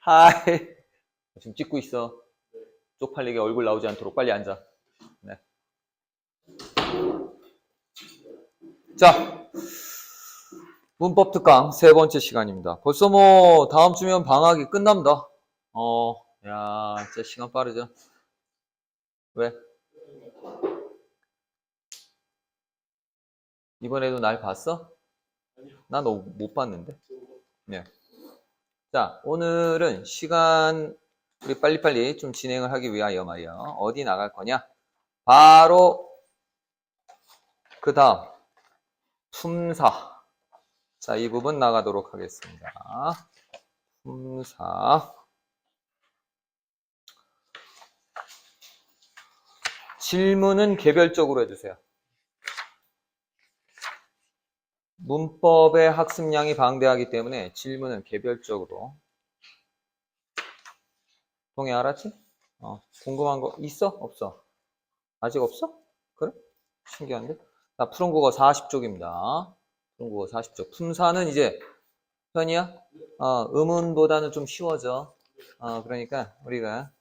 하이. 지금 찍고 있어. 쪽팔리게 얼굴 나오지 않도록 빨리 앉아. 네. 자, 문법 특강 세 번째 시간입니다. 벌써 뭐 다음 주면 방학이 끝납니다. 야, 진짜 시간 빠르죠? 왜? 이번에도 날 봤어? 난 너 못 봤는데. 네. 자, 오늘은 시간 우리 빨리빨리 좀 진행을 하기 위하여 말이야. 어디 나갈 거냐? 바로 그 다음 품사. 자, 이 부분 나가도록 하겠습니다. 품사. 질문은 개별적으로 해주세요. 문법의 학습량이 방대하기 때문에 질문은 개별적으로. 동해 알았지? 궁금한 거 있어? 없어? 아직 없어? 그래? 신기한데? 자, 푸른 국어 40쪽입니다. 푸른 국어 40쪽. 품사는 이제 현이야? 의문보다는 좀 쉬워져. 그러니까 우리가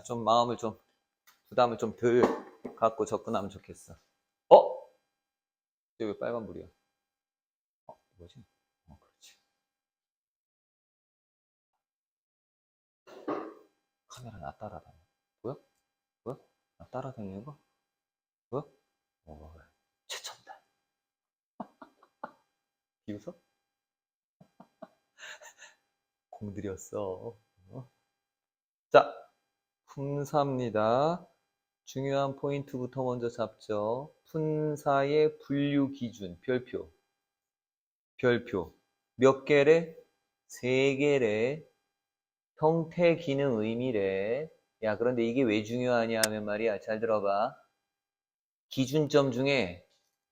좀 마음을 좀 부담을 좀 덜 갖고 접근하면 좋겠어. 이게 왜 빨간불이야? 뭐지? 그렇지. 카메라 나 따라다녀. 보여? 보여? 나 따라다니는 거? 보여? 최첨단. 비웃어? 공들였어. 자, 품사입니다. 중요한 포인트부터 먼저 잡죠. 품사의 분류 기준, 별표. 별표. 몇 개래? 3개래. 형태, 기능, 의미래. 야, 그런데 이게 왜 중요하냐 하면 말이야. 잘 들어봐. 기준점 중에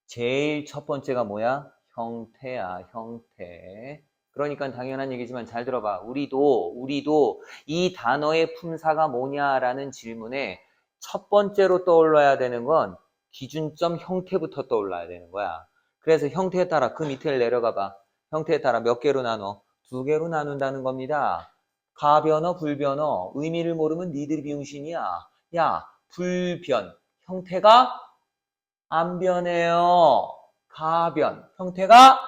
제일 첫 번째가 뭐야? 형태야, 형태. 그러니까 당연한 얘기지만 잘 들어봐. 우리도 이 단어의 품사가 뭐냐라는 질문에 첫 번째로 떠올라야 되는 건 기준점 형태부터 떠올라야 되는 거야. 그래서 형태에 따라 그 밑을 내려가 봐. 형태에 따라 몇 개로 나눠? 2개로 나눈다는 겁니다. 가변어, 불변어. 의미를 모르면 니들이 비용신이야. 야, 불변. 형태가 안 변해요. 가변. 형태가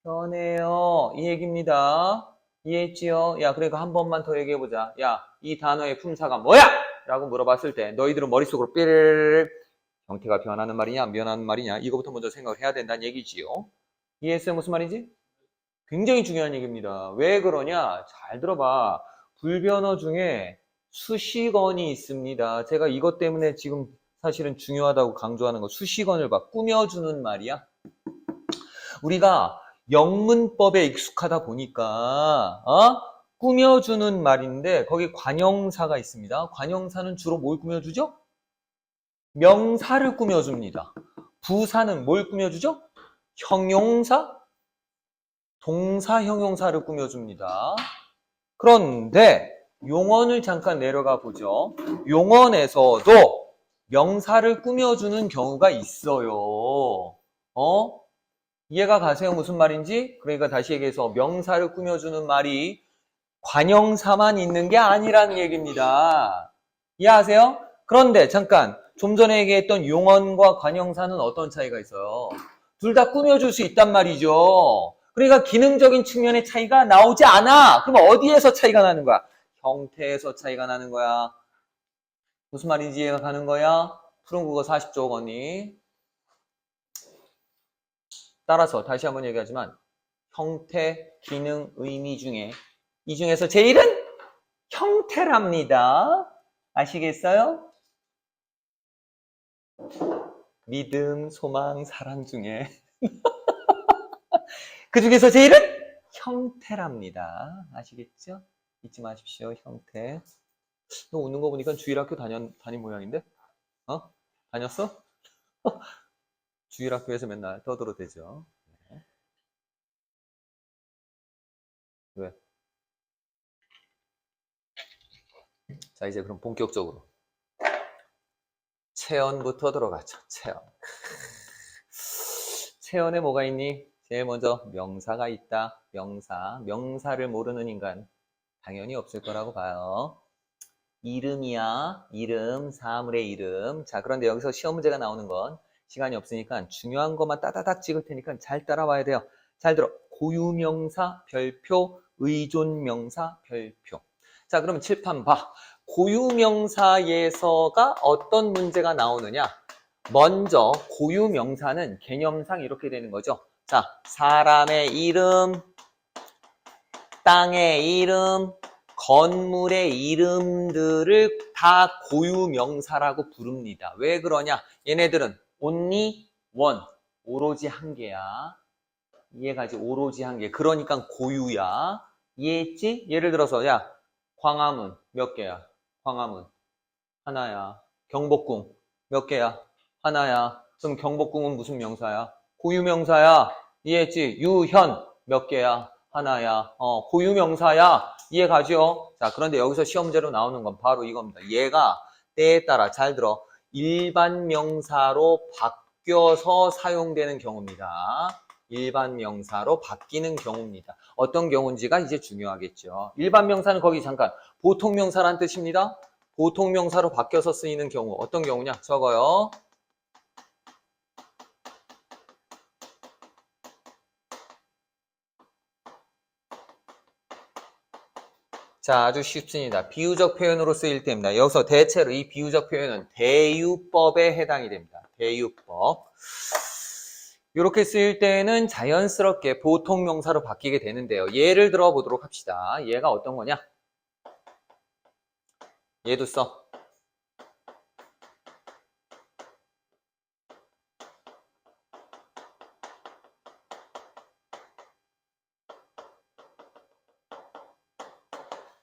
변해요. 이 얘기입니다. 이해했지요? 야, 그러니까 한 번만 더 얘기해보자. 야, 이 단어의 품사가 뭐야? 라고 물어봤을 때 너희들은 머릿속으로 삐르르 형태가 변하는 말이냐 안 변하는 말이냐 이거부터 먼저 생각을 해야 된다는 얘기지요. 이해했어요? 무슨 말인지? 굉장히 중요한 얘기입니다. 왜 그러냐? 잘 들어봐. 불변어 중에 수식어이 있습니다. 제가 이것 때문에 지금 사실은 중요하다고 강조하는 거 수식어를 봐. 꾸며주는 말이야. 우리가 영문법에 익숙하다 보니까 꾸며주는 말인데 거기 관형사가 있습니다. 관형사는 주로 뭘 꾸며주죠? 명사를 꾸며줍니다. 부사는 뭘 꾸며주죠? 형용사? 동사, 형용사를 꾸며줍니다. 그런데 용언을 잠깐 내려가 보죠. 용언에서도 명사를 꾸며주는 경우가 있어요. 이해가 가세요? 무슨 말인지? 그러니까 다시 얘기해서 명사를 꾸며주는 말이 관형사만 있는 게 아니라는 얘기입니다. 이해하세요? 그런데 잠깐 좀 전에 얘기했던 용언과 관형사는 어떤 차이가 있어요? 둘 다 꾸며줄 수 있단 말이죠. 그러니까 기능적인 측면의 차이가 나오지 않아. 그럼 어디에서 차이가 나는 거야? 형태에서 차이가 나는 거야. 무슨 말인지 이해가 가는 거야? 푸른 국어 40쪽 언니. 따라서 다시 한번 얘기하지만 형태, 기능, 의미 중에 이 중에서 제일은 형태랍니다. 아시겠어요? 믿음, 소망, 사랑 중에 그 중에서 제일은 형태랍니다. 아시겠죠? 잊지 마십시오. 형태. 너 웃는 거 보니까 주일학교 다닌 모양인데? 다녔어? 주일학교에서 맨날 떠들어대죠. 네. 왜? 자, 이제 그럼 본격적으로 체언부터 들어가죠. 체언. 체언에 뭐가 있니? 제일 먼저 명사가 있다. 명사. 명사를 모르는 인간 당연히 없을 거라고 봐요. 이름이야. 이름, 사물의 이름. 자, 그런데 여기서 시험 문제가 나오는 건 시간이 없으니까 중요한 것만 따다닥 찍을 테니까 잘 따라와야 돼요. 잘 들어. 고유명사, 별표, 의존명사, 별표. 자, 그럼 칠판 봐. 고유명사에서가 어떤 문제가 나오느냐? 먼저 고유명사는 개념상 이렇게 되는 거죠. 자, 사람의 이름, 땅의 이름, 건물의 이름들을 다 고유명사라고 부릅니다. 왜 그러냐? 얘네들은 only one, 오로지 한 개야. 이해가지? 오로지 한 개. 그러니까 고유야. 이해했지? 예를 들어서 야, 광화문 몇 개야? 광화문 하나야. 경복궁 몇 개야? 하나야. 그럼 경복궁은 무슨 명사야? 고유명사야. 이해했지? 유현 몇 개야? 하나야. 고유명사야. 이해가죠? 자, 그런데 여기서 시험 문제로 나오는 건 바로 이겁니다. 얘가 때에 따라 잘 들어. 일반 명사로 바뀌어서 사용되는 경우입니다. 일반 명사로 바뀌는 경우입니다. 어떤 경우인지가 이제 중요하겠죠. 일반 명사는 거기 잠깐 보통 명사란 뜻입니다. 보통 명사로 바뀌어서 쓰이는 경우 어떤 경우냐? 적어요. 자, 아주 쉽습니다. 비유적 표현으로 쓰일 때입니다. 여기서 대체로 이 비유적 표현은 대유법에 해당이 됩니다. 대유법. 이렇게 쓰일 때는 자연스럽게 보통 명사로 바뀌게 되는데요. 예를 들어 보도록 합시다. 얘가 어떤 거냐? 얘도 써.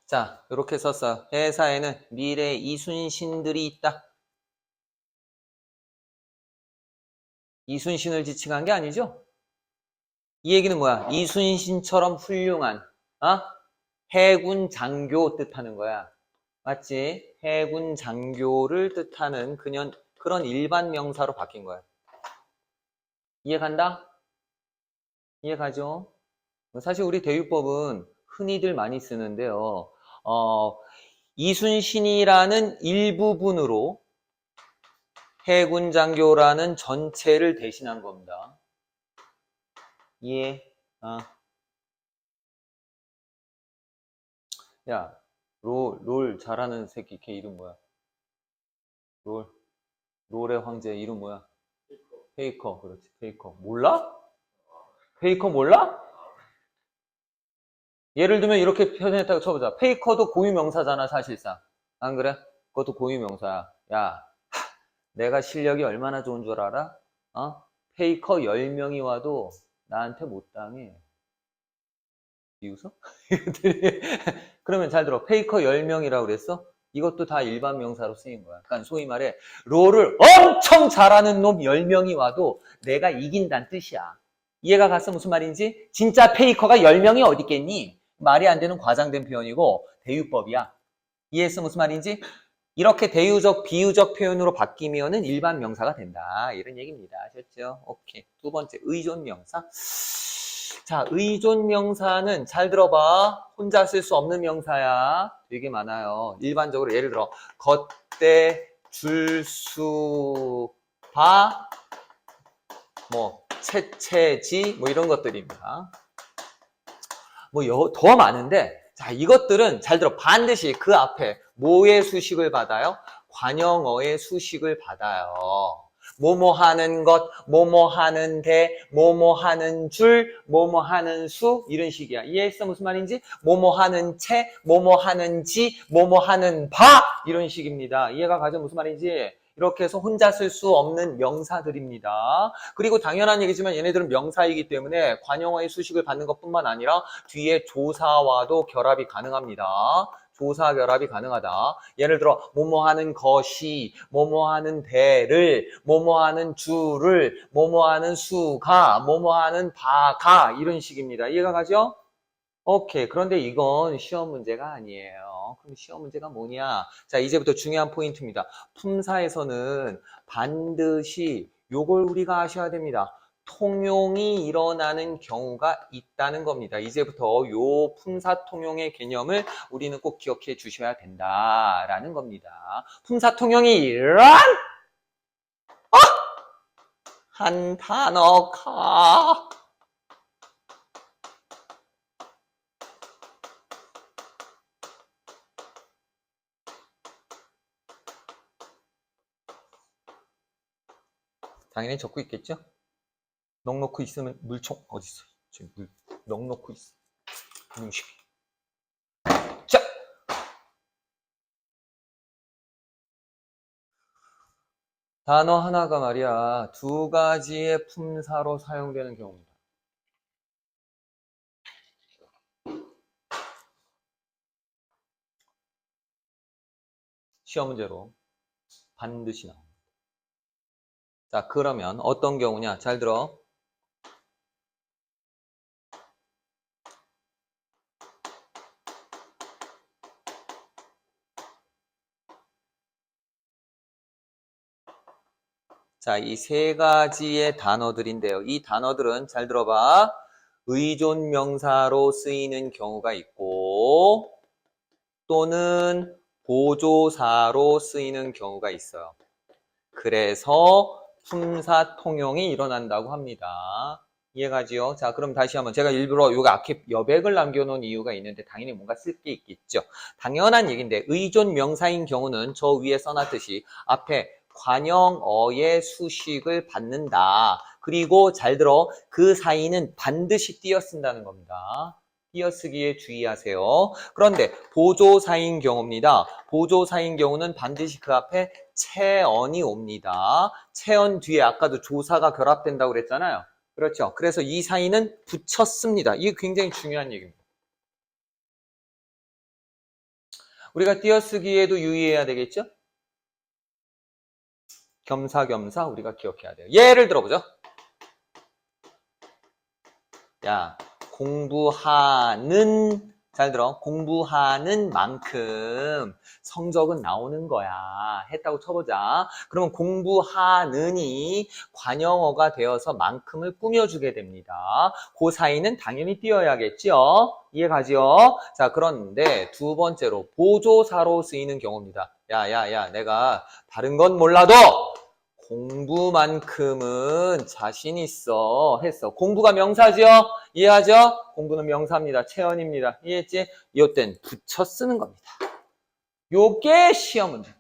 자, 이렇게 썼어요. 회사에는 미래 이순신들이 있다. 이순신을 지칭한 게 아니죠? 이 얘기는 뭐야? 이순신처럼 훌륭한 해군 장교 뜻하는 거야. 맞지? 해군 장교를 뜻하는 그런 일반 명사로 바뀐 거야. 이해간다? 이해가죠? 사실 우리 대유법은 흔히들 많이 쓰는데요. 이순신이라는 일부분으로 해군 장교라는 전체를 대신한 겁니다. 이해? 야, 롤 잘하는 새끼 걔 이름 뭐야? 롤의 황제 이름 뭐야? 페이커. 그렇지, 페이커. 몰라? 페이커 몰라? 예를 들면 이렇게 표현했다고 쳐보자. 페이커도 고유명사잖아, 사실상. 안 그래? 그것도 고유명사야. 야, 내가 실력이 얼마나 좋은 줄 알아? 페이커 10명이 와도 나한테 못 당해. 비웃어? 그러면 잘 들어. 페이커 10명이라고 그랬어? 이것도 다 일반 명사로 쓰인 거야. 그러니까 소위 말해 롤을 엄청 잘하는 놈 10명이 와도 내가 이긴다는 뜻이야. 이해가 갔어? 무슨 말인지? 진짜 페이커가 10명이 어디 있겠니? 말이 안 되는 과장된 표현이고 대유법이야. 이해했어? 무슨 말인지? 이렇게 대유적, 비유적 표현으로 바뀌면은 일반 명사가 된다. 이런 얘기입니다. 아셨죠? 오케이. 두 번째, 의존 명사. 자, 의존 명사는 잘 들어봐. 혼자 쓸 수 없는 명사야. 되게 많아요. 일반적으로 예를 들어 걷대, 줄수, 봐, 채채지, 이런 것들입니다. 더 많은데, 자, 이것들은 잘 들어. 반드시 그 앞에 뭐의 수식을 받아요? 관형어의 수식을 받아요. 뭐뭐 하는 것, 뭐뭐 하는데, 뭐뭐 하는 줄, 뭐뭐 하는 수, 이런 식이야. 이해했어? 무슨 말인지? 뭐뭐 하는 채, 뭐뭐 하는지, 뭐뭐 하는 바, 이런 식입니다. 이해가 가죠? 무슨 말인지? 이렇게 해서 혼자 쓸 수 없는 명사들입니다. 그리고 당연한 얘기지만 얘네들은 명사이기 때문에 관형어의 수식을 받는 것뿐만 아니라 뒤에 조사와도 결합이 가능합니다. 조사 결합이 가능하다. 예를 들어 뭐뭐 하는 것이, 뭐뭐 하는 배를, 뭐뭐 하는 줄을, 뭐뭐 하는 수가, 뭐뭐 하는 바가, 이런 식입니다. 이해가 가죠? 오케이. 그런데 이건 시험 문제가 아니에요. 그럼 시험 문제가 뭐냐? 자, 이제부터 중요한 포인트입니다. 품사에서는 반드시 요걸 우리가 아셔야 됩니다. 통용이 일어나는 경우가 있다는 겁니다. 이제부터 요 품사통용의 개념을 우리는 꼭 기억해 주셔야 된다라는 겁니다. 품사통용이 일어난 한 단어가 당연히 적고 있겠죠? 넋 놓고 있으면 물총 어디 있어? 지금 넋 놓고 있어. 음식. 자, 단어 하나가 말이야 두 가지의 품사로 사용되는 경우입니다. 시험 문제로 반드시 나옵니다. 자, 그러면 어떤 경우냐? 잘 들어. 자, 이 세 가지의 단어들인데요. 이 단어들은 잘 들어봐. 의존 명사로 쓰이는 경우가 있고 또는 보조사로 쓰이는 경우가 있어요. 그래서 품사 통용이 일어난다고 합니다. 이해가지요? 자, 그럼 다시 한번 제가 일부러 요거 앞에 여백을 남겨놓은 이유가 있는데 당연히 뭔가 쓸 게 있겠죠. 당연한 얘기인데 의존 명사인 경우는 저 위에 써놨듯이 앞에 관형어의 수식을 받는다. 그리고 잘 들어 그 사이는 반드시 띄어쓴다는 겁니다. 띄어쓰기에 주의하세요. 그런데 보조사인 경우입니다. 보조사인 경우는 반드시 그 앞에 체언이 옵니다. 체언 뒤에 아까도 조사가 결합된다고 그랬잖아요. 그렇죠. 그래서 이 사이는 붙였습니다. 이게 굉장히 중요한 얘기입니다. 우리가 띄어쓰기에도 유의해야 되겠죠? 겸사겸사 우리가 기억해야 돼요. 예를 들어보죠. 야, 공부하는 잘 들어. 공부하는 만큼 성적은 나오는 거야. 했다고 쳐보자. 그러면 공부하는이 관형어가 되어서 만큼을 꾸며주게 됩니다. 그 사이는 당연히 띄어야겠죠. 이해가죠? 자, 그런데 두 번째로 보조사로 쓰이는 경우입니다. 야, 내가 다른 건 몰라도 공부만큼은 자신 있어 했어. 공부가 명사죠? 이해하죠? 공부는 명사입니다. 체언입니다. 이해했지? 이땐 붙여 쓰는 겁니다. 요게 시험 문제.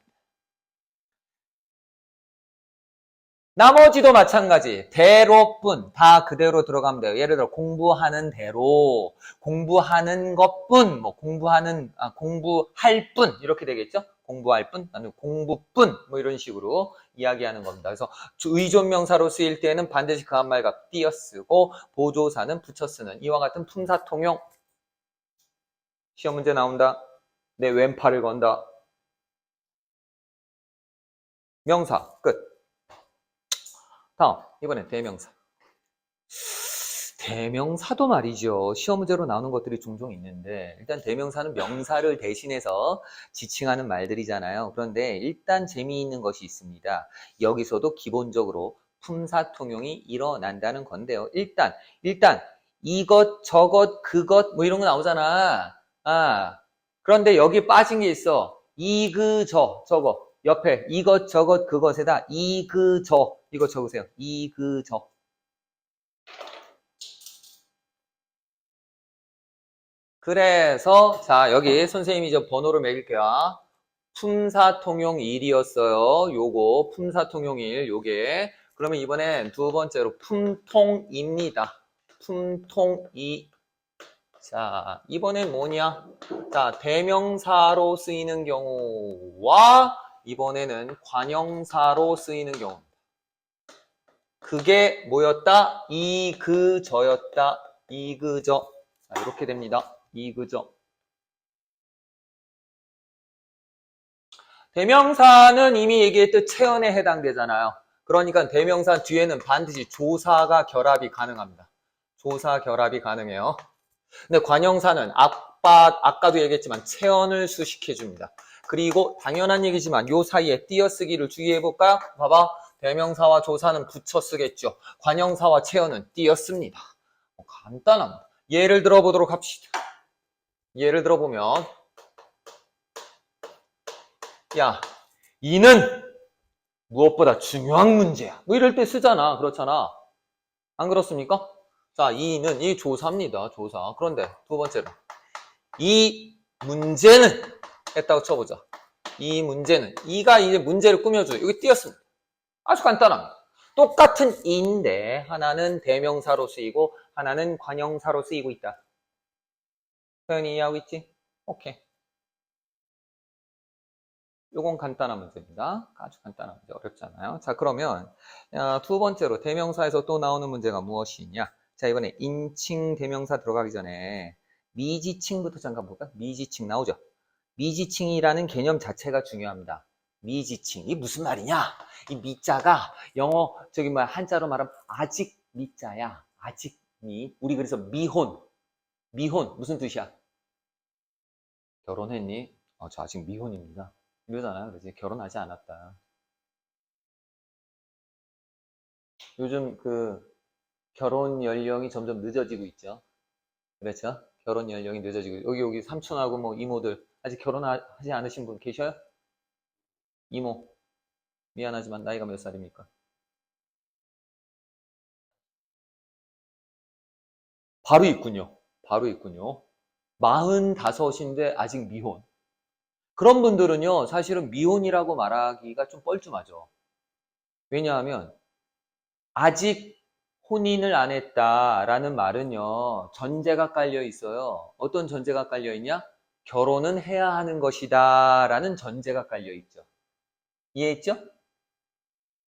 나머지도 마찬가지. 대로뿐 다 그대로 들어가면 돼요. 예를 들어 공부하는 대로, 공부하는 것뿐, 뭐 공부할 뿐 이렇게 되겠죠? 공부할 뿐, 아니면 공부뿐 뭐 이런 식으로 이야기하는 겁니다. 그래서 의존명사로 쓰일 때는 반드시 그 앞말과 띄어쓰고 보조사는 붙여 쓰는 이와 같은 품사통용. 시험 문제 나온다. 내 왼팔을 건다. 명사 끝. 다음 이번엔 대명사. 대명사도 말이죠. 시험 문제로 나오는 것들이 종종 있는데 일단 대명사는 명사를 대신해서 지칭하는 말들이잖아요. 그런데 일단 재미있는 것이 있습니다. 여기서도 기본적으로 품사통용이 일어난다는 건데요. 일단 이것, 저것, 그것 뭐 이런 거 나오잖아. 그런데 여기 빠진 게 있어. 저거. 옆에 이것, 저것, 그것에다 이거 적으세요. 이거. 그래서 자 여기 선생님이 저 번호를 매길게요. 품사통용 1이었어요. 요거 품사통용 1 요게. 그러면 이번엔 두 번째로 품통입니다. 품통 2. 자 이번엔 뭐냐? 자 대명사로 쓰이는 경우와 이번에는 관형사로 쓰이는 경우. 그게 뭐였다? 이그저였다. 이그저. 자, 이렇게 됩니다. 이그저. 대명사는 이미 얘기했듯 체언에 해당되잖아요. 그러니까 대명사 뒤에는 반드시 조사가 결합이 가능합니다. 조사 결합이 가능해요. 근데 관형사는 아까도 얘기했지만 체언을 수식해줍니다. 그리고 당연한 얘기지만 요 사이에 띄어쓰기를 주의해볼까요? 봐봐. 대명사와 조사는 붙여 쓰겠죠. 관형사와 체어는 띄어 씁니다. 간단합니다. 예를 들어 보도록 합시다. 예를 들어 보면 야, 이는 무엇보다 중요한 문제야. 뭐 이럴 때 쓰잖아. 그렇잖아. 안 그렇습니까? 자, 이는 이 조사입니다. 조사. 그런데 두 번째로 이 문제는 했다고 쳐보자. 이 문제는 이가 이제 문제를 꾸며줘요. 여기 띄었습니다. 아주 간단합니다. 똑같은 이인데 하나는 대명사로 쓰이고 하나는 관형사로 쓰이고 있다. 표현이 이해하고 있지? 오케이. 요건 간단한 문제입니다. 아주 간단한 문제, 어렵지 않아요. 자, 그러면 두 번째로 대명사에서 또 나오는 문제가 무엇이냐? 자, 이번에 인칭 대명사 들어가기 전에 미지칭부터 잠깐 볼까? 미지칭 나오죠? 미지칭이라는 개념 자체가 중요합니다. 미지칭, 이게 무슨 말이냐? 이 미자가 영어 저기 뭐 한자로 말하면 아직 미자야. 아직 미. 우리 그래서 미혼. 미혼 무슨 뜻이야? 결혼했니? 저 아직 미혼입니다. 이러잖아요. 그렇지? 결혼하지 않았다. 요즘 그 결혼 연령이 점점 늦어지고 있죠. 그렇죠? 결혼 연령이 늦어지고 여기 삼촌하고 뭐 이모들 아직 결혼하지 않으신 분 계셔요? 이모 미안하지만 나이가 몇 살입니까? 바로 있군요. 바로 있군요. 45인데 아직 미혼. 그런 분들은요, 사실은 미혼이라고 말하기가 좀 뻘쭘하죠. 왜냐하면 아직 혼인을 안 했다라는 말은요, 전제가 깔려 있어요. 어떤 전제가 깔려 있냐? 결혼은 해야 하는 것이다 라는 전제가 깔려 있죠. 이해했죠?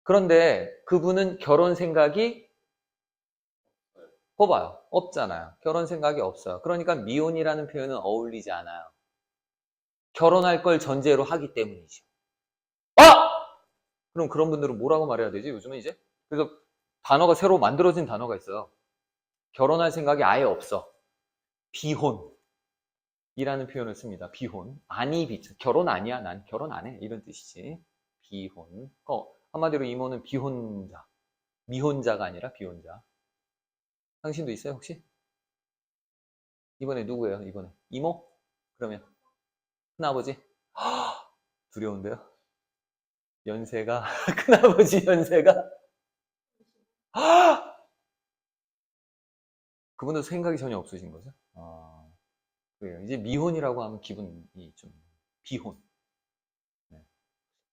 그런데 그분은 결혼 생각이 봐봐요. 없잖아요. 결혼 생각이 없어요. 그러니까 미혼이라는 표현은 어울리지 않아요. 결혼할 걸 전제로 하기 때문이죠. 아! 그럼 그런 분들은 뭐라고 말해야 되지? 요즘은 이제? 그래서 단어가 새로 만들어진 단어가 있어요. 결혼할 생각이 아예 없어. 비혼이라는 표현을 씁니다. 비혼. 아니 비자. 결혼 아니야. 난 결혼 안 해. 이런 뜻이지. 비혼. 한마디로 이모는 비혼자. 미혼자가 아니라 비혼자. 당신도 있어요, 혹시? 이번에 누구예요, 이번에? 이모? 그러면 큰아버지? 두려운데요? 연세가? 큰아버지 연세가? 그분도 생각이 전혀 없으신 거죠? 그래요. 이제 미혼이라고 하면 기분이 좀 비혼. 네.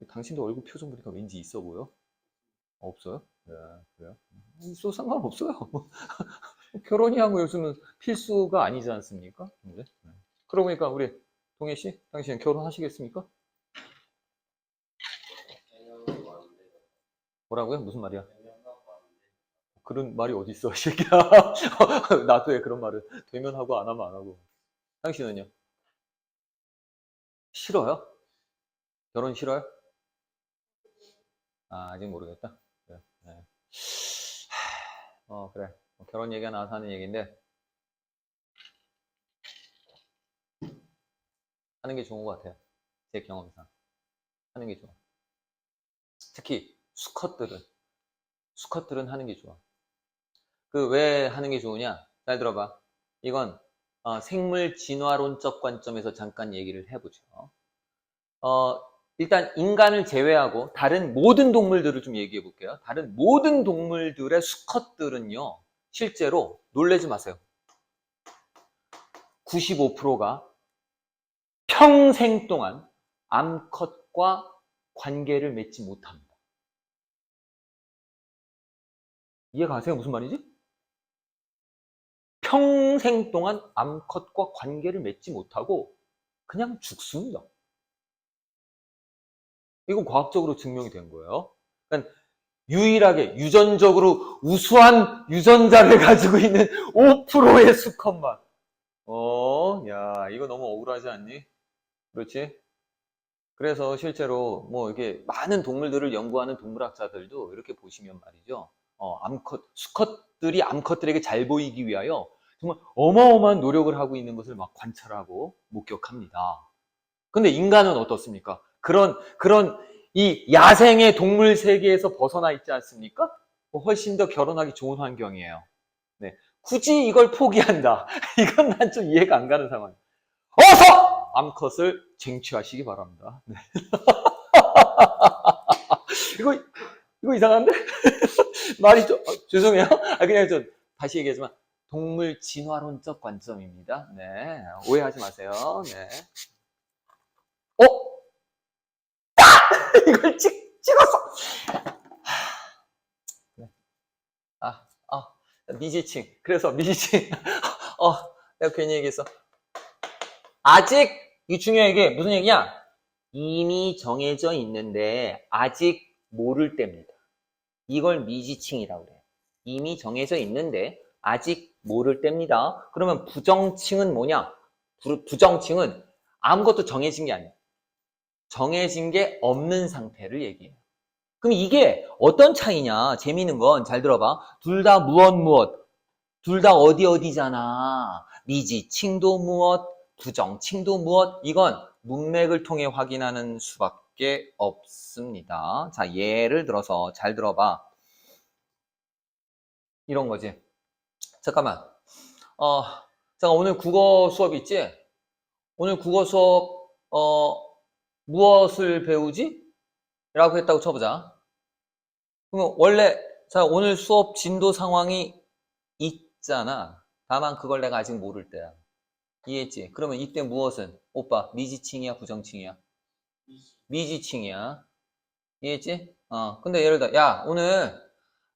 당신도 얼굴 표정 보니까 왠지 있어 보여? 없어요? 네, 그래요? 있어도 상관없어요. 결혼이야 뭐 요즘은 필수가 아니지 않습니까? 네. 그러고 보니까 우리 동해 씨, 당신은 결혼하시겠습니까? 뭐라고요? 무슨 말이야? 그런 말이 어디 있어, 이 새끼야. 나도 해 그런 말을. 되면 하고 안 하면 안 하고. 당신은요? 싫어요? 결혼 싫어요? 아직 모르겠다. 그래. 네. 그래. 결혼 얘기가 나와서 하는 얘기인데 하는 게 좋은 것 같아요. 제 경험상 하는 게 좋아. 특히 수컷들은 하는 게 좋아. 그 왜 하는 게 좋으냐? 잘 들어봐. 이건 생물 진화론적 관점에서 잠깐 얘기를 해보죠. 일단 인간을 제외하고 다른 모든 동물들을 좀 얘기해 볼게요. 다른 모든 동물들의 수컷들은요, 실제로 놀라지 마세요. 95%가 평생 동안 암컷과 관계를 맺지 못합니다. 이해가세요? 무슨 말이지? 평생 동안 암컷과 관계를 맺지 못하고 그냥 죽습니다. 이거 과학적으로 증명이 된 거예요. 그러니까 유일하게 유전적으로 우수한 유전자를 가지고 있는 5%의 수컷만. 야, 이거 너무 억울하지 않니? 그렇지? 그래서 실제로 뭐 이렇게 많은 동물들을 연구하는 동물학자들도 이렇게 보시면 말이죠. 수컷들이 암컷들에게 잘 보이기 위하여 정말 어마어마한 노력을 하고 있는 것을 막 관찰하고 목격합니다. 근데 인간은 어떻습니까? 그런 이 야생의 동물 세계에서 벗어나 있지 않습니까? 훨씬 더 결혼하기 좋은 환경이에요. 네. 굳이 이걸 포기한다. 이건 난 좀 이해가 안 가는 상황. 어서 암컷을 쟁취하시기 바랍니다. 네. 이거 이상한데? 말이 좀 죄송해요. 그냥 좀 다시 얘기하지만 동물 진화론적 관점입니다. 네, 오해하지 마세요. 네. 이걸 찍었어. 네. 미지칭. 그래서 미지칭. 내가 괜히 얘기했어. 아직 이 중요한 게 무슨 얘기냐? 이미 정해져 있는데 아직 모를 때입니다. 이걸 미지칭이라고 그래요. 이미 정해져 있는데 아직 모를 때입니다. 그러면 부정칭은 뭐냐? 부정칭은 아무것도 정해진 게 아니에요. 정해진 게 없는 상태를 얘기해요. 그럼 이게 어떤 차이냐? 재미있는 건 잘 들어봐. 둘 다 무엇. 둘 다 어디잖아. 미지칭도 무엇, 부정칭도 무엇. 이건 문맥을 통해 확인하는 수밖에 없습니다. 자, 예를 들어서 잘 들어봐. 이런 거지. 잠깐만. 잠깐 오늘 국어 수업 있지? 오늘 국어 수업 무엇을 배우지? 라고 했다고 쳐보자. 그러면 원래 자 오늘 수업 진도 상황이 있잖아. 다만 그걸 내가 아직 모를 때야. 이해했지? 그러면 이때 무엇은? 오빠 미지칭이야 부정칭이야? 미지칭이야. 이해했지? 근데 예를 들어 야 오늘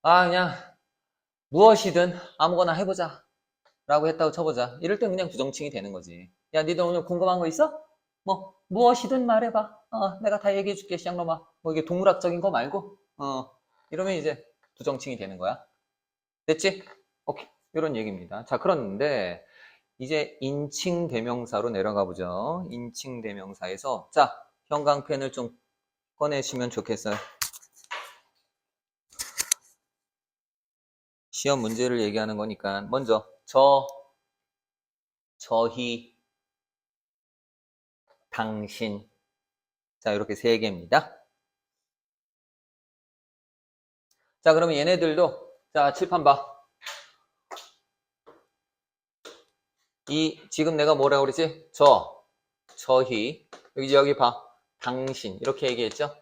그냥 무엇이든 아무거나 해보자 라고 했다고 쳐보자. 이럴 땐 그냥 부정칭이 되는 거지. 야 니들 오늘 궁금한 거 있어? 뭐 무엇이든 말해봐. 내가 다 얘기해줄게 쌍놈아. 뭐 이게 동물학적인 거 말고 이러면 이제 부정칭이 되는 거야. 됐지? 오케이. 이런 얘기입니다. 자, 그런데 이제 인칭 대명사로 내려가 보죠. 인칭 대명사에서 자, 형광펜을 좀 꺼내시면 좋겠어요. 시험 문제를 얘기하는 거니까 먼저 저희, 당신. 자, 이렇게 세 개입니다. 자, 그러면 얘네들도 자, 칠판 봐. 지금 내가 뭐라고 그러지? 저희. 여기 봐. 당신. 이렇게 얘기했죠?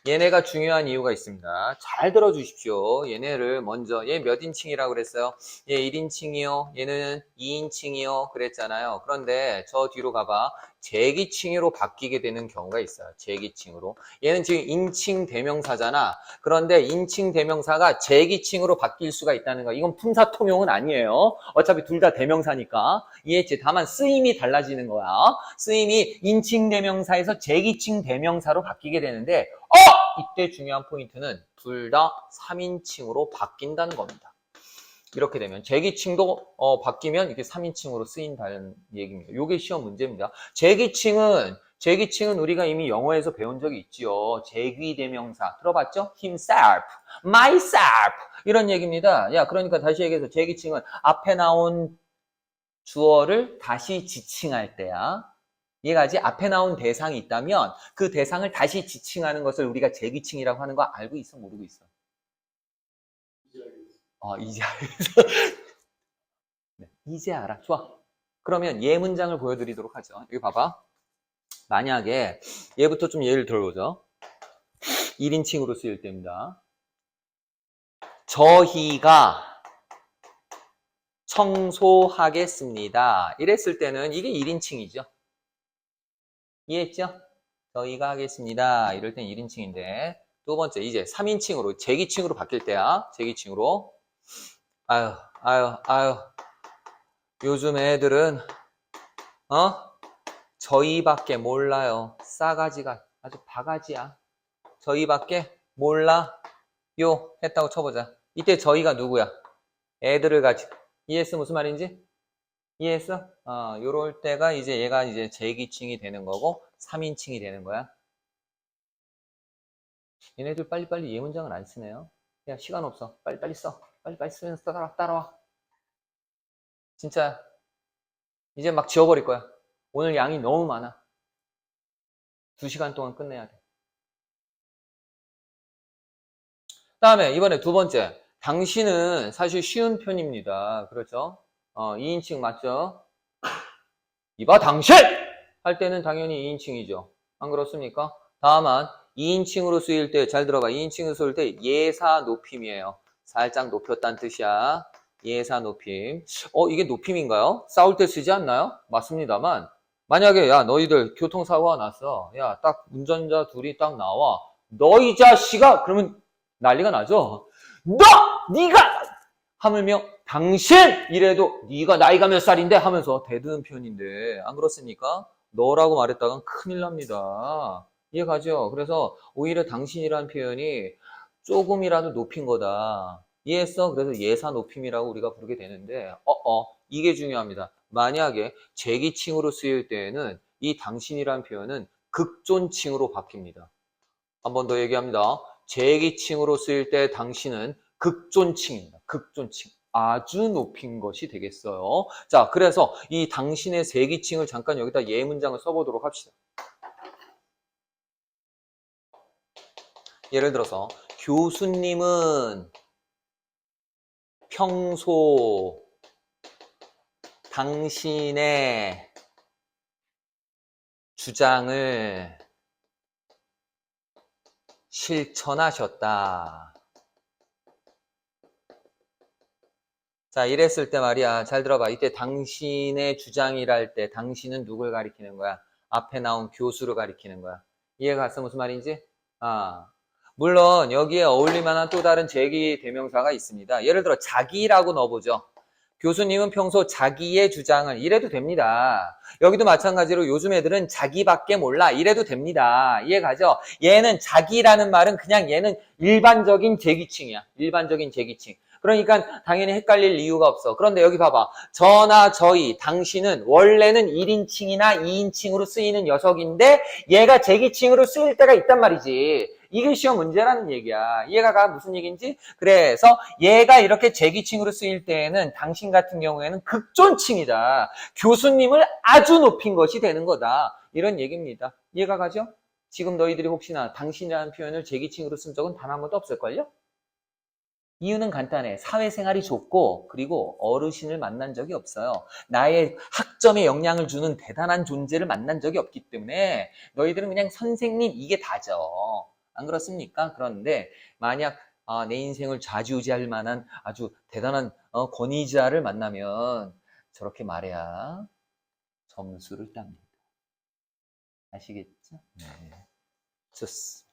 얘네가 중요한 이유가 있습니다. 잘 들어주십시오. 얘네를 먼저 얘 몇 인칭이라고 그랬어요? 얘 1인칭이요. 얘는 2인칭이요. 그랬잖아요. 그런데 저 뒤로 가봐. 제기칭으로 바뀌게 되는 경우가 있어요. 제기칭으로. 얘는 지금 인칭 대명사잖아. 그런데 인칭 대명사가 제기칭으로 바뀔 수가 있다는 거. 이건 품사 통용은 아니에요. 어차피 둘 다 대명사니까. 이해했지? 다만 쓰임이 달라지는 거야. 쓰임이 인칭 대명사에서 제기칭 대명사로 바뀌게 되는데 이때 중요한 포인트는 둘 다 3인칭으로 바뀐다는 겁니다. 이렇게 되면 제기칭도 바뀌면 이게 3인칭으로 쓰인다는 얘기입니다. 이게 시험 문제입니다. 제기칭은 우리가 이미 영어에서 배운 적이 있지요. 제귀대명사 들어봤죠? himself, myself 이런 얘기입니다. 야, 그러니까 다시 얘기해서 제기칭은 앞에 나온 주어를 다시 지칭할 때야. 이해가지? 앞에 나온 대상이 있다면 그 대상을 다시 지칭하는 것을 우리가 제기칭이라고 하는 거 알고 있어? 모르고 있어? 이제 알겠어. 네, 이제 알아. 좋아. 그러면 얘 문장을 보여드리도록 하죠. 여기 봐봐. 만약에 얘부터 좀 예를 들어보죠. 1인칭으로 쓰일 때입니다. 저희가 청소하겠습니다. 이랬을 때는 이게 1인칭이죠. 이해했죠? 저희가 하겠습니다. 이럴 땐 1인칭인데 두 번째 이제 3인칭으로 제기칭으로 바뀔 때야. 제기칭으로 아유 요즘 애들은 저희밖에 몰라요. 싸가지가 아주 바가지야. 저희밖에 몰라요 했다고 쳐보자. 이때 저희가 누구야? 애들을 가지고 이해했어? 무슨 말인지? 이해했어? 요럴 때가 이제 얘가 이제 제기칭이 되는 거고 3인칭이 되는 거야. 얘네들 빨리빨리 예문장을 안 쓰네요. 야, 시간 없어. 빨리빨리 써. 빨리빨리 쓰면서 따라와. 진짜 이제 막 지워버릴 거야. 오늘 양이 너무 많아. 2시간 동안 끝내야 돼. 다음에 이번에 두 번째. 당신은 사실 쉬운 편입니다. 그렇죠? 2인칭 맞죠? 이봐 당신! 할 때는 당연히 2인칭이죠. 안 그렇습니까? 다만 2인칭으로 쓰일 때 잘 들어봐. 2인칭으로 쓰일 때 예사 높임이에요. 살짝 높였다는 뜻이야. 예사 높임. 이게 높임인가요? 싸울 때 쓰지 않나요? 맞습니다만 만약에 야 너희들 교통사고가 났어. 야 딱 운전자 둘이 딱 나와. 너 이 자식아! 그러면 난리가 나죠. 네가 하물며 당신 이래도 네가 나이가 몇 살인데 하면서 대드는 편인데 안 그렇습니까? 너라고 말했다간 큰일 납니다. 이해가죠? 그래서 오히려 당신이라는 표현이 조금이라도 높인 거다. 이해했어? 그래서 예사 높임이라고 우리가 부르게 되는데 이게 중요합니다. 만약에 제기칭으로 쓰일 때에는 이 당신이라는 표현은 극존칭으로 바뀝니다. 한 번 더 얘기합니다. 제기칭으로 쓰일 때 당신은 극존칭입니다. 극존칭. 아주 높인 것이 되겠어요. 자, 그래서 이 당신의 세기칭을 잠깐 여기다 예문장을 써보도록 합시다. 예를 들어서 교수님은 평소 당신의 주장을 실천하셨다. 자, 이랬을 때 말이야. 잘 들어봐. 이때 당신의 주장이랄 때 당신은 누굴 가리키는 거야? 앞에 나온 교수를 가리키는 거야. 이해가 갔어? 무슨 말인지? 물론 여기에 어울릴 만한 또 다른 제기 대명사가 있습니다. 예를 들어 자기라고 넣어보죠. 교수님은 평소 자기의 주장을 이래도 됩니다. 여기도 마찬가지로 요즘 애들은 자기밖에 몰라 이래도 됩니다. 이해가죠? 얘는 자기라는 말은 그냥 얘는 일반적인 제기칭이야. 일반적인 제기칭. 그러니까 당연히 헷갈릴 이유가 없어. 그런데 여기 봐봐. 저나 저희, 당신은 원래는 1인칭이나 2인칭으로 쓰이는 녀석인데 얘가 제기칭으로 쓰일 때가 있단 말이지. 이게 시험 문제라는 얘기야. 이해가 가? 무슨 얘기인지? 그래서 얘가 이렇게 제기칭으로 쓰일 때에는 당신 같은 경우에는 극존칭이다. 교수님을 아주 높인 것이 되는 거다. 이런 얘기입니다. 이해가 가죠? 지금 너희들이 혹시나 당신이라는 표현을 제기칭으로 쓴 적은 단 한 번도 없을걸요? 이유는 간단해. 사회생활이 좁고 그리고 어르신을 만난 적이 없어요. 나의 학점에 영향을 주는 대단한 존재를 만난 적이 없기 때문에 너희들은 그냥 선생님 이게 다죠. 안 그렇습니까? 그런데 만약 내 인생을 좌지우지할 만한 아주 대단한 권위자를 만나면 저렇게 말해야 점수를 땁니다. 아시겠죠? 네. 좋습니다.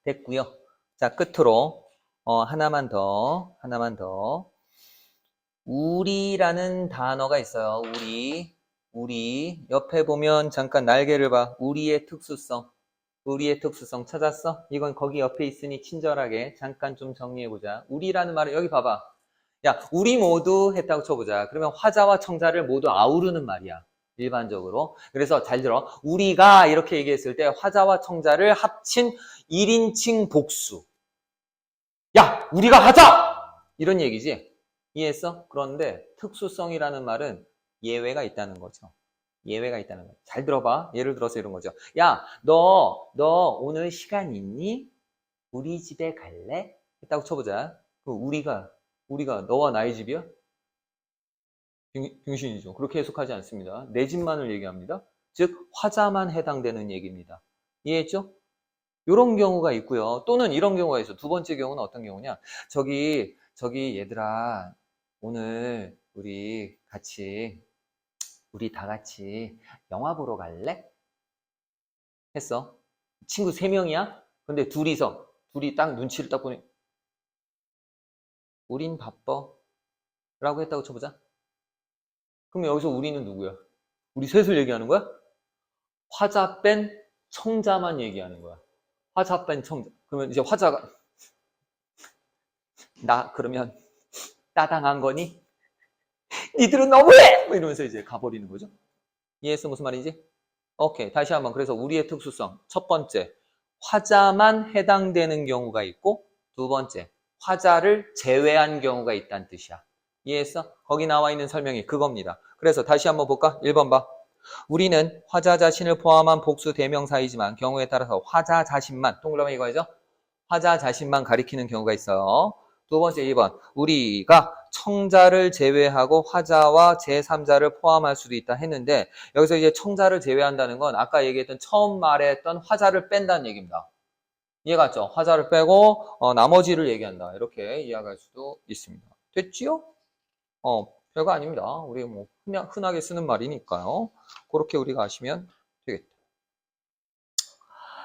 됐고요. 자, 끝으로 하나만 더. 우리라는 단어가 있어요. 우리. 옆에 보면 잠깐 날개를 봐. 우리의 특수성 찾았어? 이건 거기 옆에 있으니 친절하게 잠깐 좀 정리해보자. 우리라는 말은 여기 봐봐. 야, 우리 모두 했다고 쳐보자. 그러면 화자와 청자를 모두 아우르는 말이야. 일반적으로. 그래서 잘 들어. 우리가 이렇게 얘기했을 때 화자와 청자를 합친 1인칭 복수. 야, 우리가 하자! 이런 얘기지. 이해했어? 그런데 특수성이라는 말은 예외가 있다는 거죠. 예외가 있다는 거죠. 잘 들어봐. 예를 들어서 이런 거죠. 야, 너 오늘 시간 있니? 우리 집에 갈래? 했다고 쳐보자. 우리가 너와 나의 집이야? 병신이죠. 그렇게 해석하지 않습니다. 내 집만을 얘기합니다. 즉 화자만 해당되는 얘기입니다. 이해했죠? 이런 경우가 있고요. 또는 이런 경우가 있어. 두 번째 경우는 어떤 경우냐? 저기 얘들아 오늘 우리 다 같이 영화 보러 갈래? 했어. 친구 3명이야? 근데 둘이 딱 눈치를 딱 보니 우린 바빠 라고 했다고 쳐보자. 그럼 여기서 우리는 누구야? 우리 셋을 얘기하는 거야? 화자 뺀 청자만 얘기하는 거야. 화자 뺀 청자. 그러면 이제 화자가 나 그러면 따당한 거니? 니들은 너무해! 뭐 이러면서 이제 가버리는 거죠. 이해했어? 무슨 말인지? 오케이. 다시 한번. 그래서 우리의 특수성. 첫 번째, 화자만 해당되는 경우가 있고, 두 번째, 화자를 제외한 경우가 있다는 뜻이야. 이해했어? 거기 나와 있는 설명이 그겁니다. 그래서 다시 한번 볼까? 1번 봐. 우리는 화자 자신을 포함한 복수 대명사이지만 경우에 따라서 화자 자신만, 동그라미 이거죠? 화자 자신만 가리키는 경우가 있어요. 두 번째 2번. 우리가 청자를 제외하고 화자와 제3자를 포함할 수도 있다 했는데 여기서 이제 청자를 제외한다는 건 아까 얘기했던 처음 말했던 화자를 뺀다는 얘기입니다. 이해갔죠? 화자를 빼고 나머지를 얘기한다. 이렇게 이해할 수도 있습니다. 됐지요? 별거 아닙니다. 우리 뭐 흔하게 쓰는 말이니까요. 그렇게 우리가 아시면 되겠다.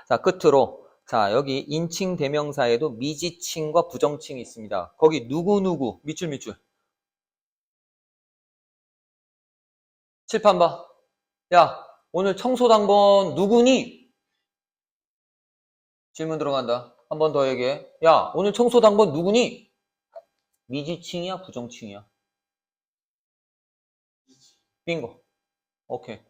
자, 끝으로 자, 여기 인칭 대명사에도 미지칭과 부정칭이 있습니다. 거기 누구누구 밑줄 칠판 봐. 야, 오늘 청소당번 누구니? 질문 들어간다. 한 번 더 얘기해. 야, 오늘 청소당번 누구니? 미지칭이야 부정칭이야? 빙고. 오케이.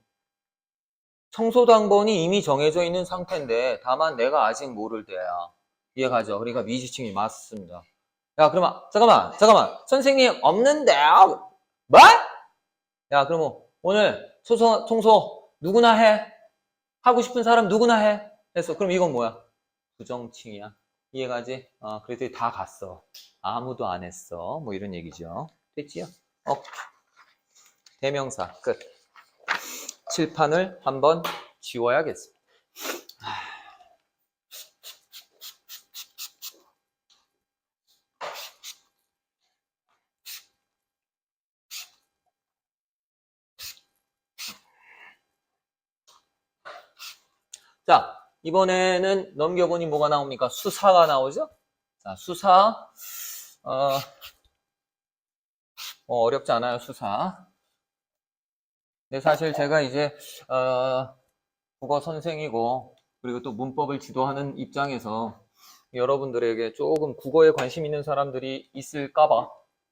청소당번이 이미 정해져 있는 상태인데 다만 내가 아직 모를 때야. 이해가죠? 그러니까 미지칭이 맞습니다. 야, 그러면 잠깐만. 선생님 없는데요? 뭐? 야, 그러면 오늘 청소 누구나 해. 하고 싶은 사람 누구나 해. 했어. 그럼 이건 뭐야? 부정칭이야. 이해가지? 그래서 다 갔어. 아무도 안 했어. 뭐 이런 얘기죠. 됐지요? 대명사 끝. 칠판을 한번 지워야겠습니다. 자, 이번에는 넘겨보니 뭐가 나옵니까? 수사가 나오죠? 자, 수사. 어렵지 않아요, 수사. 근데 사실 제가 이제, 국어 선생이고, 그리고 또 문법을 지도하는 입장에서 여러분들에게 조금 국어에 관심 있는 사람들이 있을까봐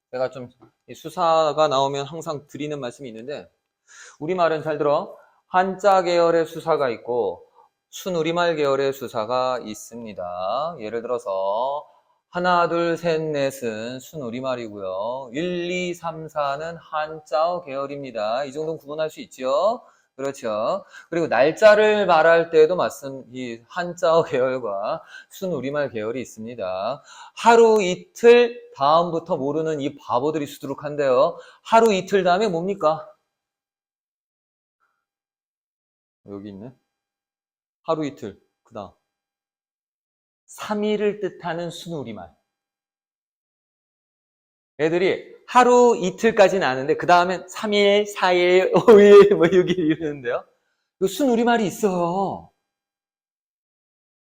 제가 좀 수사가 나오면 항상 드리는 말씀이 있는데, 우리말은 잘 들어. 한자 계열의 수사가 있고, 순우리말 계열의 수사가 있습니다. 예를 들어서, 하나, 둘, 셋, 넷은 순우리말이고요. 1, 2, 3, 4는 한자어 계열입니다. 이 정도는 구분할 수 있죠? 그렇죠. 그리고 날짜를 말할 때도 이 한자어 계열과 순우리말 계열이 있습니다. 하루 이틀 다음부터 모르는 이 바보들이 수두룩한데요. 하루 이틀 다음에 뭡니까? 여기 있네. 하루 이틀. 그 다음 3일을 뜻하는 순우리말. 애들이 하루 이틀까지는 아는데 그 다음엔 3일, 4일, 5일, 뭐 6일 이러는데요. 이 순우리말이 있어요.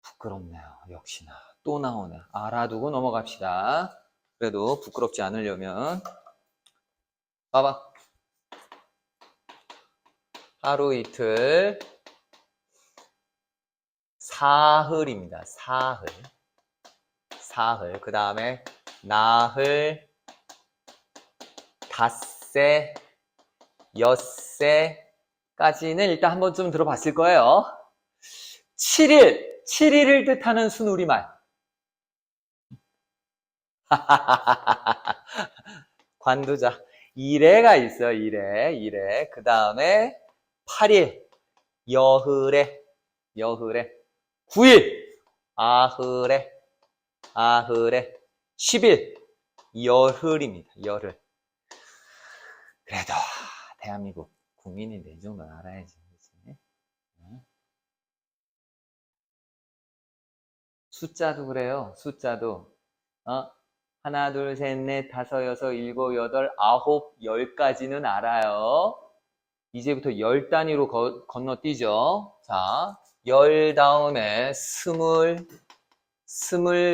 부끄럽네요. 역시나. 또 나오네. 알아두고 넘어갑시다. 그래도 부끄럽지 않으려면 봐봐. 하루 이틀 사흘입니다. 사흘. 그 다음에 나흘, 닷새, 엿새까지는 일단 한 번쯤 들어봤을 거예요. 7일을 뜻하는 순우리말. 관두자. 이래가 있어요. 이래. 그 다음에 8일, 여흘에. 9일, 아흘에. 10일, 열흘입니다. 열흘. 그래도 대한민국 국민인데 이 정도는 알아야지. 그치? 숫자도 그래요. 숫자도 하나, 둘, 셋, 넷, 다섯, 여섯, 일곱, 여덟, 아홉, 열까지는 알아요. 이제부터 열 단위로 건너뛰죠. 자, 열 다음에 스물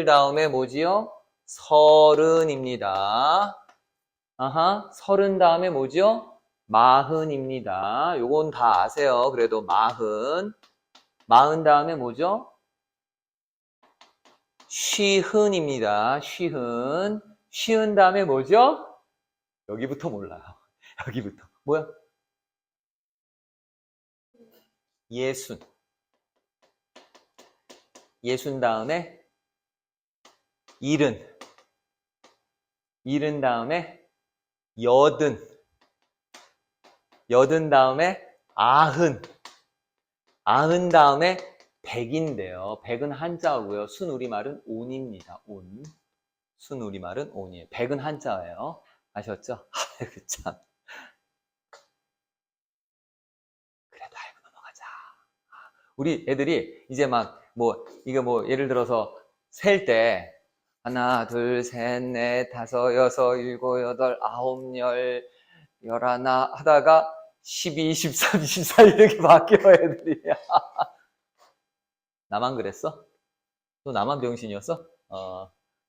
다음에 뭐지요? 서른입니다. 서른 다음에 뭐죠? 마흔입니다. 요건 다 아세요. 그래도 마흔 다음에 뭐죠? 쉬흔입니다. 쉬흔 다음에 뭐죠? 여기부터 몰라요. 여기부터. 뭐야? 예순 다음에 일흔 다음에 여든 다음에 아흔 다음에 백인데요. 백은 한자고요. 순우리말은 온입니다. 온. 순우리말은 온이에요. 백은 한자예요. 아셨죠? 아이고 참. 그래도 알고 넘어가자. 우리 애들이 이제 막 이거 예를 들어서 셀 때 하나, 둘, 셋, 넷, 다섯, 여섯, 일곱, 여덟, 아홉, 열, 열하나 하다가 12, 13, 14 이렇게 바뀌어 애들이. 나만 그랬어? 또 나만 병신이었어?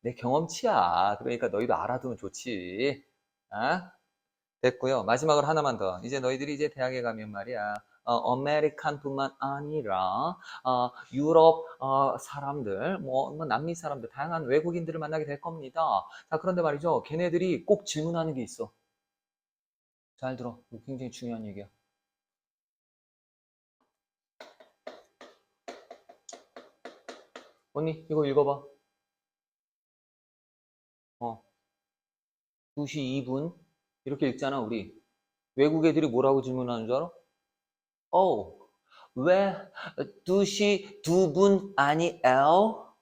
내 경험치야. 그러니까 너희도 알아두면 좋지. 아? 됐고요. 마지막으로 하나만 더. 이제 너희들이 이제 대학에 가면 말이야. 아메리칸뿐만 아니라 유럽 사람들, 남미 사람들, 다양한 외국인들을 만나게 될 겁니다. 자, 그런데 말이죠. 걔네들이 꼭 질문하는 게 있어. 잘 들어. 이거 굉장히 중요한 얘기야. 언니, 이거 읽어봐. 2시 2분 이렇게 읽잖아, 우리. 외국 애들이 뭐라고 질문하는 줄 알아? 왜 2시 2분 아니에요?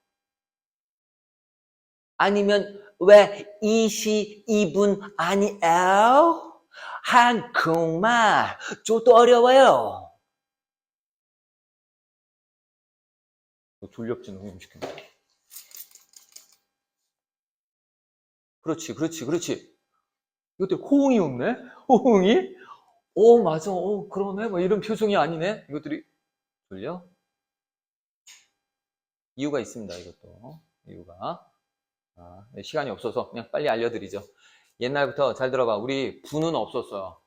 아니면 왜 2시 2분 아니에요? 한국말 좀더 어려워요. 졸렵지, 너무 음식했네. 그렇지. 이것도 호응이 없네? 호응이? 맞아. 그러네. 이런 표정이 아니네. 이것들이 졸려? 이유가 있습니다, 이것도. 이유가. 시간이 없어서 그냥 빨리 알려드리죠. 옛날부터 잘 들어봐. 우리 분은 없었어요.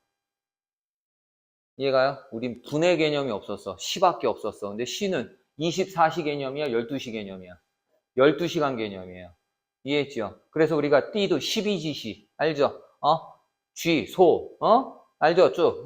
이해가요? 우린 분의 개념이 없었어. 시밖에 없었어. 근데 시는 24시 개념이야, 12시 개념이야. 12시간 개념이에요. 이해했죠? 그래서 우리가 띠도 12지시. 알죠? 쥐, 소, 알죠? 쭉,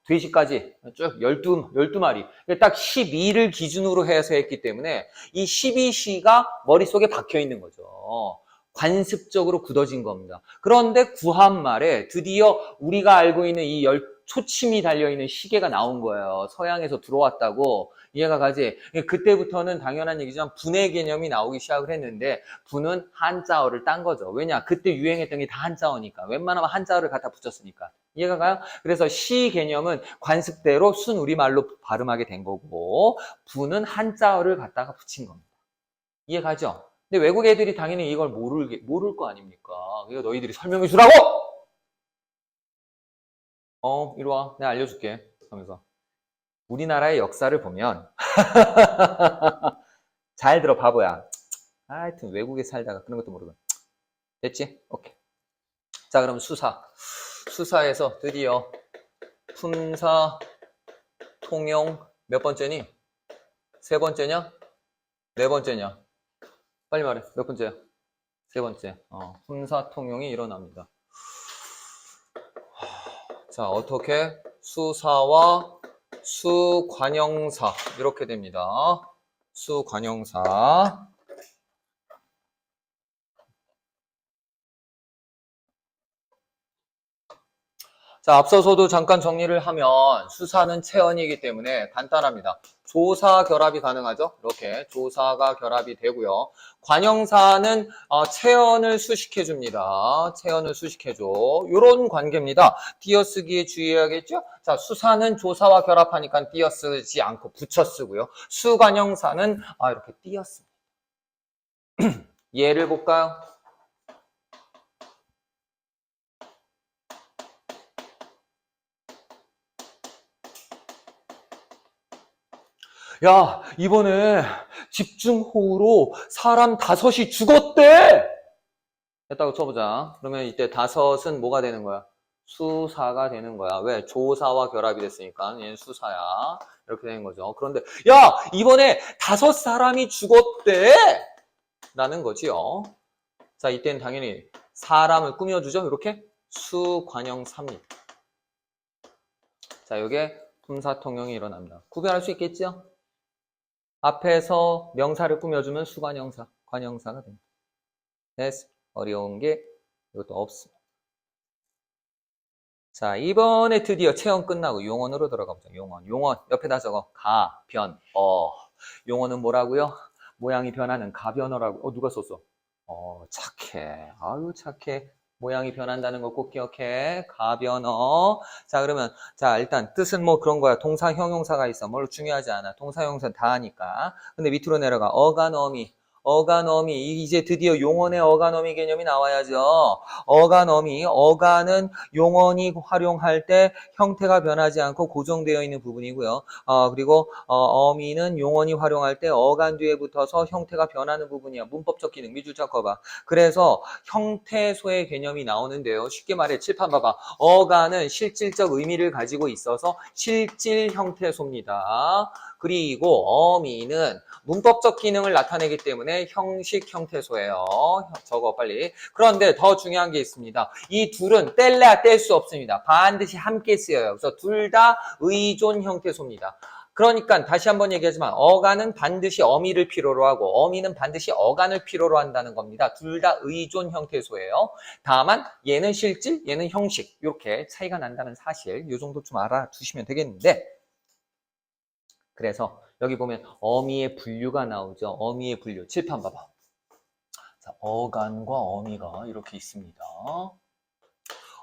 돼지까지 쭉 12마리. 딱 12를 기준으로 해서 했기 때문에 이 12시가 머릿속에 박혀 있는 거죠. 관습적으로 굳어진 겁니다. 그런데 구한말에 드디어 우리가 알고 있는 이 초침이 달려있는 시계가 나온 거예요. 서양에서 들어왔다고. 이해가 가지? 그때부터는 당연한 얘기지만 분의 개념이 나오기 시작을 했는데 분은 한자어를 딴 거죠. 왜냐? 그때 유행했던 게 다 한자어니까. 웬만하면 한자어를 갖다 붙였으니까. 이해가 가요? 그래서 시 개념은 관습대로 순우리말로 발음하게 된 거고 분은 한자어를 갖다가 붙인 겁니다. 이해가죠? 근데 외국 애들이 당연히 이걸 모를 거 아닙니까? 이거 너희들이 설명해 주라고! 이리 와. 내가 알려줄게. 하면서. 우리나라의 역사를 보면 잘 들어 바보야. 하여튼 외국에 살다가 그런 것도 모르고. 됐지? 오케이. 자, 그럼 수사에서 드디어 품사 통용 몇 번째니? 세 번째냐? 네 번째냐? 빨리 말해. 몇 번째야? 세 번째. 품사 통용이 일어납니다. 자, 어떻게? 수사와 수관형사 이렇게 됩니다. 수관형사. 자, 앞서서도 잠깐 정리를 하면 수사는 체언이기 때문에 간단합니다. 조사 결합이 가능하죠. 이렇게 조사가 결합이 되고요. 관형사는 체언을 수식해 줍니다. 체언을 수식해 줘. 이런 관계입니다. 띄어쓰기에 주의해야겠죠. 자, 수사는 조사와 결합하니까 띄어쓰지 않고 붙여 쓰고요. 수관형사는 이렇게 띄어씁니다. 예를 볼까요? 야, 이번에 집중호우로 사람 5이 죽었대! 했다고 쳐보자. 그러면 이때 5은 뭐가 되는 거야? 수사가 되는 거야. 왜? 조사와 결합이 됐으니까 얘는 수사야. 이렇게 되는 거죠. 그런데 야, 이번에 5사람이 죽었대! 라는 거지요. 자, 이때는 당연히 사람을 꾸며주죠. 이렇게 수관형사입니다. 자, 이게 품사통용이 일어납니다. 구별할 수 있겠죠? 앞에서 명사를 꾸며주면 수관형사, 관형사가 됩니다. 됐어. 어려운 게 이것도 없습니다. 자, 이번에 드디어 체험 끝나고 용언으로 들어가 보자. 용언. 옆에다 적어. 가, 변, 용어는 뭐라고요? 모양이 변하는 가변어라고. 누가 썼어? 착해. 아유, 착해. 모양이 변한다는 거 꼭 기억해. 가변어. 자, 그러면, 자, 일단 뜻은 뭐 그런 거야. 동사, 형용사가 있어. 뭘로 중요하지 않아. 동사, 형용사 다 하니까. 근데 밑으로 내려가. 어간어미. 어간어미. 이제 드디어 용언의 어간어미 개념이 나와야죠. 어간어미. 어간은 용언이 활용할 때 형태가 변하지 않고 고정되어 있는 부분이고요. 그리고 어미는 용언이 활용할 때 어간 뒤에 붙어서 형태가 변하는 부분이야. 문법적 기능. 밑줄 잡아봐. 그래서 형태소의 개념이 나오는데요. 쉽게 말해 칠판 봐봐. 어간은 실질적 의미를 가지고 있어서 실질 형태소입니다. 그리고 어미는 문법적 기능을 나타내기 때문에 형식 형태소예요. 적어 빨리. 그런데 더 중요한 게 있습니다. 이 둘은 뗄래야 뗄 수 없습니다. 반드시 함께 쓰여요. 그래서 둘 다 의존 형태소입니다. 그러니까 다시 한번 얘기하지만 어간은 반드시 어미를 필요로 하고 어미는 반드시 어간을 필요로 한다는 겁니다. 둘 다 의존 형태소예요. 다만 얘는 실질, 얘는 형식 이렇게 차이가 난다는 사실 이 정도 좀 알아두시면 되겠는데 그래서 여기 보면 어미의 분류가 나오죠. 어미의 분류. 칠판 봐봐. 자, 어간과 어미가 이렇게 있습니다.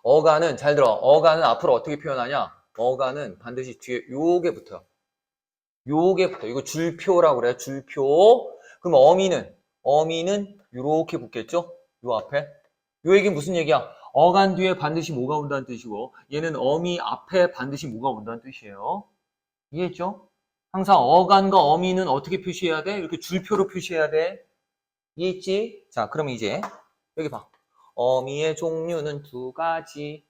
어간은 잘 들어. 어간은 앞으로 어떻게 표현하냐? 어간은 반드시 뒤에 요게 붙어요. 요게 붙어요. 이거 줄표라고 그래요. 줄표. 그럼 어미는 요렇게 붙겠죠? 요 앞에. 요 얘기는 무슨 얘기야? 어간 뒤에 반드시 뭐가 온다는 뜻이고 얘는 어미 앞에 반드시 뭐가 온다는 뜻이에요. 이해했죠? 항상 어간과 어미는 어떻게 표시해야 돼? 이렇게 줄표로 표시해야 돼. 이해했지? 자, 그럼 이제 여기 봐. 어미의 종류는 두 가지.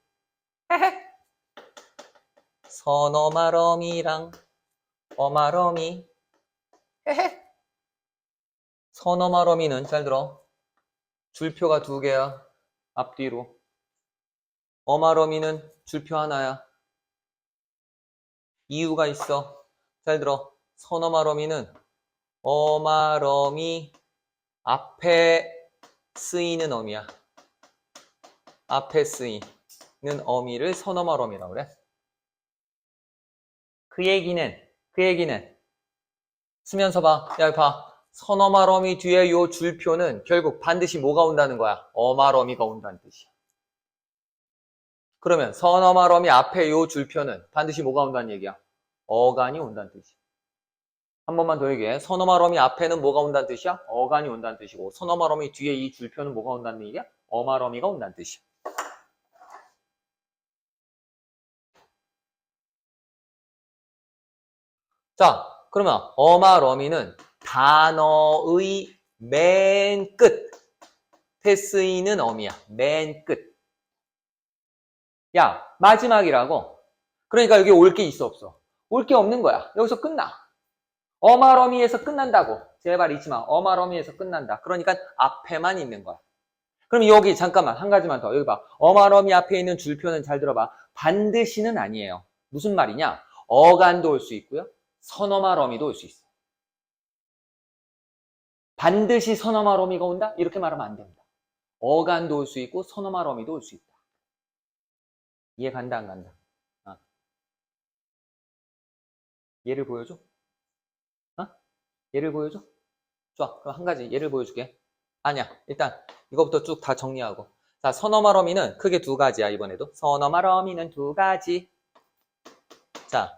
선어말어미랑 어말어미. 선어말어미는 잘 들어. 줄표가 두 개야. 앞뒤로. 어말어미는 줄표 하나야. 이유가 있어. 잘 들어. 선어말어미는 어말어미 앞에 쓰이는 어미야. 앞에 쓰이는 어미를 선어말어미라고 그래. 그 얘기는 쓰면서 봐. 야, 봐. 선어말어미 뒤에 요 줄표는 결국 반드시 뭐가 온다는 거야? 어말어미가 온다는 뜻이야. 그러면 선어말어미 앞에 요 줄표는 반드시 뭐가 온다는 얘기야? 어간이 온다는 뜻이야. 한 번만 더 얘기해. 선어말어미 앞에는 뭐가 온다는 뜻이야? 어간이 온다는 뜻이고 선어말어미 뒤에 이 줄표는 뭐가 온다는 얘기야? 어말어미가 온다는 뜻이야. 자, 그러면 어말어미는 단어의 맨 끝에 쓰이는 어미야. 맨 끝. 야, 마지막이라고. 그러니까 여기 올 게 있어 없어? 올 게 없는 거야. 여기서 끝나. 어말어미에서 끝난다고. 제발 잊지 마. 어말어미에서 끝난다. 그러니까 앞에만 있는 거야. 그럼 여기 잠깐만 한 가지만 더. 여기 봐. 어말어미 앞에 있는 줄표는 잘 들어봐. 반드시는 아니에요. 무슨 말이냐? 어간도 올 수 있고요. 선어말어미도 올 수 있어. 반드시 선어말어미가 온다? 이렇게 말하면 안 됩니다. 어간도 올 수 있고 선어말어미도 올 수 있다. 이해 간다 안 간다? 예를 보여줘? 예를 보여줘? 좋아. 그럼 한 가지 예를 보여줄게. 아니야. 일단 이거부터 쭉 다 정리하고. 자, 선어말어미는 크게 두 가지야. 이번에도. 선어말어미는 두 가지. 자,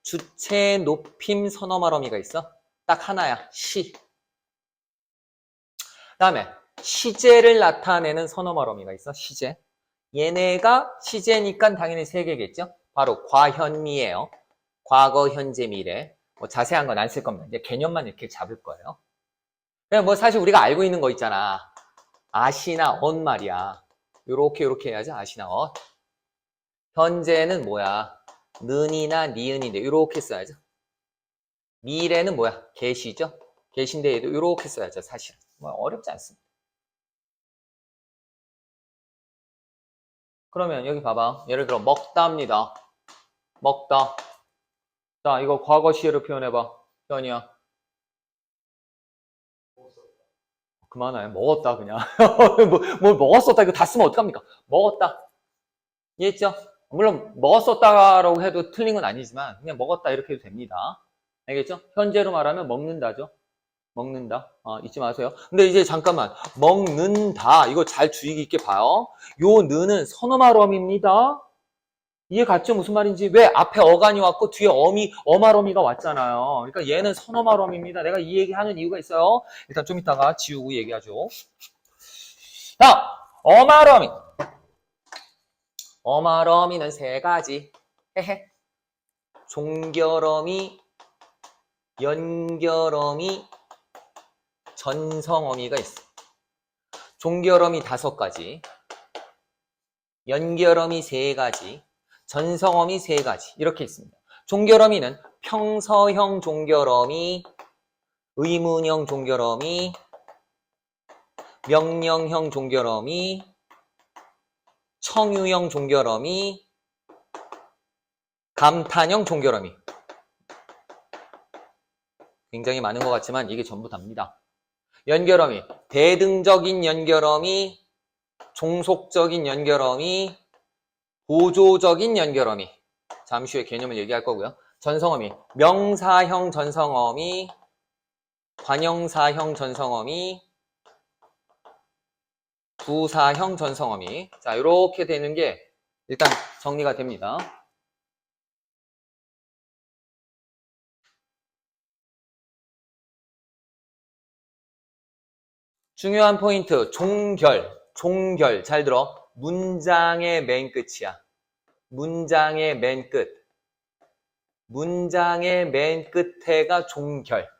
주체 높임 선어말어미가 있어. 딱 하나야. 시. 다음에 시제를 나타내는 선어말어미가 있어. 시제. 얘네가 시제니까 당연히 세 개겠죠. 바로 과현미예요. 과거, 현재, 미래. 뭐 자세한 건 안 쓸 겁니다. 이제 개념만 이렇게 잡을 거예요. 그냥 뭐 사실 우리가 알고 있는 거 있잖아. 아시나 언 말이야. 요렇게 해야지. 아시나 언. 현재는 뭐야? 는이나 니은인데 요렇게 써야죠. 미래는 뭐야? 계시죠? 계신데 얘도 요렇게 써야죠. 사실은. 뭐 어렵지 않습니다. 그러면 여기 봐봐. 예를 들어 먹다입니다. 먹다. 자, 이거 과거 시제로 표현해봐. 현이야. 그만해. 먹었다 그냥. 뭘 먹었었다. 이거 다 쓰면 어떡합니까? 먹었다. 이해했죠? 물론 먹었었다라고 해도 틀린 건 아니지만 그냥 먹었다 이렇게 해도 됩니다. 알겠죠? 현재로 말하면 먹는다죠. 먹는다. 잊지 마세요. 근데 이제 잠깐만. 먹는다. 이거 잘 주의 깊게 봐요. 요 느는 선어말어미입니다. 이해 갔죠? 무슨 말인지. 왜 앞에 어간이 왔고 뒤에 어말어미가 왔잖아요. 그러니까 얘는 선어말어미입니다. 내가 이 얘기하는 이유가 있어요. 일단 좀 이따가 지우고 얘기하죠. 자, 어말어미. 어말어미는 세 가지. 헤헤. 종결어미, 연결어미, 전성어미가 있어. 종결어미 5가지, 연결어미 3가지, 전성어미 3가지 이렇게 있습니다. 종결어미는 평서형 종결어미, 의문형 종결어미, 명령형 종결어미, 청유형 종결어미, 감탄형 종결어미. 굉장히 많은 것 같지만 이게 전부 답니다. 연결어미, 대등적인 연결어미, 종속적인 연결어미, 보조적인 연결어미. 잠시 후에 개념을 얘기할 거고요. 전성어미, 명사형 전성어미, 관형사형 전성어미, 부사형 전성어미. 자, 이렇게 되는 게 일단 정리가 됩니다. 중요한 포인트, 종결. 종결. 잘 들어. 문장의 맨 끝이야. 문장의 맨 끝. 문장의 맨 끝에가 종결.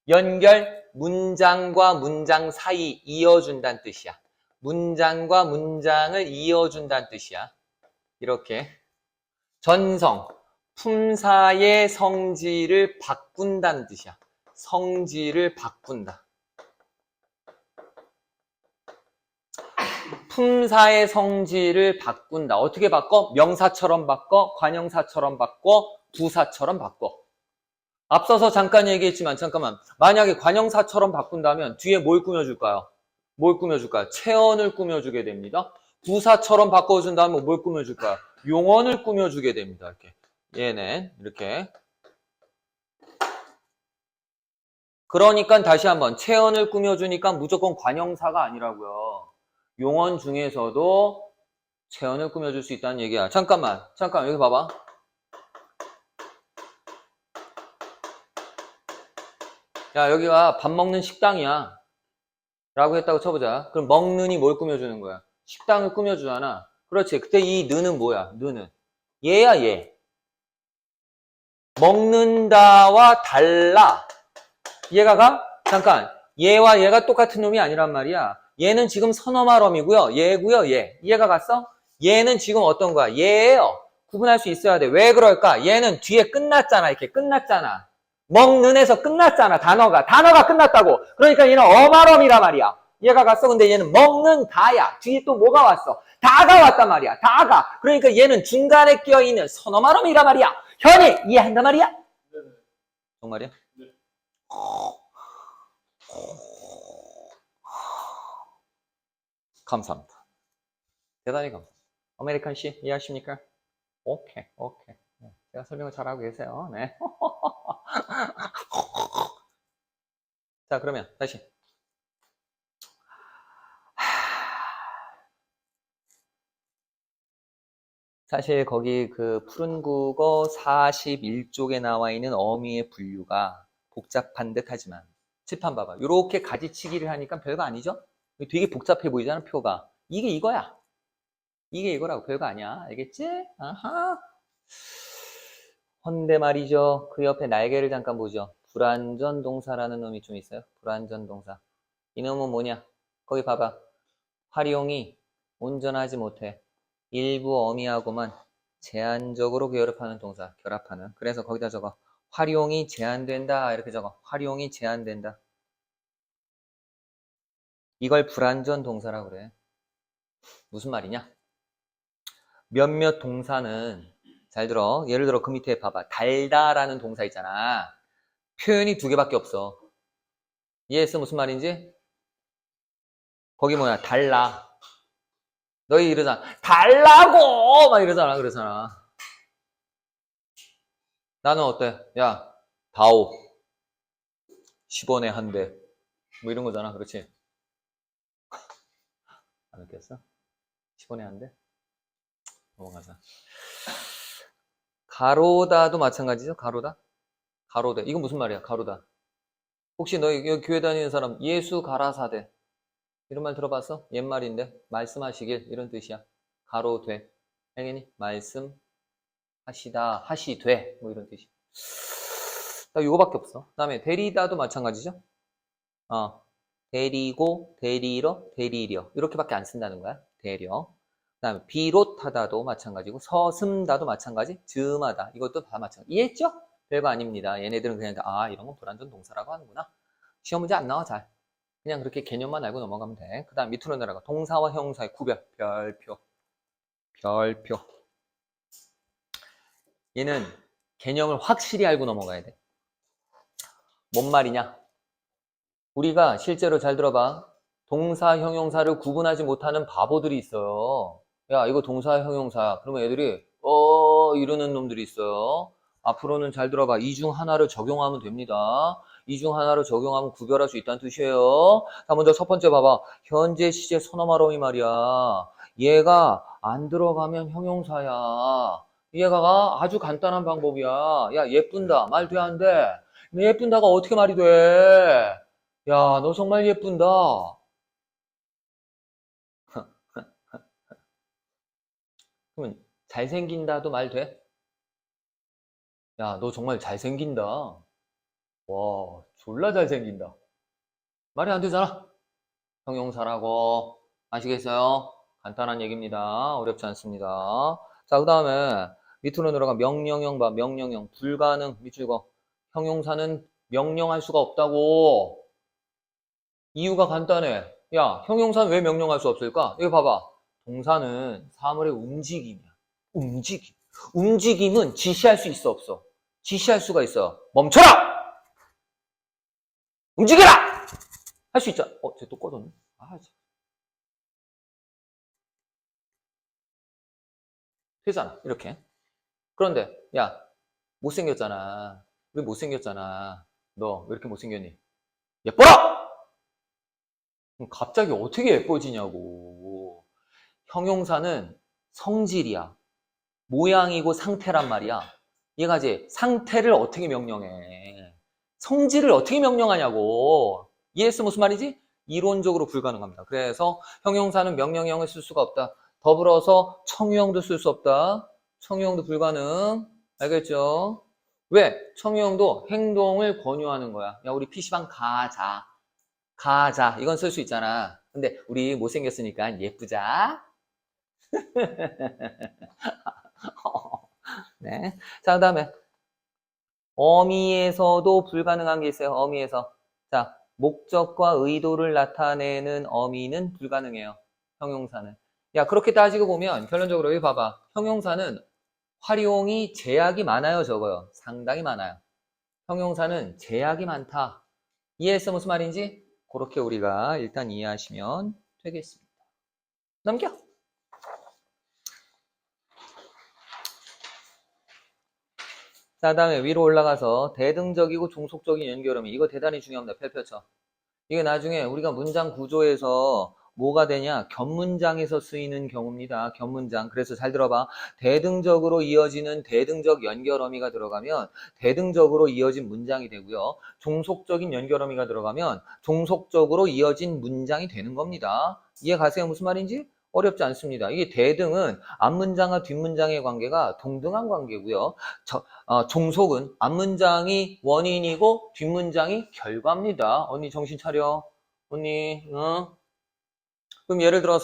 연결, 문장과 문장 사이 이어준다는 뜻이야. 문장과 문장을 이어준다는 뜻이야. 이렇게. 전성, 품사의 성질을 바꾼다는 뜻이야. 성질을 바꾼다. 품사의 성질을 바꾼다. 어떻게 바꿔? 명사처럼 바꿔, 관형사처럼 바꿔, 부사처럼 바꿔. 앞서서 잠깐 얘기했지만 잠깐만, 만약에 관형사처럼 바꾼다면 뒤에 뭘 꾸며줄까요? 뭘 꾸며줄까요? 체언을 꾸며주게 됩니다. 부사처럼 바꿔준다면 뭘 꾸며줄까요? 용언을 꾸며주게 됩니다. 이렇게 얘는 이렇게. 그러니까 다시 한번 체언을 꾸며주니까 무조건 관형사가 아니라고요. 용언 중에서도 체언을 꾸며줄 수 있다는 얘기야. 잠깐만 여기 봐봐. 야, 여기가 밥 먹는 식당이야 라고 했다고 쳐보자. 그럼 먹는이 뭘 꾸며주는 거야? 식당을 꾸며주잖아. 그렇지. 그때 이 느는 뭐야? 느는 얘야, 얘. 먹는다와 달라. 얘가 가? 잠깐. 얘와 얘가 똑같은 놈이 아니란 말이야. 얘는 지금 선어말어미고요. 얘고요, 얘. 이해가 갔어? 얘는 지금 어떤 거야? 얘예요. 구분할 수 있어야 돼. 왜 그럴까? 얘는 뒤에 끝났잖아. 이렇게 끝났잖아. 먹는에서 끝났잖아. 단어가 끝났다고. 그러니까 얘는 어말어미란 말이야. 얘가 갔어. 근데 얘는 먹는 다야. 뒤에 또 뭐가 왔어? 다가 왔단 말이야. 다가. 그러니까 얘는 중간에 껴있는 선어말어미란 말이야. 현이 이해한단 말이야? 네. 정말이야? 네. 감사합니다. 대단히 감사합니다. 아메리칸 씨 이해하십니까? 오케이. 제가 설명을 잘하고 계세요. 네. 자, 그러면 다시. 사실 거기 그 푸른 국어 41쪽에 나와 있는 어미의 분류가 복잡한 듯 하지만 칠판 봐봐. 이렇게 가지치기를 하니까 별거 아니죠? 되게 복잡해 보이잖아, 표가. 이게 이거야. 이게 이거라고. 별거 아니야. 알겠지? 아하. 헌데 말이죠. 그 옆에 날개를 잠깐 보죠. 불완전 동사라는 놈이 좀 있어요. 불완전 동사. 이 놈은 뭐냐? 거기 봐봐. 활용이 온전하지 못해. 일부 어미하고만 제한적으로 결합하는 동사. 결합하는. 그래서 거기다 적어. 활용이 제한된다. 이렇게 적어. 활용이 제한된다. 이걸 불완전 동사라고 그래. 무슨 말이냐? 몇몇 동사는 잘 들어. 예를 들어 그 밑에 봐봐. 달다라는 동사 있잖아. 표현이 2개밖에 없어. 이해했어? 무슨 말인지? 거기 뭐야? 달라. 너희 이러잖아. 달라고! 막 이러잖아. 그러잖아. 나는 어때? 야, 다오. 10원에 한 대. 뭐 이런 거잖아. 그렇지? 안 웃겼어? 10원에 한 대? 넘어가자. 가로다도 마찬가지죠? 가로다? 가로대. 이건 무슨 말이야? 가로다. 혹시 너 여기 교회 다니는 사람 예수 가라사대 이런 말 들어봤어? 옛말인데 말씀하시길 이런 뜻이야. 가로되. 알겠니? 말씀하시다 하시되 뭐 이런 뜻이. 딱 이거밖에 없어. 그 다음에 데리다도 마찬가지죠. 데리고 데리러 데리려 이렇게밖에 안 쓴다는 거야. 데려. 그 다음에 비롯하다도 마찬가지고 서슴다도 마찬가지. 즈음하다 이것도 다 마찬가지. 이해했죠? 별거 아닙니다. 얘네들은 그냥 이런 건 불완전 동사라고 하는구나. 시험 문제 안 나와 잘. 그냥 그렇게 개념만 알고 넘어가면 돼. 그 다음 밑으로 내려가. 동사와 형용사의 구별. 별표. 별표. 얘는 개념을 확실히 알고 넘어가야 돼. 뭔 말이냐? 우리가 실제로 잘 들어봐. 동사, 형용사를 구분하지 못하는 바보들이 있어요. 야, 이거 동사, 형용사야. 그러면 애들이 이러는 놈들이 있어요. 앞으로는 잘 들어봐. 이 중 하나를 적용하면 됩니다. 이 중 하나를 적용하면 구별할 수 있다는 뜻이에요. 자, 먼저 첫 번째 봐봐. 현재 시제 서너마로이 말이야. 얘가 안 들어가면 형용사야. 얘가 아주 간단한 방법이야. 야, 예쁜다. 말 돼, 안 돼? 예쁜다가 어떻게 말이 돼? 야, 너 정말 예쁜다. 그러면 잘생긴다도 말 돼? 야, 너 정말 잘생긴다. 와, 졸라 잘생긴다. 말이 안 되잖아. 형용사라고. 아시겠어요? 간단한 얘기입니다. 어렵지 않습니다. 자, 그 다음에 밑으로 내려가 명령형 봐. 명령형. 불가능. 밑줄 거. 형용사는 명령할 수가 없다고. 이유가 간단해. 야, 형용사는 왜 명령할 수 없을까? 이거 봐봐. 동사는 사물의 움직임이야. 움직임. 움직임은 지시할 수 있어, 없어? 지시할 수가 있어. 멈춰라! 움직여라! 할 수 있잖아. 쟤 또 꺼졌네. 되잖아, 이렇게. 그런데, 야, 못생겼잖아. 왜 못생겼잖아. 너 왜 이렇게 못생겼니? 예뻐라! 그럼 갑자기 어떻게 예뻐지냐고. 형용사는 성질이야. 모양이고 상태란 말이야. 얘가 이제 상태를 어떻게 명령해. 성질을 어떻게 명령하냐고. 이해했어? 무슨 말이지? 이론적으로 불가능합니다. 그래서 형용사는 명령형을 쓸 수가 없다. 더불어서 청유형도 쓸 수 없다. 청유형도 불가능. 알겠죠? 왜? 청유형도 행동을 권유하는 거야. 야, 우리 PC방 가자. 가자. 이건 쓸 수 있잖아. 근데 우리 못생겼으니까 예쁘자. 네. 자, 그 다음에 어미에서도 불가능한 게 있어요. 어미에서. 자, 목적과 의도를 나타내는 어미는 불가능해요. 형용사는. 야, 그렇게 따지고 보면 결론적으로 여기 봐봐. 형용사는 활용이 제약이 많아요, 적어요. 상당히 많아요. 형용사는 제약이 많다. 이해했어? 무슨 말인지? 그렇게 우리가 일단 이해하시면 되겠습니다. 넘겨. 자, 다음에 위로 올라가서 대등적이고 종속적인 연결음이. 이거 대단히 중요합니다. 펼쳐쳐. 이게 나중에 우리가 문장 구조에서 뭐가 되냐? 겹문장에서 쓰이는 경우입니다. 겹문장. 그래서 잘 들어봐. 대등적으로 이어지는 대등적 연결어미가 들어가면 대등적으로 이어진 문장이 되고요. 종속적인 연결어미가 들어가면 종속적으로 이어진 문장이 되는 겁니다. 이해 가세요? 무슨 말인지? 어렵지 않습니다. 이게 대등은 앞문장과 뒷문장의 관계가 동등한 관계고요. 종속은 앞문장이 원인이고 뒷문장이 결과입니다. 언니 정신 차려. 언니, 응? 그럼 예를 들어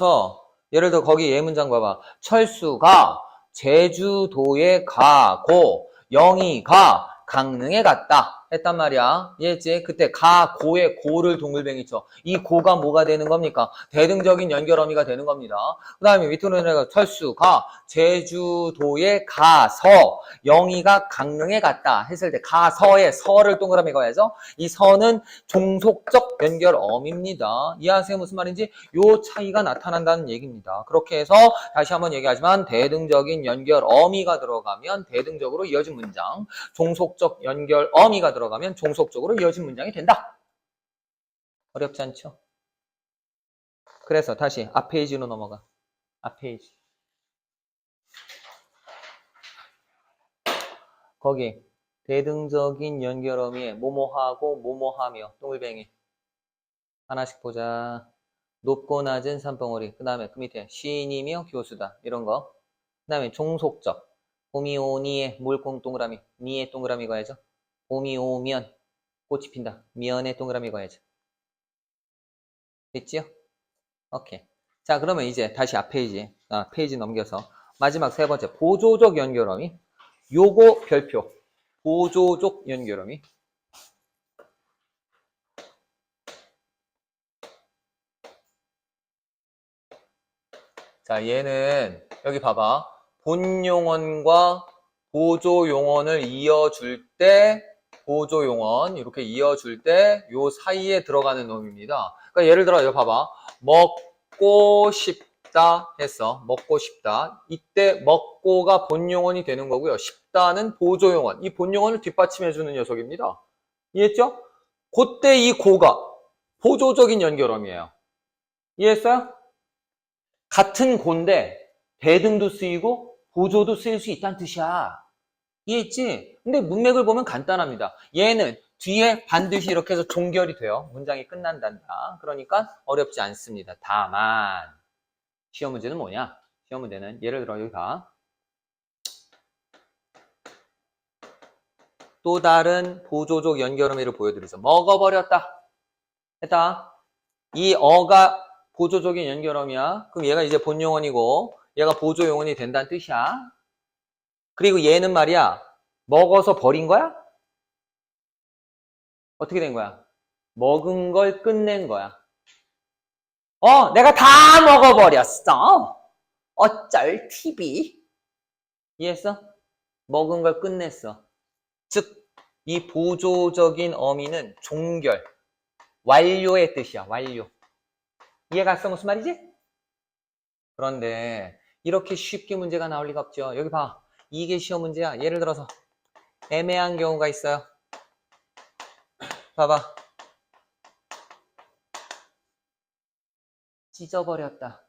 거기 예문장 봐봐. 철수가 제주도에 가고 영희가 강릉에 갔다 했단 말이야. 이해했지? 그때 가, 고의 고를 동글뱅이 쳐. 이 고가 뭐가 되는 겁니까? 대등적인 연결어미가 되는 겁니다. 그 다음에 밑으로 내려가 철수가 제주도에 가서 영희가 강릉에 갔다 했을 때 가서에 서를 동그라미 가야죠. 이 서는 종속적 연결어미입니다. 이해하세요? 무슨 말인지? 요 차이가 나타난다는 얘기입니다. 그렇게 해서 다시 한번 얘기하지만 대등적인 연결어미가 들어가면 대등적으로 이어진 문장, 종속적 연결어미가 들어가면 들어가면 종속적으로 이어진 문장이 된다. 어렵지 않죠? 그래서 다시 앞 페이지로 넘어가. 앞 페이지. 거기 대등적인 연결어미에 뭐뭐하고 뭐뭐하며 동글뱅이 하나씩 보자. 높고 낮은 산봉우리. 그 다음에 그 밑에 시인이며 교수다. 이런 거. 그 다음에 종속적. 봄이 오니에 물콩 동그라미. 니에 동그라미 가야죠. 봄이 오면 꽃이 핀다. 미연에 동그라미 가야죠. 됐지요? 오케이. 자, 그러면 이제 다시 앞 페이지. 페이지 넘겨서 마지막 세 번째. 보조적 연결어미. 요거 별표. 보조적 연결어미. 자, 얘는 여기 봐봐. 본용언과 보조용언을 이어줄 때 보조용언 이렇게 이어줄 때 요 사이에 들어가는 놈입니다. 그러니까 예를 들어 이거 봐봐. 먹고 싶다 했어. 먹고 싶다. 이때 먹고가 본용언이 되는 거고요. 싶다는 보조용언. 이 본용언을 뒷받침해주는 녀석입니다. 이해했죠? 그때 이 고가 보조적인 연결어미예요. 이해했어요? 같은 고인데 대등도 쓰이고 보조도 쓰일 수 있다는 뜻이야. 이해했지? 근데 문맥을 보면 간단합니다. 얘는 뒤에 반드시 이렇게 해서 종결이 돼요. 문장이 끝난단다. 그러니까 어렵지 않습니다. 다만 시험 문제는 뭐냐? 시험 문제는 예를 들어 여기 봐. 또 다른 보조적 연결어미를 보여드리죠. 먹어버렸다. 했다. 이 어가 보조적인 연결어미야. 그럼 얘가 이제 본용언이고 얘가 보조용언이 된다는 뜻이야. 그리고 얘는 말이야. 먹어서 버린 거야? 어떻게 된 거야? 먹은 걸 끝낸 거야. 내가 다 먹어버렸어. 어쩔 TV. 이해했어? 먹은 걸 끝냈어. 즉, 이 보조적인 어미는 종결, 완료의 뜻이야. 완료. 이해갔어? 무슨 말이지? 그런데 이렇게 쉽게 문제가 나올 리가 없죠. 여기 봐. 이게 시험 문제야. 예를 들어서 애매한 경우가 있어요. 봐봐. 찢어버렸다.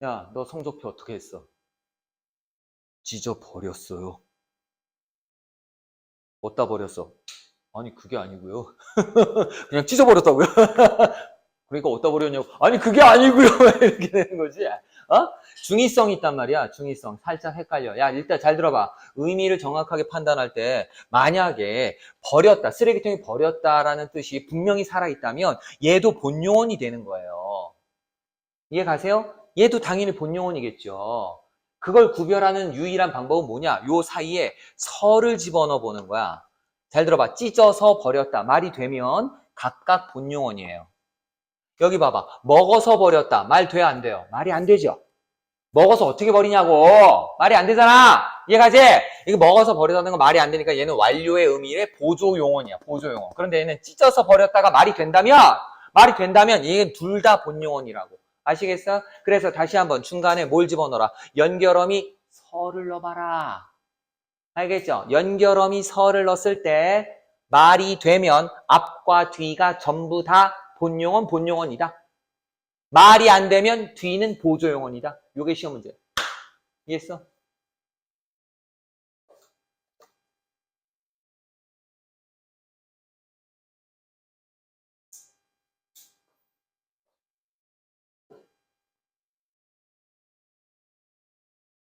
야, 너 성적표 어떻게 했어? 찢어버렸어요. 어디다 버렸어? 아니, 그게 아니고요. 그냥 찢어버렸다고요? 그러니까 어디다 버렸냐고. 아니, 그게 아니고요. 이렇게 되는 거지. 중의성이 있단 말이야. 중의성. 살짝 헷갈려. 야, 일단 잘 들어봐. 의미를 정확하게 판단할 때 만약에 버렸다, 쓰레기통에 버렸다라는 뜻이 분명히 살아있다면 얘도 본용언이 되는 거예요. 이해 가세요? 얘도 당연히 본용언이겠죠. 그걸 구별하는 유일한 방법은 뭐냐? 요 사이에 서를 집어넣어 보는 거야. 잘 들어봐. 찢어서 버렸다. 말이 되면 각각 본용언이에요. 여기 봐봐. 먹어서 버렸다. 말 돼야 안 돼요? 말이 안 되죠. 먹어서 어떻게 버리냐고. 말이 안 되잖아. 이해가지? 이거 먹어서 버리다는 건 말이 안 되니까 얘는 완료의 의미의 보조용언이야. 보조용언. 그런데 얘는 찢어서 버렸다가 말이 된다면 얘는 둘 다 본용언이라고. 아시겠어? 그래서 다시 한번 중간에 뭘 집어넣어라. 연결어미 서를 넣어봐라. 알겠죠? 연결어미 서를 넣었을 때 말이 되면 앞과 뒤가 전부 다 본용언이다. 말이 안 되면 뒤는 보조용언이다. 요게 시험 문제. 이해했어?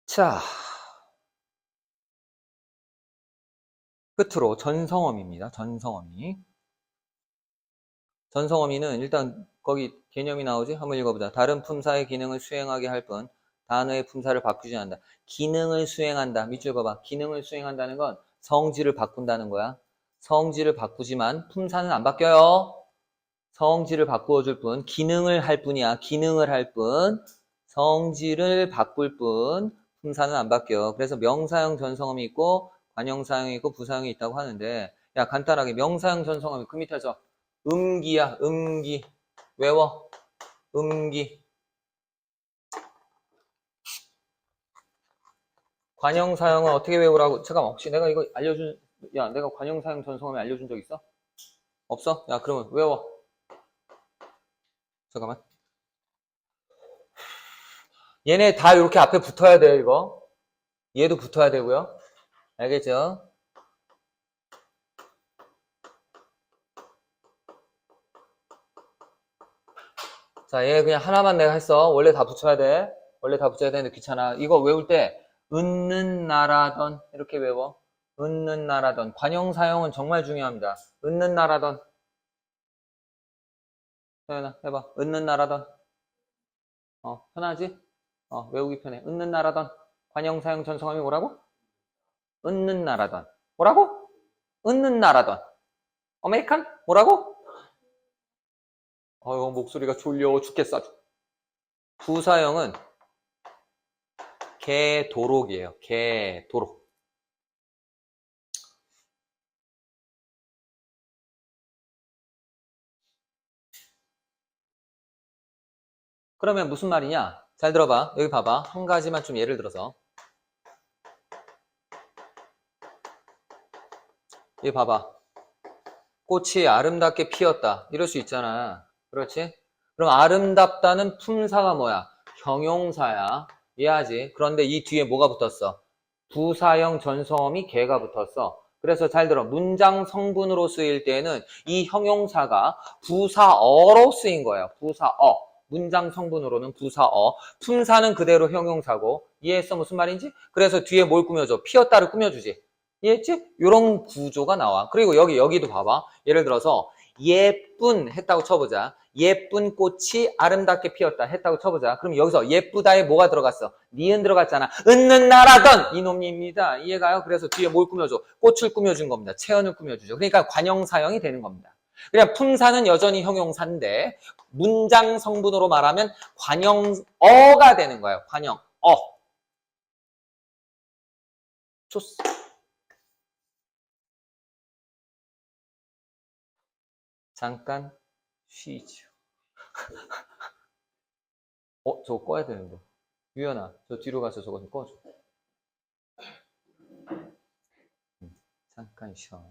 자, 끝으로 전성어미입니다. 전성어미. 전성어미는 일단 거기 개념이 나오지? 한번 읽어보자. 다른 품사의 기능을 수행하게 할 뿐 단어의 품사를 바꾸지 않는다. 기능을 수행한다. 밑줄 봐봐. 기능을 수행한다는 건 성질을 바꾼다는 거야. 성질을 바꾸지만 품사는 안 바뀌어요. 성질을 바꾸어줄 뿐, 기능을 할 뿐이야. 기능을 할 뿐, 성질을 바꿀 뿐, 품사는 안 바뀌어. 그래서 명사형 전성어미 있고 관형사형이 있고 부사형이 있다고 하는데, 야, 간단하게 명사형 전성어미 그 밑에서 음기야. 음기 외워. 음기 관형사형은 어떻게 외우라고? 잠깐만, 혹시 내가 이거 야, 내가 관형사형 전성함이 알려준 적 있어? 없어? 야, 그러면 외워. 잠깐만. 얘네 다 이렇게 앞에 붙어야 돼요, 이거. 얘도 붙어야 되고요. 알겠죠? 자, 얘 그냥 하나만 내가 했어. 원래 다 붙여야 돼. 원래 다 붙여야 되는데 귀찮아. 이거 외울 때 은는 나라던 이렇게 외워. 은는 나라던. 관형사형은 정말 중요합니다. 은는 나라던. 서연아, 해봐. 은는 나라던. 편하지? 외우기 편해. 은는 나라던. 관형사형 전성함이 뭐라고? 은는 나라던. 뭐라고? 은는 나라던. 아메리칸? 뭐라고? 목소리가 졸려 죽겠어. 부사형은 개도록이에요. 개도록. 그러면 무슨 말이냐? 잘 들어봐. 여기 봐봐. 한 가지만 좀 예를 들어서. 여기 봐봐. 꽃이 아름답게 피었다. 이럴 수 있잖아. 그렇지? 그럼 아름답다는 품사가 뭐야? 형용사야. 이해하지? 그런데 이 뒤에 뭐가 붙었어? 부사형 전성음이 개가 붙었어. 그래서 잘 들어. 문장 성분으로 쓰일 때는 이 형용사가 부사어로 쓰인 거예요. 부사어. 문장 성분으로는 부사어. 품사는 그대로 형용사고. 이해했어? 무슨 말인지? 그래서 뒤에 뭘 꾸며줘? 피었다를 꾸며주지. 이해했지? 이런 구조가 나와. 그리고 여기도 봐봐. 예를 들어서 예쁜 했다고 쳐보자. 예쁜 꽃이 아름답게 피었다 했다고 쳐보자. 그럼 여기서 예쁘다에 뭐가 들어갔어? 니은 들어갔잖아. 은는 나라던 이놈입니다. 이해가요? 그래서 뒤에 뭘 꾸며줘? 꽃을 꾸며준 겁니다. 체언을 꾸며주죠. 그러니까 관형사형이 되는 겁니다. 그냥 품사는 여전히 형용사인데 문장 성분으로 말하면 관형어가 되는 거예요. 관형어. 좋습니다. 잠깐 쉬죠. 저거 꺼야 되는데. 유연아, 저 뒤로 가서 저거 좀 꺼줘. 잠깐 쉬어.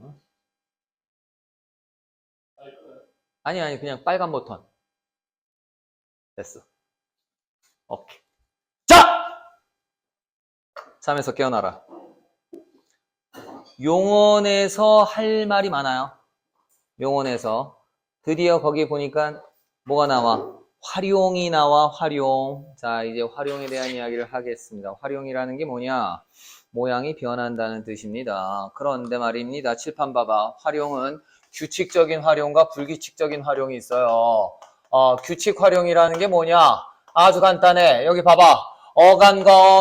아니, 그냥 빨간 버튼. 됐어. 오케이. 자! 잠에서 깨어나라. 용언에서 할 말이 많아요. 용언에서. 드디어 거기 보니까 뭐가 나와? 활용이 나와, 활용. 자, 이제 활용에 대한 이야기를 하겠습니다. 활용이라는 게 뭐냐? 모양이 변한다는 뜻입니다. 그런데 말입니다. 칠판 봐봐. 활용은 규칙적인 활용과 불규칙적인 활용이 있어요. 규칙 활용이라는 게 뭐냐? 아주 간단해. 여기 봐봐. 어간과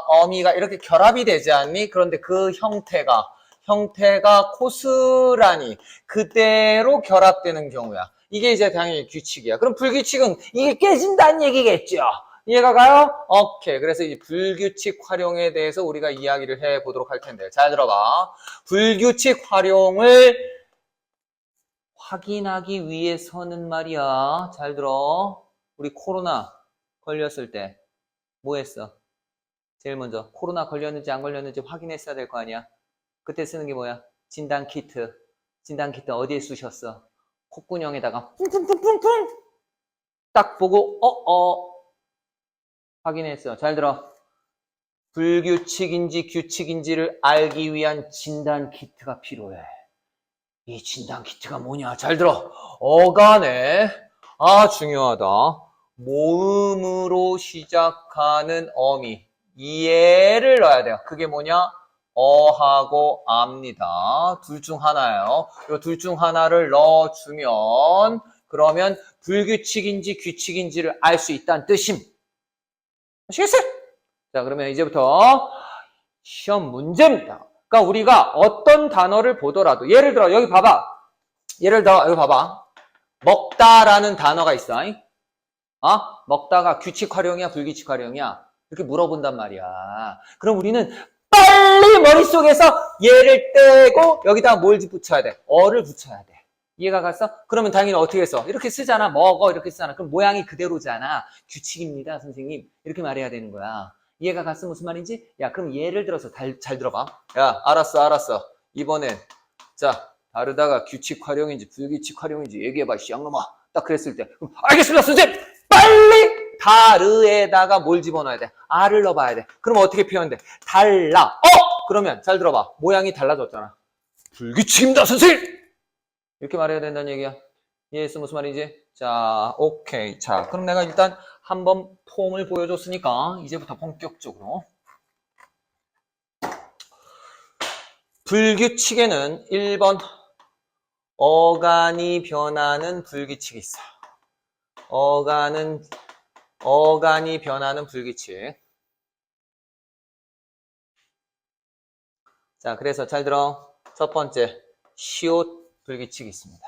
어미가 이렇게 결합이 되지 않니? 그런데 그 형태가 고스란히 그대로 결합되는 경우야. 이게 이제 당연히 규칙이야. 그럼 불규칙은 이게 깨진다는 얘기겠죠. 이해가 가요? 오케이. 그래서 이 불규칙 활용에 대해서 우리가 이야기를 해보도록 할 텐데. 잘 들어봐. 불규칙 활용을 확인하기 위해서는 말이야. 잘 들어. 우리 코로나 걸렸을 때 뭐 했어? 제일 먼저 코로나 걸렸는지 안 걸렸는지 확인했어야 될 거 아니야. 그때 쓰는 게 뭐야? 진단키트. 진단키트 어디에 쑤셨어? 콧구녕에다가 뿡뿡뿡뿡뿡 딱 보고 확인했어. 잘 들어. 불규칙인지 규칙인지를 알기 위한 진단키트가 필요해. 이 진단키트가 뭐냐? 잘 들어. 어간에 중요하다. 모음으로 시작하는 어미. 이해를 넣어야 돼요. 그게 뭐냐? 어하고 압니다. 둘 중 하나예요. 이 둘 중 하나를 넣어주면 그러면 불규칙인지 규칙인지를 알 수 있다는 뜻임. 아시겠어요? 자, 그러면 이제부터 시험 문제입니다. 그러니까 우리가 어떤 단어를 보더라도 예를 들어 여기 봐봐. 여기 봐봐. 먹다라는 단어가 있어. 먹다가 규칙 활용이야, 불규칙 활용이야? 이렇게 물어본단 말이야. 그럼 우리는 빨리 머릿속에서 얘를 떼고 여기다 뭘 붙여야 돼? 어를 붙여야 돼. 이해가 갔어? 그러면 당연히 어떻게 했어? 이렇게 쓰잖아. 먹어 이렇게 쓰잖아. 그럼 모양이 그대로잖아. 규칙입니다, 선생님. 이렇게 말해야 되는 거야. 이해가 갔어? 무슨 말인지? 야, 그럼 예를 들어서 잘 들어봐. 야, 알았어. 이번엔 자, 다르다가 규칙 활용인지 불규칙 활용인지 얘기해봐, 쌍놈아. 딱 그랬을 때 알겠습니다, 선생님! 빨리 다르에다가 뭘 집어넣어야 돼? R을 넣어봐야 돼. 그럼 어떻게 표현돼? 달라. 그러면 잘 들어봐. 모양이 달라졌잖아. 불규칙입니다, 선생님! 이렇게 말해야 된다는 얘기야. 이해했어? 무슨 말인지? 자, 오케이. 자, 그럼 내가 일단 한번 폼을 보여줬으니까 이제부터 본격적으로. 불규칙에는 1번 어간이 변하는 불규칙이 있어. 어간이 변하는 불규칙. 자, 그래서 잘 들어. 첫 번째, 시옷 불규칙이 있습니다.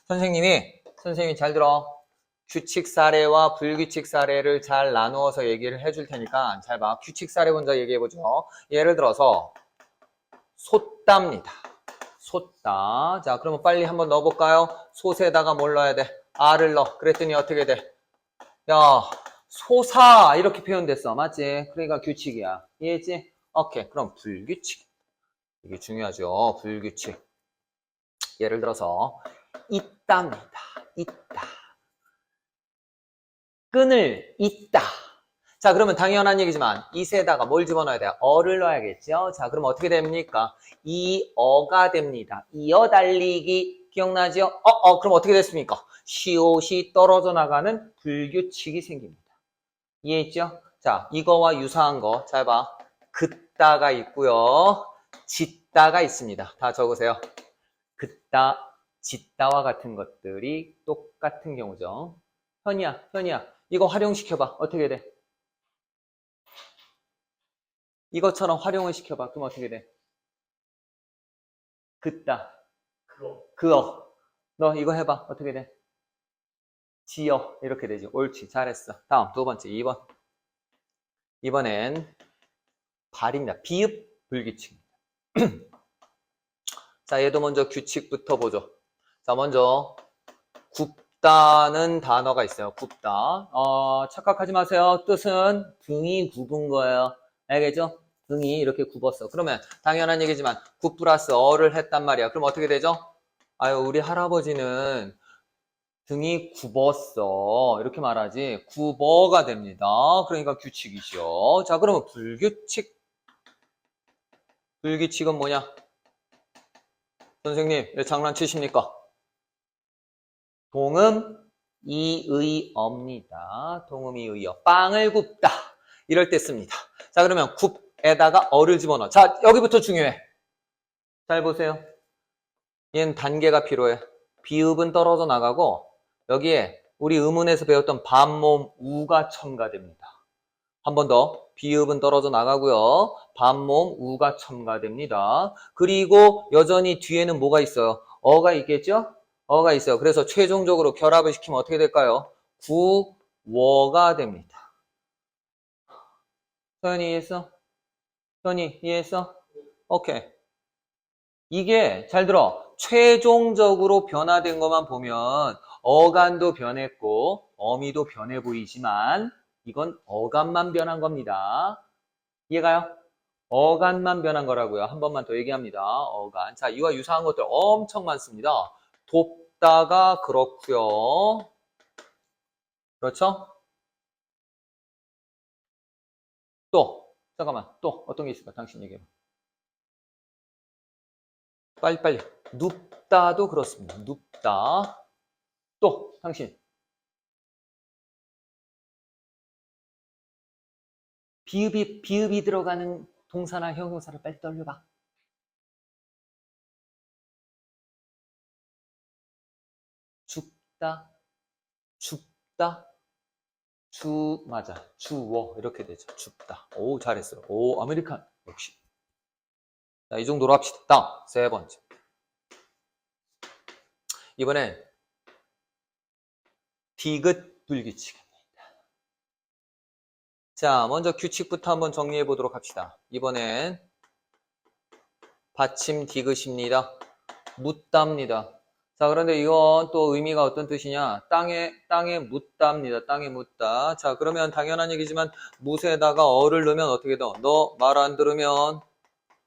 선생님이 잘 들어. 규칙 사례와 불규칙 사례를 잘 나누어서 얘기를 해줄 테니까 잘 봐. 규칙 사례 먼저 얘기해보죠. 예를 들어서 솥다입니다. 솥다. 자, 그러면 빨리 한번 넣어볼까요? 솥에다가 뭘 넣어야 돼? R을 넣어. 그랬더니 어떻게 돼? 야, 솟아 이렇게 표현됐어. 맞지? 그러니까 규칙이야. 이해했지? 오케이. 그럼 불규칙. 이게 중요하죠. 불규칙. 예를 들어서 있답니다. 있다. 끈을 잇다. 자, 그러면 당연한 얘기지만 이세다가 뭘 집어넣어야 돼요? 어를 넣어야겠죠? 자, 그럼 어떻게 됩니까? 이어가 됩니다. 이어 달리기 기억나죠? 그럼 어떻게 됐습니까? 시옷이 떨어져 나가는 불규칙이 생깁니다. 이해했죠? 자, 이거와 유사한 거 잘 봐. 긋다가 있고요. 짓다가 있습니다. 다 적으세요. 긋다, 짓다와 같은 것들이 똑같은 경우죠. 현이야. 이거 활용시켜봐. 어떻게 돼? 이것처럼 활용을 시켜봐. 그럼 어떻게 돼? 긋다. 그어. 너 이거 해봐. 어떻게 돼? 지어. 이렇게 되지. 옳지. 잘했어. 다음 두 번째 2번. 이번엔 발입니다. 비읍 불규칙. 자, 얘도 먼저 규칙부터 보죠. 자, 먼저 굽다는 단어가 있어요. 굽다. 착각하지 마세요. 뜻은 등이 굽은 거예요. 알겠죠? 등이 이렇게 굽었어. 그러면 당연한 얘기지만 굽 플러스 어를 했단 말이야. 그럼 어떻게 되죠? 아유, 우리 할아버지는 등이 굽었어. 이렇게 말하지. 굽어가 됩니다. 그러니까 규칙이죠. 자, 그러면 불규칙. 불규칙은 뭐냐? 선생님, 왜 장난치십니까? 동음 이의어입니다. 동음 이의어. 빵을 굽다. 이럴 때 씁니다. 자, 그러면 굽에다가 어를 집어넣어. 자, 여기부터 중요해. 잘 보세요. 얘는 단계가 필요해. 비읍은 떨어져 나가고 여기에 우리 의문에서 배웠던 반모음 우가 첨가됩니다. 한 번 더. 비읍은 떨어져 나가고요. 반모음 우가 첨가됩니다. 그리고 여전히 뒤에는 뭐가 있어요? 어가 있겠죠? 어가 있어요. 그래서 최종적으로 결합을 시키면 어떻게 될까요? 구워가 됩니다. 서연이 이해했어? 현이 이해했어? 오케이. 이게 잘 들어. 최종적으로 변화된 것만 보면 어간도 변했고 어미도 변해 보이지만 이건 어간만 변한 겁니다. 이해가요? 어간만 변한 거라고요. 한 번만 더 얘기합니다. 어간. 자, 이와 유사한 것들 엄청 많습니다. 돕다가 그렇고요. 그렇죠? 또 잠깐만. 또 어떤 게 있을까? 당신 얘기해봐. 빨리빨리. 눕다도 그렇습니다. 눕다. 또 당신. 비읍이 들어가는 동사나 형용사를 빨리 떠올려봐. 죽다, 춥다, 맞아. 주워. 이렇게 되죠. 춥다. 오, 잘했어요. 오, 아메리칸. 역시. 자, 이 정도로 합시다. 다음, 세 번째. 이번엔 디귿 불규칙입니다. 자, 먼저 규칙부터 한번 정리해 보도록 합시다. 이번엔 받침 디귿입니다. 묻답니다. 자, 그런데 이건 또 의미가 어떤 뜻이냐? 땅에 묻다입니다. 땅에 묻다. 자, 그러면 당연한 얘기지만 묻에다가 어를 넣으면 어떻게 돼? 너 말 안 들으면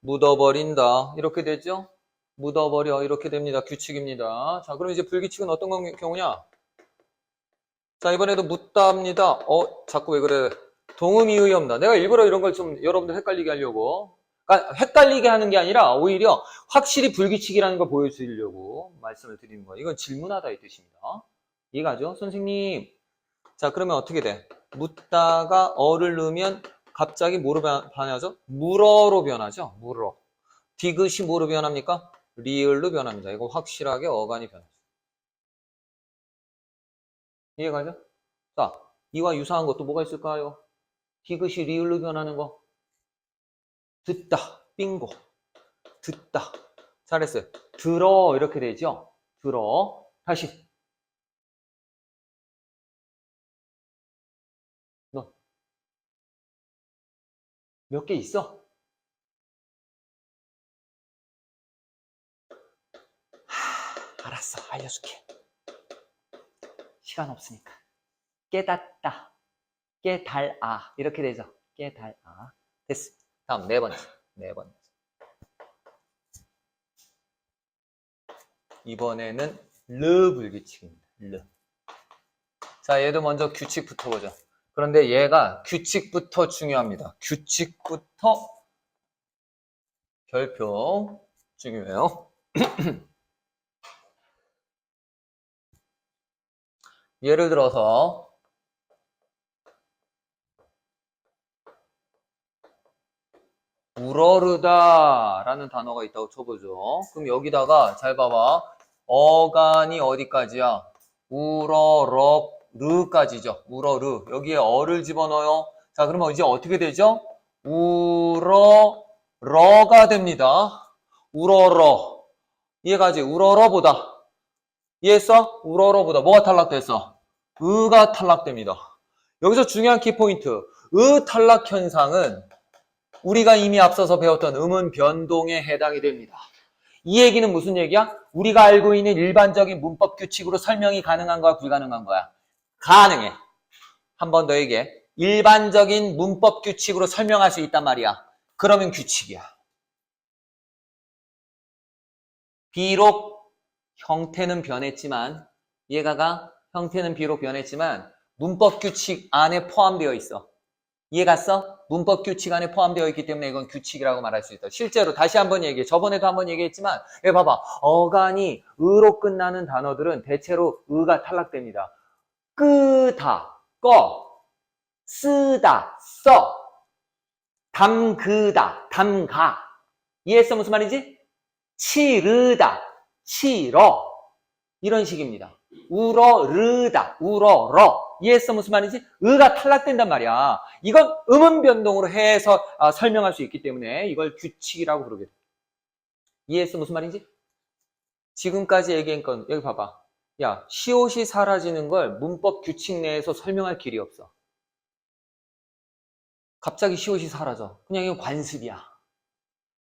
묻어버린다. 이렇게 되죠? 묻어버려. 이렇게 됩니다. 규칙입니다. 자, 그럼 이제 불규칙은 어떤 경우냐? 자, 이번에도 묻다입니다. 자꾸 왜 그래? 동음이의 없나? 내가 일부러 이런 걸 좀 여러분들 헷갈리게 하려고. 그러니까 헷갈리게 하는 게 아니라 오히려 확실히 불규칙이라는 걸 보여주려고 말씀을 드리는 거예요. 이건 질문하다 이 뜻입니다. 이해가죠? 선생님. 자, 그러면 어떻게 돼? 묻다가 어를 넣으면 갑자기 뭐로 변하죠? 물어로 변하죠? 물어. 디귿이 뭐로 변합니까? 리을로 변합니다. 이거 확실하게 어간이 변하죠. 이해가죠? 자, 이와 유사한 것도 뭐가 있을까요? 디귿이 리을로 변하는 거. 듣다. 빙고. 듣다. 잘했어요. 들어. 이렇게 되죠? 들어. 다시. 너 몇 개 있어? 알았어. 알려줄게. 시간 없으니까. 깨닫다. 깨달아. 이렇게 되죠? 깨달아. 됐어. 다음 네 번째. 네 번째. 이번에는 르 불규칙입니다. 르. 자, 얘도 먼저 규칙부터 보죠. 그런데 얘가 규칙부터 중요합니다. 규칙부터 별표 중요해요. 예를 들어서 우러르다 라는 단어가 있다고 쳐보죠. 그럼 여기다가 잘 봐봐. 어간이 어디까지야? 우러러 르까지죠. 우러르. 여기에 어를 집어넣어요. 자, 그러면 이제 어떻게 되죠? 우러러가 됩니다. 우러러. 이해가지? 우러러보다. 이해했어? 우러러보다. 뭐가 탈락됐어? 의가 탈락됩니다. 여기서 중요한 키포인트. 의 탈락 현상은 우리가 이미 앞서서 배웠던 음은 변동에 해당이 됩니다. 이 얘기는 무슨 얘기야? 우리가 알고 있는 일반적인 문법 규칙으로 설명이 가능한 거야, 불가능한 거야? 가능해. 한 번 더 얘기해. 일반적인 문법 규칙으로 설명할 수 있단 말이야. 그러면 규칙이야. 비록 형태는 변했지만, 얘가 형태는 비록 변했지만 문법 규칙 안에 포함되어 있어. 이해갔어? 문법 규칙 안에 포함되어 있기 때문에 이건 규칙이라고 말할 수 있다. 실제로 다시 한번 얘기해. 저번에도 한번 얘기했지만 여기 봐봐. 어간이 의로 끝나는 단어들은 대체로 의가 탈락됩니다. 끄다, 꺼, 쓰다, 써, 담그다, 담가. 이해했어? 무슨 말이지? 치르다, 치러. 이런 식입니다. 우러르다, 우러러. 이해했어? 무슨 말인지? 의가 탈락된단 말이야. 이건 음운 변동으로 해서 설명할 수 있기 때문에 이걸 규칙이라고 부르게 돼. 이해했어? 무슨 말인지? 지금까지 얘기한 건 여기 봐봐. 야, 시옷이 사라지는 걸 문법 규칙 내에서 설명할 길이 없어. 갑자기 시옷이 사라져. 그냥 이건 관습이야.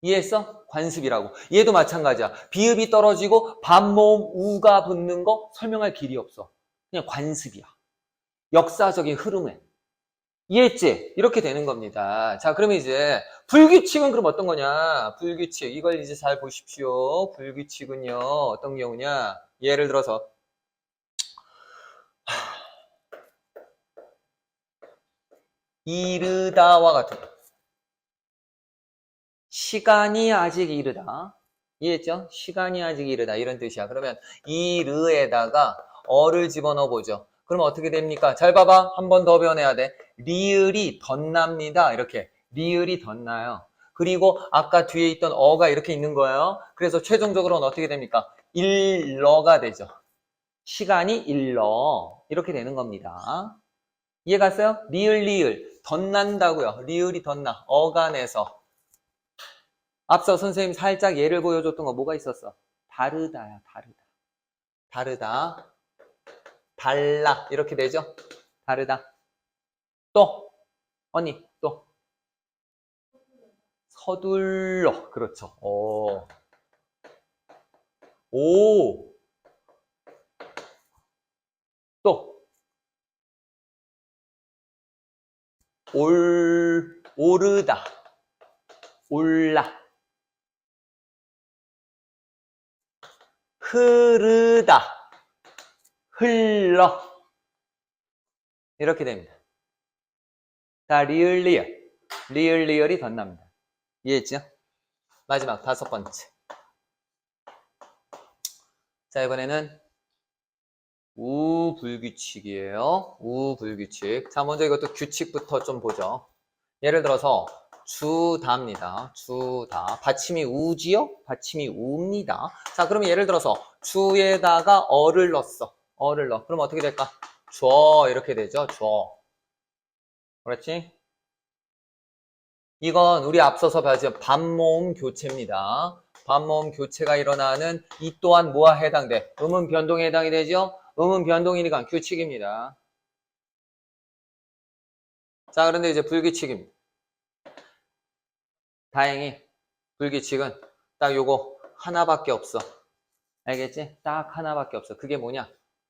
이해했어? 관습이라고. 얘도 마찬가지야. 비읍이 떨어지고 반모음 우가 붙는 거 설명할 길이 없어. 그냥 관습이야. 역사적인 흐름에. 이해했지? 이렇게 되는 겁니다. 자, 그러면 이제 불규칙은 그럼 어떤 거냐? 불규칙. 이걸 이제 잘 보십시오. 불규칙은요. 어떤 경우냐? 예를 들어서 이르다와 같은 거. 시간이 아직 이르다. 이해했죠? 시간이 아직 이르다. 이런 뜻이야. 그러면 이르에다가 어를 집어넣어 보죠. 그럼 어떻게 됩니까? 잘 봐봐. 한 번 더 변해야 돼. 리을이 덧납니다. 이렇게. 리을이 덧나요. 그리고 아까 뒤에 있던 어가 이렇게 있는 거예요. 그래서 최종적으로는 어떻게 됩니까? 일러가 되죠. 시간이 일러. 이렇게 되는 겁니다. 이해 갔어요? 리을. 덧난다고요. 리을이 덧나. 어간에서. 앞서 선생님 살짝 예를 보여줬던 거 뭐가 있었어? 다르다야, 다르다. 다르다. 달라. 이렇게 되죠? 다르다. 또, 언니, 또. 서둘러. 그렇죠. 오. 또 오르다, 올라, 흐르다, 흘러 이렇게 됩니다. 다 리을 리을, 리을 리을이 덧납니다. 이해했죠? 마지막 5번째. 자, 이번에는 우불규칙이에요. 우불규칙. 자, 먼저 이것도 규칙부터 좀 보죠. 예를 들어서 주다입니다. 주다. 받침이 우지요? 받침이 우입니다. 자, 그러면 예를 들어서 주에다가 어를 넣었어. 어를 넣어. 그럼 어떻게 될까? 줘 이렇게 되죠. 줘. 그렇지? 이건 우리 앞서서 배웠죠. 반모음 교체입니다. 반모음 교체가 일어나는 이 또한 뭐와 해당돼? 음은 변동에 해당이 되죠? 음은 변동이니까 규칙입니다. 자, 그런데 이제 불규칙입니다. 다행히 불규칙은 딱 요거 하나밖에 없어. 알겠지? 딱 하나밖에 없어. 그게 뭐냐?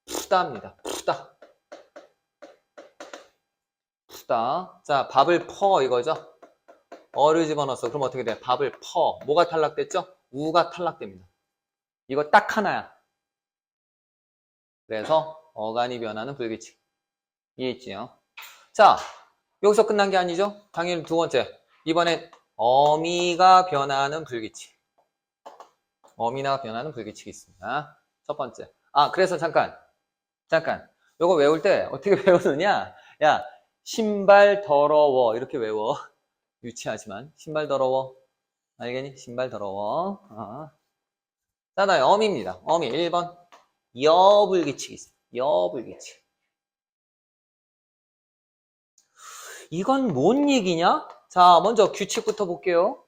푸다입니다. 푸다. 푸다. 자, 밥을 퍼 이거죠? 어를 집어넣었어. 그럼 어떻게 돼? 밥을 퍼. 뭐가 탈락됐죠? 우가 탈락됩니다. 이거 딱 하나야. 그래서 어간이 변하는 불규칙. 이해했지요? 자, 여기서 끝난 게 아니죠? 당연히 두 번째. 이번엔 어미가 변하는 불규칙. 어미나 변하는 불규칙이 있습니다. 첫 번째. 아, 그래서 잠깐. 요거 외울 때 어떻게 외우느냐? 야, 신발 더러워. 이렇게 외워. 유치하지만. 신발 더러워. 알겠니? 신발 더러워. 자, 다음에 어미입니다. 어미 1번. 여불규칙이 있어요. 여불규칙. 이건 뭔 얘기냐? 자, 먼저 규칙부터 볼게요.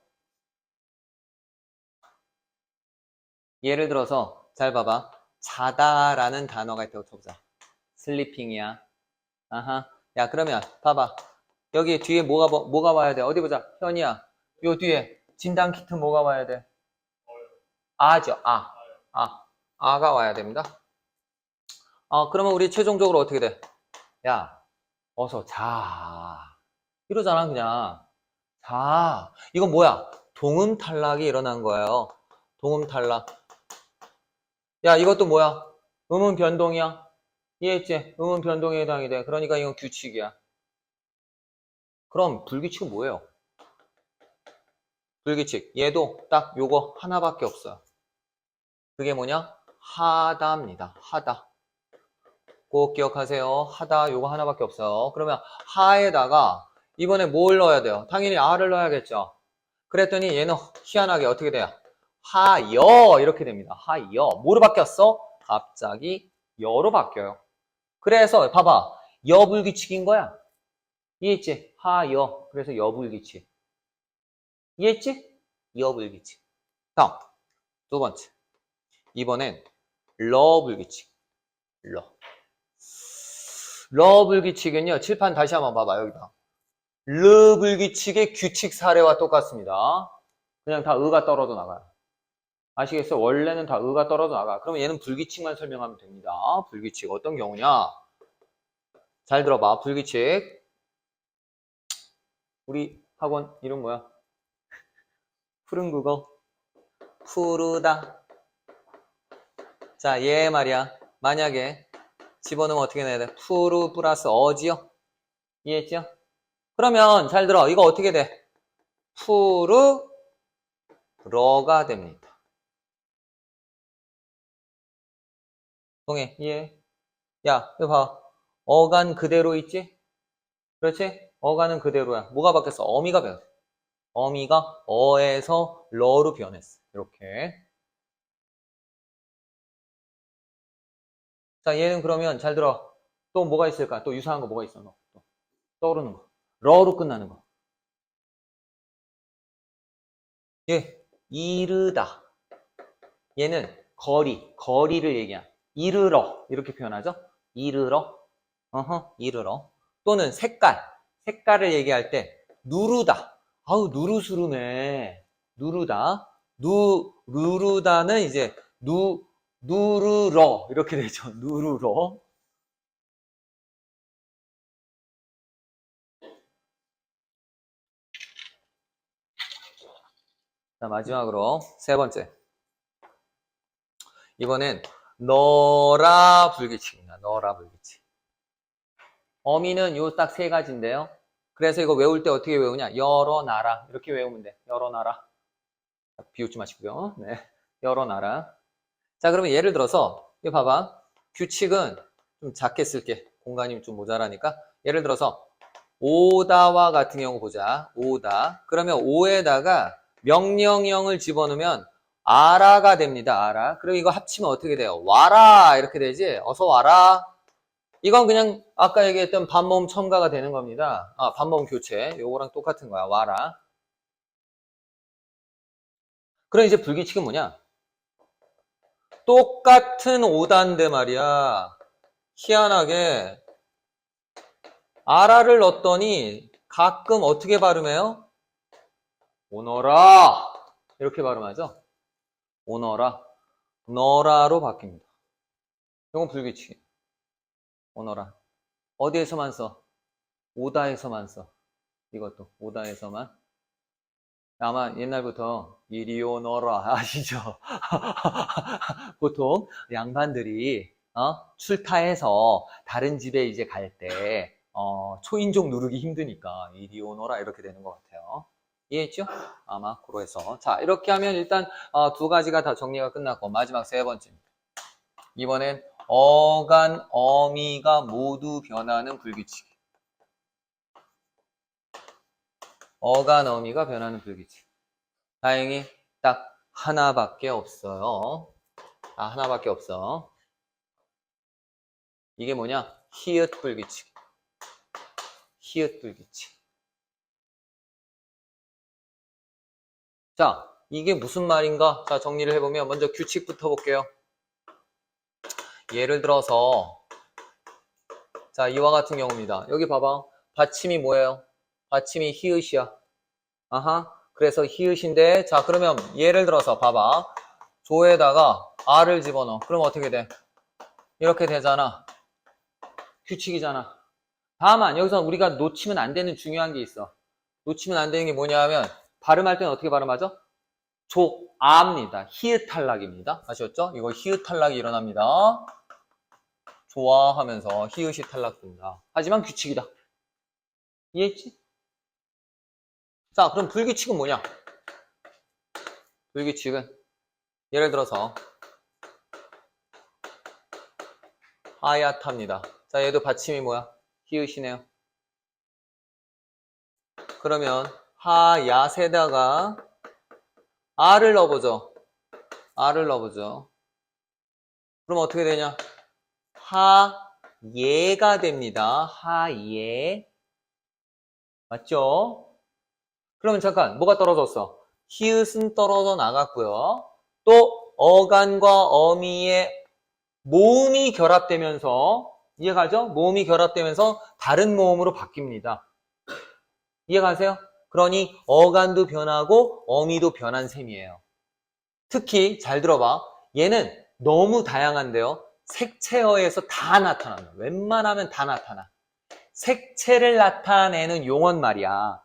예를 들어서 잘 봐봐. 자다라는 단어가 있다고 쳐보자. 슬리핑이야. 아하. 야, 그러면 봐봐. 여기 뒤에 뭐가 와야 돼? 어디 보자. 현이야. 요 뒤에 진단 키트 뭐가 와야 돼? 아죠. 아가 와야 됩니다. 그러면 우리 최종적으로 어떻게 돼? 야, 어서 자. 이러잖아, 그냥. 자. 이건 뭐야? 동음 탈락이 일어난 거예요. 동음 탈락. 야, 이것도 뭐야? 음은 변동이야. 이해했지? 음은 변동에 해당이 돼. 그러니까 이건 규칙이야. 그럼 불규칙은 뭐예요? 불규칙. 얘도 딱 요거 하나밖에 없어요. 그게 뭐냐? 하다입니다. 하다. 꼭 기억하세요. 하다 요거 하나밖에 없어요. 그러면 하에다가 이번에 뭘 넣어야 돼요? 당연히 아를 넣어야겠죠. 그랬더니 얘는 희한하게 어떻게 돼요? 하여 이렇게 됩니다. 하여. 뭐로 바뀌었어? 갑자기 여로 바뀌어요. 그래서 봐봐. 여불규칙인 거야. 이해했지? 하여. 그래서 여불규칙. 이해했지? 여불규칙. 다음. 두 번째. 이번엔 러불규칙. 러불규칙은요. 칠판 다시 한번 봐봐. 여기다. 르불규칙의 규칙 사례와 똑같습니다. 그냥 다 의가 떨어져 나가요. 아시겠어? 원래는 다 의가 떨어져 나가. 그러면 얘는 불규칙만 설명하면 됩니다. 불규칙 어떤 경우냐? 잘 들어봐. 불규칙. 우리 학원 이름 뭐야? 푸른 국어. 푸르다. 자, 얘 말이야. 만약에 집어넣으면 어떻게 내야 돼? 푸르 플러스 어지요? 이해했죠? 그러면 잘 들어. 이거 어떻게 돼? 푸르러가 됩니다. 동해, 이해? 야, 이거 봐. 어간 그대로 있지? 그렇지? 어간은 그대로야. 뭐가 바뀌었어? 어미가 변했어. 어미가 어에서 러로 변했어. 이렇게. 자, 얘는 그러면 잘 들어. 또 뭐가 있을까? 또 유사한 거 뭐가 있어? 너. 또 떠오르는 거. 러로 끝나는 거. 얘, 이르다. 얘는 거리를 얘기한. 이르러. 이렇게 표현하죠? 이르러. 이르러. 또는 색깔을 얘기할 때, 누르다. 아우, 누르스름해. 누르다. 누르다는 이제, 누르러. 이렇게 되죠. 누르러. 자, 마지막으로 세 번째. 이번엔 너라 불규칙입니다. 너라 불규칙. 어미는 요 딱 세 가지인데요. 그래서 이거 외울 때 어떻게 외우냐? 여러 나라. 이렇게 외우면 돼. 여러 나라. 비웃지 마시고요. 네. 여러 나라. 자, 그러면 예를 들어서, 이거 봐봐. 규칙은 좀 작게 쓸게. 공간이 좀 모자라니까. 예를 들어서, 오다와 같은 경우 보자. 오다. 그러면 오에다가 명령형을 집어넣으면 아라가 됩니다. 아라. 그리고 이거 합치면 어떻게 돼요? 와라. 이렇게 되지? 어서 와라. 이건 그냥 아까 얘기했던 반모음 첨가가 되는 겁니다. 아, 반모음 교체. 요거랑 똑같은 거야. 와라. 그럼 이제 불규칙은 뭐냐? 똑같은 오다인데 말이야. 희한하게 아라를 넣었더니 가끔 어떻게 발음해요? 오너라. 이렇게 발음하죠? 오너라. 너라로 바뀝니다. 이건 불규칙이에요. 오너라. 어디에서만 써? 오다에서만 써. 이것도 오다에서만. 아마 옛날부터 이리 오너라 아시죠? 보통 양반들이 출타해서 다른 집에 이제 갈 때 초인종 누르기 힘드니까 이리 오너라 이렇게 되는 것 같아요. 이해했죠? 아마 그러해서 자 이렇게 하면 일단 두 가지가 다 정리가 끝났고 마지막 세 번째입니다. 이번엔 어간, 어미가 모두 변하는 불규칙. 어간, 어미가 변하는 불규칙. 다행히 딱 하나밖에 없어요. 하나밖에 없어. 이게 뭐냐? 히읗 불규칙. 히읗 불규칙. 자, 이게 무슨 말인가? 자, 정리를 해보면 먼저 규칙부터 볼게요. 예를 들어서 자, 이와 같은 경우입니다. 여기 봐봐. 받침이 뭐예요? 받침이 히읗이야. 아하. 그래서 히읗인데 자, 그러면 예를 들어서 봐봐. 조에다가 R을 집어넣어. 그럼 어떻게 돼? 이렇게 되잖아. 규칙이잖아. 다만 여기서 우리가 놓치면 안 되는 중요한 게 있어. 놓치면 안 되는 게 뭐냐 하면 발음할 때는 어떻게 발음하죠? 조아입니다. 히읗 탈락입니다. 아셨죠? 이거 히읗 탈락이 일어납니다. 좋아하면서 히읗이 탈락됩니다. 하지만 규칙이다. 이해했지? 자, 그럼 불규칙은 뭐냐? 불규칙은 예를 들어서 하얗답니다. 자, 얘도 받침이 뭐야? 히읗이네요. 그러면 하얏에다가 R을 넣어보죠. R을 넣어보죠. 그럼 어떻게 되냐? 하예가 됩니다. 하예. 맞죠? 그러면 잠깐 뭐가 떨어졌어? 히읗은 떨어져 나갔고요. 또 어간과 어미의 모음이 결합되면서 이해가죠? 모음이 결합되면서 다른 모음으로 바뀝니다. 이해가세요? 그러니 어간도 변하고 어미도 변한 셈이에요. 특히 잘 들어봐. 얘는 너무 다양한데요. 색채어에서 다 나타납니다. 웬만하면 다 나타나. 색채를 나타내는 용언 말이야.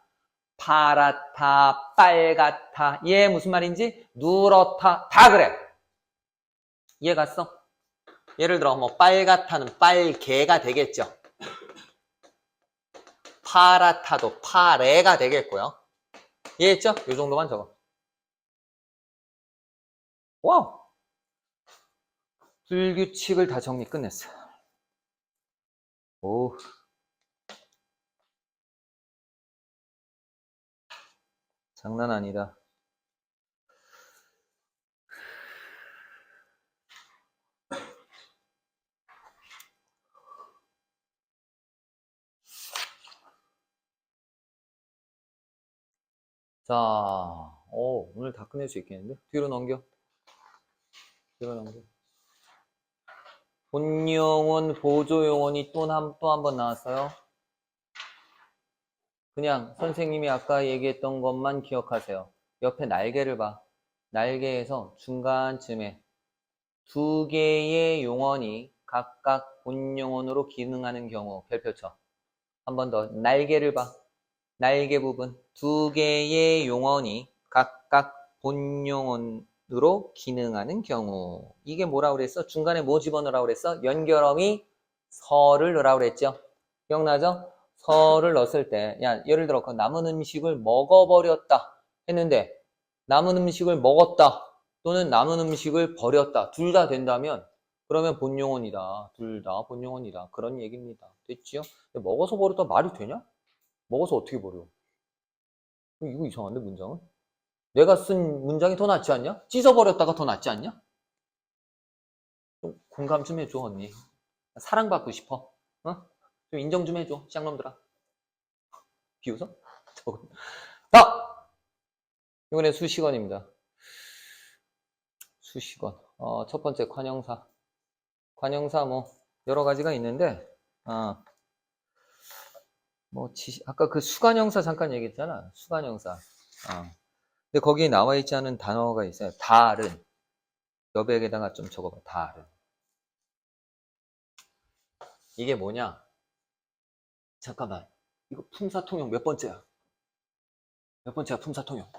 파랗다, 빨갛다. 얘 무슨 말인지? 누렇다. 다 그래. 이해 갔어? 예를 들어 뭐 빨갛다는 빨개가 되겠죠. 파랗다도 파래가 되겠고요. 이해했죠? 이 정도만 적어. 와우! 불규칙을 다 정리 끝냈어. 오. 장난 아니다. 자, 오늘 다 끝낼 수 있겠는데? 뒤로 넘겨. 뒤로 넘겨. 본용은 보조용언이 또 한 번 나왔어요. 그냥 선생님이 아까 얘기했던 것만 기억하세요. 옆에 날개를 봐. 날개에서 중간쯤에 두 개의 용언이 각각 본용언으로 기능하는 경우 별표 쳐. 한 번 더 날개를 봐. 날개 부분 두 개의 용언이 각각 본용어로 기능하는 경우. 이게 뭐라고 그랬어? 중간에 뭐 집어넣으라고 그랬어? 연결어미 서를 넣으라고 그랬죠? 기억나죠? 서를 넣었을 때, 야, 예를 들어, 그 남은 음식을 먹어버렸다 했는데, 남은 음식을 먹었다 또는 남은 음식을 버렸다. 둘 다 된다면, 그러면 본용어이다. 둘 다 본용어이다. 그런 얘기입니다. 됐지요? 근데 먹어서 버렸다 말이 되냐? 먹어서 어떻게 버려? 이거 이상한데, 문장은? 내가 쓴 문장이 더 낫지 않냐? 찢어버렸다가 더 낫지 않냐? 좀 공감 좀 해줘, 언니. 사랑받고 싶어. 어? 좀 인정 좀 해줘, 쌍놈들아. 비웃어? 자! 이번엔 수식어입니다. 수식어. 첫 번째, 관형사. 관형사 뭐, 여러 가지가 있는데, 아까 그 수관형사 잠깐 얘기했잖아. 수관형사. 근데 거기에 나와 있지 않은 단어가 있어요. 다른. 여백에다가 좀 적어봐. 다른. 이게 뭐냐? 잠깐만. 이거 품사통용 몇 번째야? 몇 번째야, 품사통용?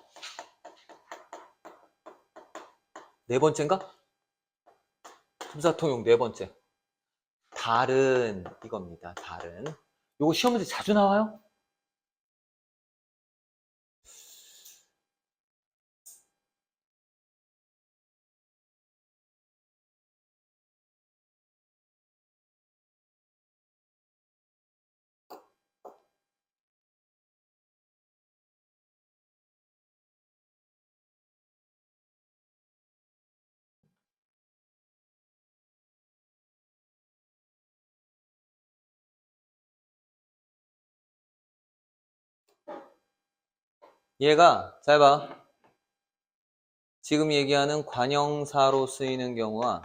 네 번째인가? 품사통용 네 번째. 다른, 이겁니다. 다른. 요거 시험 문제 자주 나와요? 얘가, 잘 봐. 지금 얘기하는 관형사로 쓰이는 경우와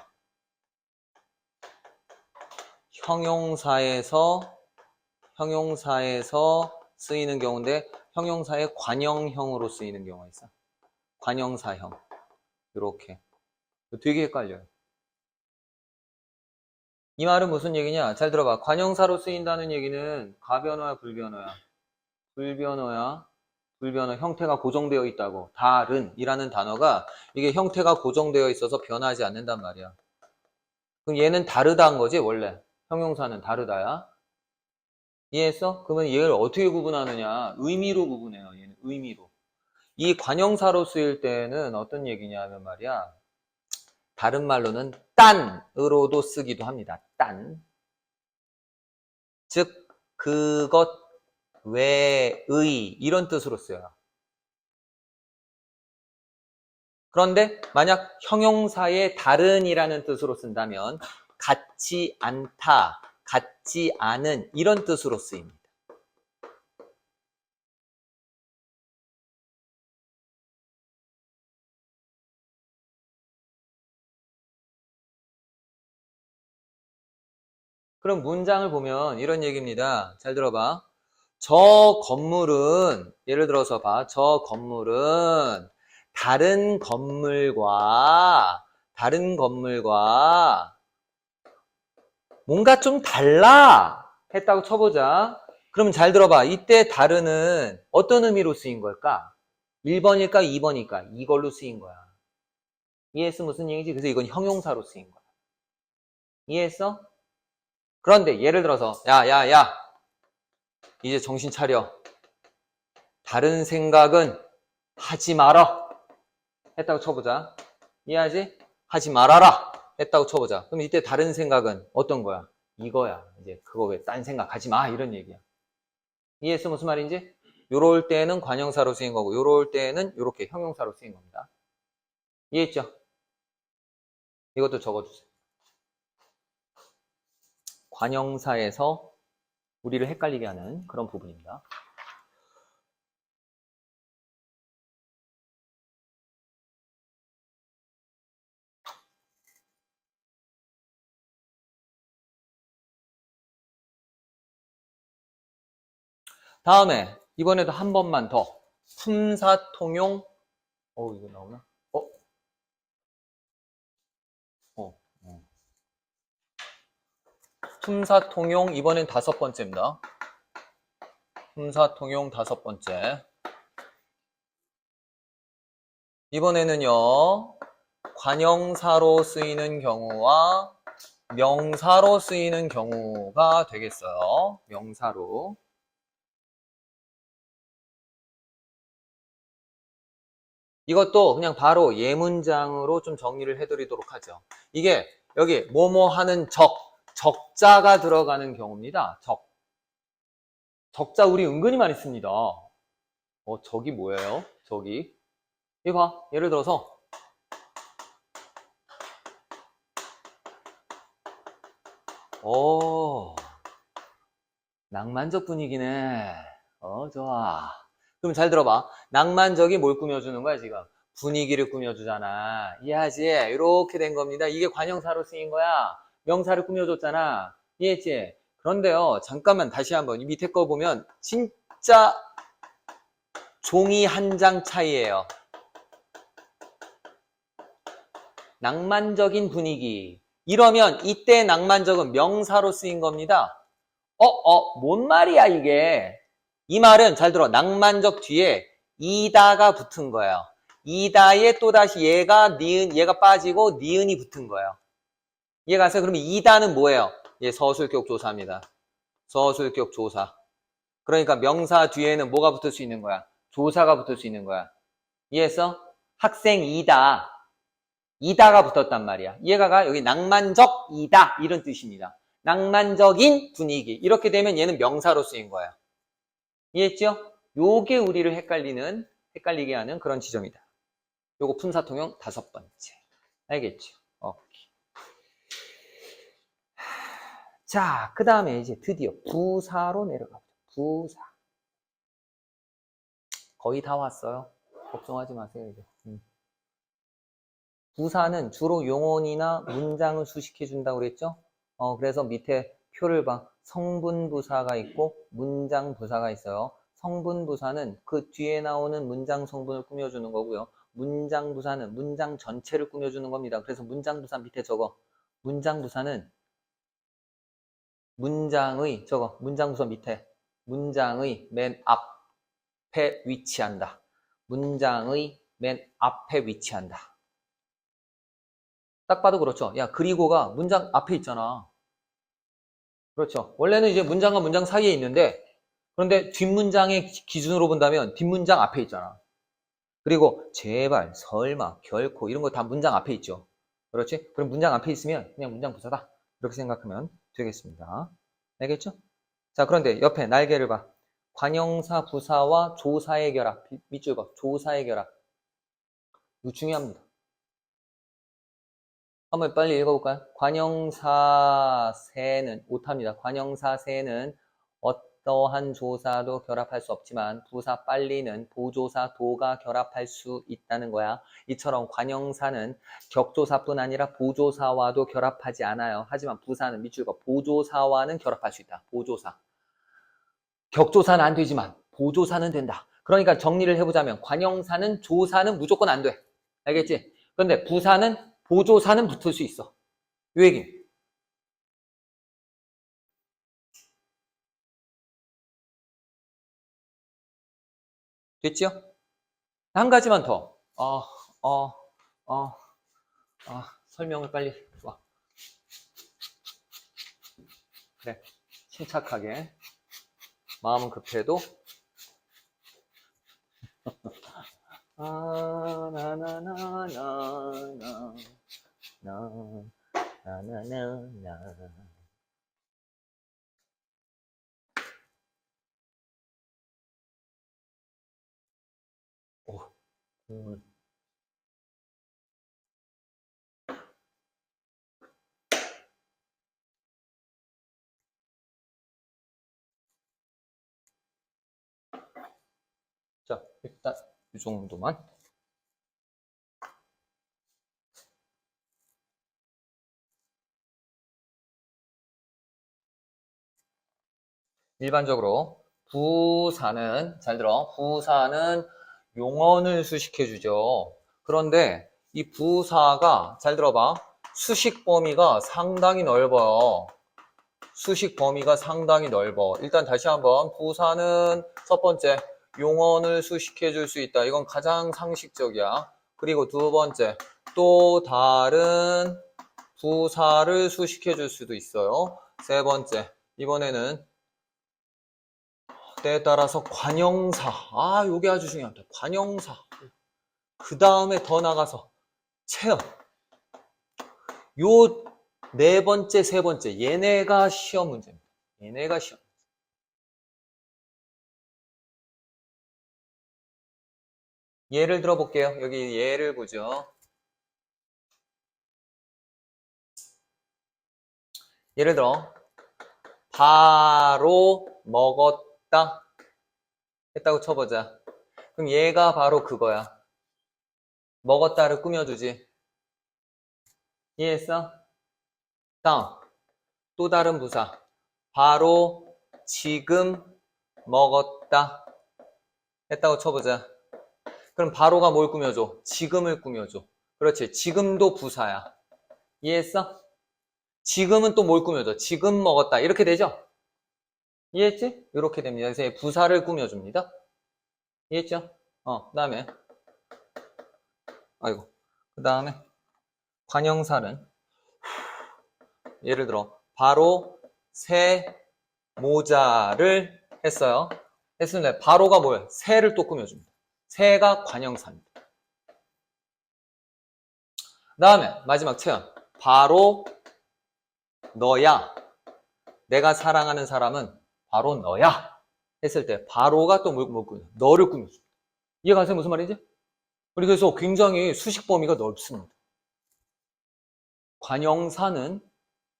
형용사에서 쓰이는 경우인데 형용사의 관형형으로 쓰이는 경우가 있어. 관형사형. 이렇게. 되게 헷갈려요. 이 말은 무슨 얘기냐? 잘 들어봐. 관형사로 쓰인다는 얘기는 가변어야, 불변어야? 불변어야. 불변어 형태가 고정되어 있다고. 다른 이라는 단어가 이게 형태가 고정되어 있어서 변하지 않는단 말이야. 그럼 얘는 다르다는 거지 원래. 형용사는 다르다야. 이해했어? 그러면 얘를 어떻게 구분하느냐? 의미로 구분해요. 얘는 의미로. 이 관형사로 쓰일 때는 어떤 얘기냐면 말이야. 다른 말로는 딴으로도 쓰기도 합니다. 딴. 즉 그것 외의 이런 뜻으로 쓰여요. 그런데 만약 형용사의 다른이라는 뜻으로 쓴다면 같지 않다, 같지 않은 이런 뜻으로 쓰입니다. 그럼 문장을 보면 이런 얘기입니다. 잘 들어봐. 저 건물은, 예를 들어서 봐. 저 건물은 다른 건물과 뭔가 좀 달라 했다고 쳐보자. 그럼 잘 들어봐. 이때 다른은 어떤 의미로 쓰인 걸까? 1번일까? 2번일까? 이걸로 쓰인 거야. 이해했어? 무슨 얘기지? 그래서 이건 형용사로 쓰인 거야. 이해했어? 그런데 예를 들어서 야 이제 정신 차려. 다른 생각은 하지 마라 했다고 쳐보자. 이해하지? 하지 말아라 했다고 쳐보자. 그럼 이때 다른 생각은 어떤 거야? 이거야. 이제 그거 왜 딴 생각 하지 마 이런 얘기야. 이해했어? 무슨 말인지? 요럴 때는 관형사로 쓰인 거고 요럴 때는 요렇게 형용사로 쓰인 겁니다. 이해했죠? 이것도 적어주세요. 관형사에서 우리를 헷갈리게 하는 그런 부분입니다. 다음에 이번에도 한 번만 더 품사통용 이거 나오나? 품사통용 이번엔 5번째입니다. 품사통용 5번째. 이번에는요, 관형사로 쓰이는 경우와 명사로 쓰이는 경우가 되겠어요. 명사로. 이것도 그냥 바로 예문장으로 좀 정리를 해드리도록 하죠. 이게 여기 뭐뭐 하는 적자가 들어가는 경우입니다. 적자 우리 은근히 많이 씁니다. 적이 뭐예요? 적이. 이거 봐. 예를 들어서 낭만적 분위기네. 좋아. 그럼 잘 들어봐. 낭만적이 뭘 꾸며주는 거야, 지금? 분위기를 꾸며주잖아. 이해하지? 이렇게 된 겁니다. 이게 관형사로 쓰인 거야. 명사를 꾸며줬잖아. 이해했지? 그런데요, 잠깐만 다시 한번 이 밑에 거 보면 진짜 종이 한 장 차이예요. 낭만적인 분위기. 이러면 이때 낭만적은 명사로 쓰인 겁니다. 뭔 말이야, 이게. 이 말은 잘 들어. 낭만적 뒤에 이다가 붙은 거예요. 이다에 또다시 얘가 빠지고 니은이 붙은 거예요. 이해가 가세요? 그러면 이다는 뭐예요? 서술격 조사입니다. 서술격 조사. 그러니까 명사 뒤에는 뭐가 붙을 수 있는 거야? 조사가 붙을 수 있는 거야. 이해했어? 학생 이다. 이다가 붙었단 말이야. 이해가 가? 여기 낭만적이다 이런 뜻입니다. 낭만적인 분위기. 이렇게 되면 얘는 명사로 쓰인 거예요. 이해했죠? 요게 우리를 헷갈리게 하는 그런 지점이다. 요거 품사통용 5번째. 알겠죠? 오케이. 자, 그 다음에 이제 드디어 부사로 내려가죠. 부사. 거의 다 왔어요. 걱정하지 마세요, 이제. 부사는 주로 용언이나 문장을 수식해 준다고 그랬죠? 그래서 밑에 표를 봐. 성분부사가 있고 문장부사가 있어요. 성분부사는 그 뒤에 나오는 문장 성분을 꾸며주는 거고요. 문장부사는 문장 전체를 꾸며주는 겁니다. 그래서 문장부사 밑에 적어. 문장부사는 문장부사 밑에 문장의 맨 앞에 위치한다. 문장의 맨 앞에 위치한다. 딱 봐도 그렇죠. 야, 그리고가 문장 앞에 있잖아. 그렇죠. 원래는 이제 문장과 문장 사이에 있는데, 그런데 뒷문장의 기준으로 본다면 뒷문장 앞에 있잖아. 그리고 제발, 설마, 결코 이런 거 다 문장 앞에 있죠. 그렇지? 그럼 문장 앞에 있으면 그냥 문장 부사다. 이렇게 생각하면 되겠습니다. 알겠죠? 자, 그런데 옆에 날개를 봐. 관형사, 부사와 조사의 결합. 밑줄 봐. 조사의 결합. 이거 중요합니다. 한번 빨리 읽어볼까요? 관형사세는 오타입니다. 관형사세는 어떠한 조사도 결합할 수 없지만 부사 빨리는 보조사 도가 결합할 수 있다는 거야. 이처럼 관형사는 격조사뿐 아니라 보조사와도 결합하지 않아요. 하지만 부사는 밑줄과 보조사와는 결합할 수 있다. 보조사. 격조사는 안 되지만 보조사는 된다. 그러니까 정리를 해보자면 관형사는 조사는 무조건 안 돼. 알겠지? 그런데 부사는 보조사는 붙을 수 있어. 요 얘기. 됐지요? 한 가지만 더. 설명을 빨리 와. 그래. 침착하게. 마음은 급해도. 자, 일단 이 정도만. 일반적으로 부사는 잘 들어. 부사는 용언을 수식해 주죠. 그런데 이 부사가 잘 들어봐. 수식 범위가 상당히 넓어요. 수식 범위가 상당히 넓어. 일단 다시 한번 부사는 첫 번째 용언을 수식해 줄 수 있다. 이건 가장 상식적이야. 그리고 두 번째, 또 다른 부사를 수식해 줄 수도 있어요. 세 번째, 이번에는 때에 따라서 관형사. 요게 아주 중요합니다. 관형사. 그 다음에 더 나가서 체험. 요 네 번째, 세 번째, 얘네가 시험 문제입니다. 얘네가 시험. 예를 들어 볼게요. 여기 예를 보죠. 예를 들어 바로 먹었다 했다고 쳐보자. 그럼 얘가 바로 그거야. 먹었다를 꾸며주지. 이해했어? 다음 또 다른 부사. 바로 지금 먹었다 했다고 쳐보자. 그럼 바로가 뭘 꾸며줘? 지금을 꾸며줘. 그렇지. 지금도 부사야. 이해했어? 지금은 또 뭘 꾸며줘? 지금 먹었다. 이렇게 되죠? 이해했지? 이렇게 됩니다. 그래서 부사를 꾸며줍니다. 이해했죠? 그 다음에 그 다음에 관형사는 예를 들어 바로 새 모자를 했어요. 했는데 바로가 뭐예요? 새를 또 꾸며줍니다. 새가 관형사입니다. 그 다음에 마지막 체험. 바로 너야. 내가 사랑하는 사람은 바로 너야. 했을 때 바로가 또 뭘 꾸며? 너를 꾸며줍니다. 이해가 가세요? 무슨 말인지? 그래서 굉장히 수식 범위가 넓습니다. 관형사는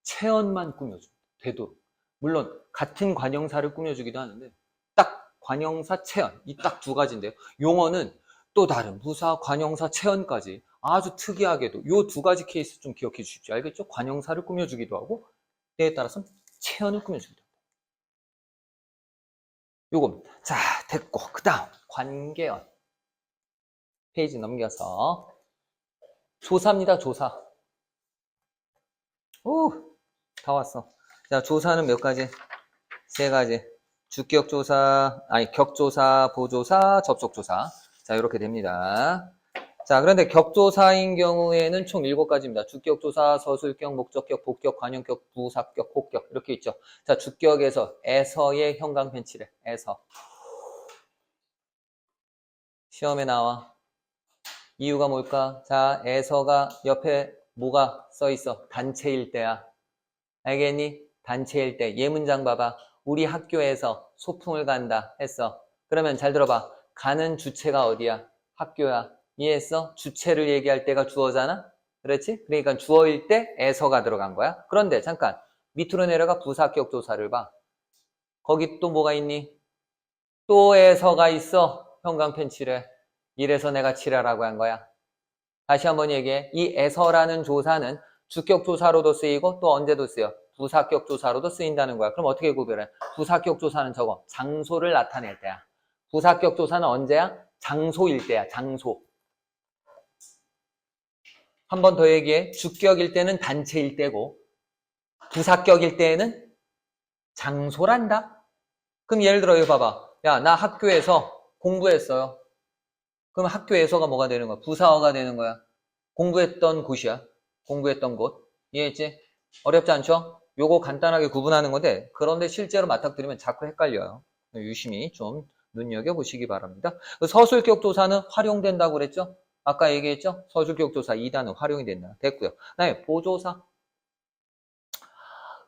체언만 꾸며줍니다. 되도록. 물론 같은 관형사를 꾸며주기도 하는데 딱 관형사, 체언 이 딱 두 가지인데요. 용어는 또 다른 부사, 관형사, 체언까지 아주 특이하게도 이 두 가지 케이스 좀 기억해 주십시오. 알겠죠? 관형사를 꾸며주기도 하고 때에 따라서는 체언을 꾸며주기도 합니다. 요겁니다. 자, 됐고 그 다음 관계언. 페이지 넘겨서 조사입니다. 조사. 오, 다 왔어. 자, 조사는 몇 가지? 세 가지. 주격조사, 격조사, 보조사, 접속조사. 자, 이렇게 됩니다. 자, 그런데 격조사인 경우에는 총 7가지입니다. 주격조사, 서술격, 목적격, 복격, 관용격, 부사격, 혹격 이렇게 있죠. 자, 주격에서 에서의 형광펜치래. 에서. 시험에 나와. 이유가 뭘까? 자, 에서가 옆에 뭐가 써있어? 단체일 때야. 알겠니? 단체일 때. 얘 문장 봐봐. 우리 학교에서 소풍을 간다 했어. 그러면 잘 들어봐. 가는 주체가 어디야? 학교야. 이해했어? 주체를 얘기할 때가 주어잖아? 그렇지? 그러니까 주어일 때 에서가 들어간 거야. 그런데 잠깐 밑으로 내려가 부사격 조사를 봐. 거기 또 뭐가 있니? 또 에서가 있어. 형광펜 칠해. 이래서 내가 칠하라고 한 거야. 다시 한번 얘기해. 이 에서라는 조사는 주격 조사로도 쓰이고 또 언제도 쓰여? 부사격 조사로도 쓰인다는 거야. 그럼 어떻게 구별해? 부사격 조사는 저거 장소를 나타낼 때야. 부사격 조사는 언제야? 장소일 때야. 장소. 한 번 더 얘기해. 주격일 때는 단체일 때고 부사격일 때는 장소란다. 그럼 예를 들어 이거 봐봐. 야, 나 학교에서 공부했어요. 그럼 학교에서가 뭐가 되는 거야? 부사어가 되는 거야. 공부했던 곳이야. 공부했던 곳. 이해했지? 어렵지 않죠? 요거 간단하게 구분하는 건데 그런데 실제로 맞닥뜨리면 자꾸 헷갈려요. 유심히 좀 눈여겨보시기 바랍니다. 서술격 조사는 활용된다고 그랬죠? 아까 얘기했죠? 서술격 조사 2단은 활용이 된다. 됐고요. 그다음에 보조사.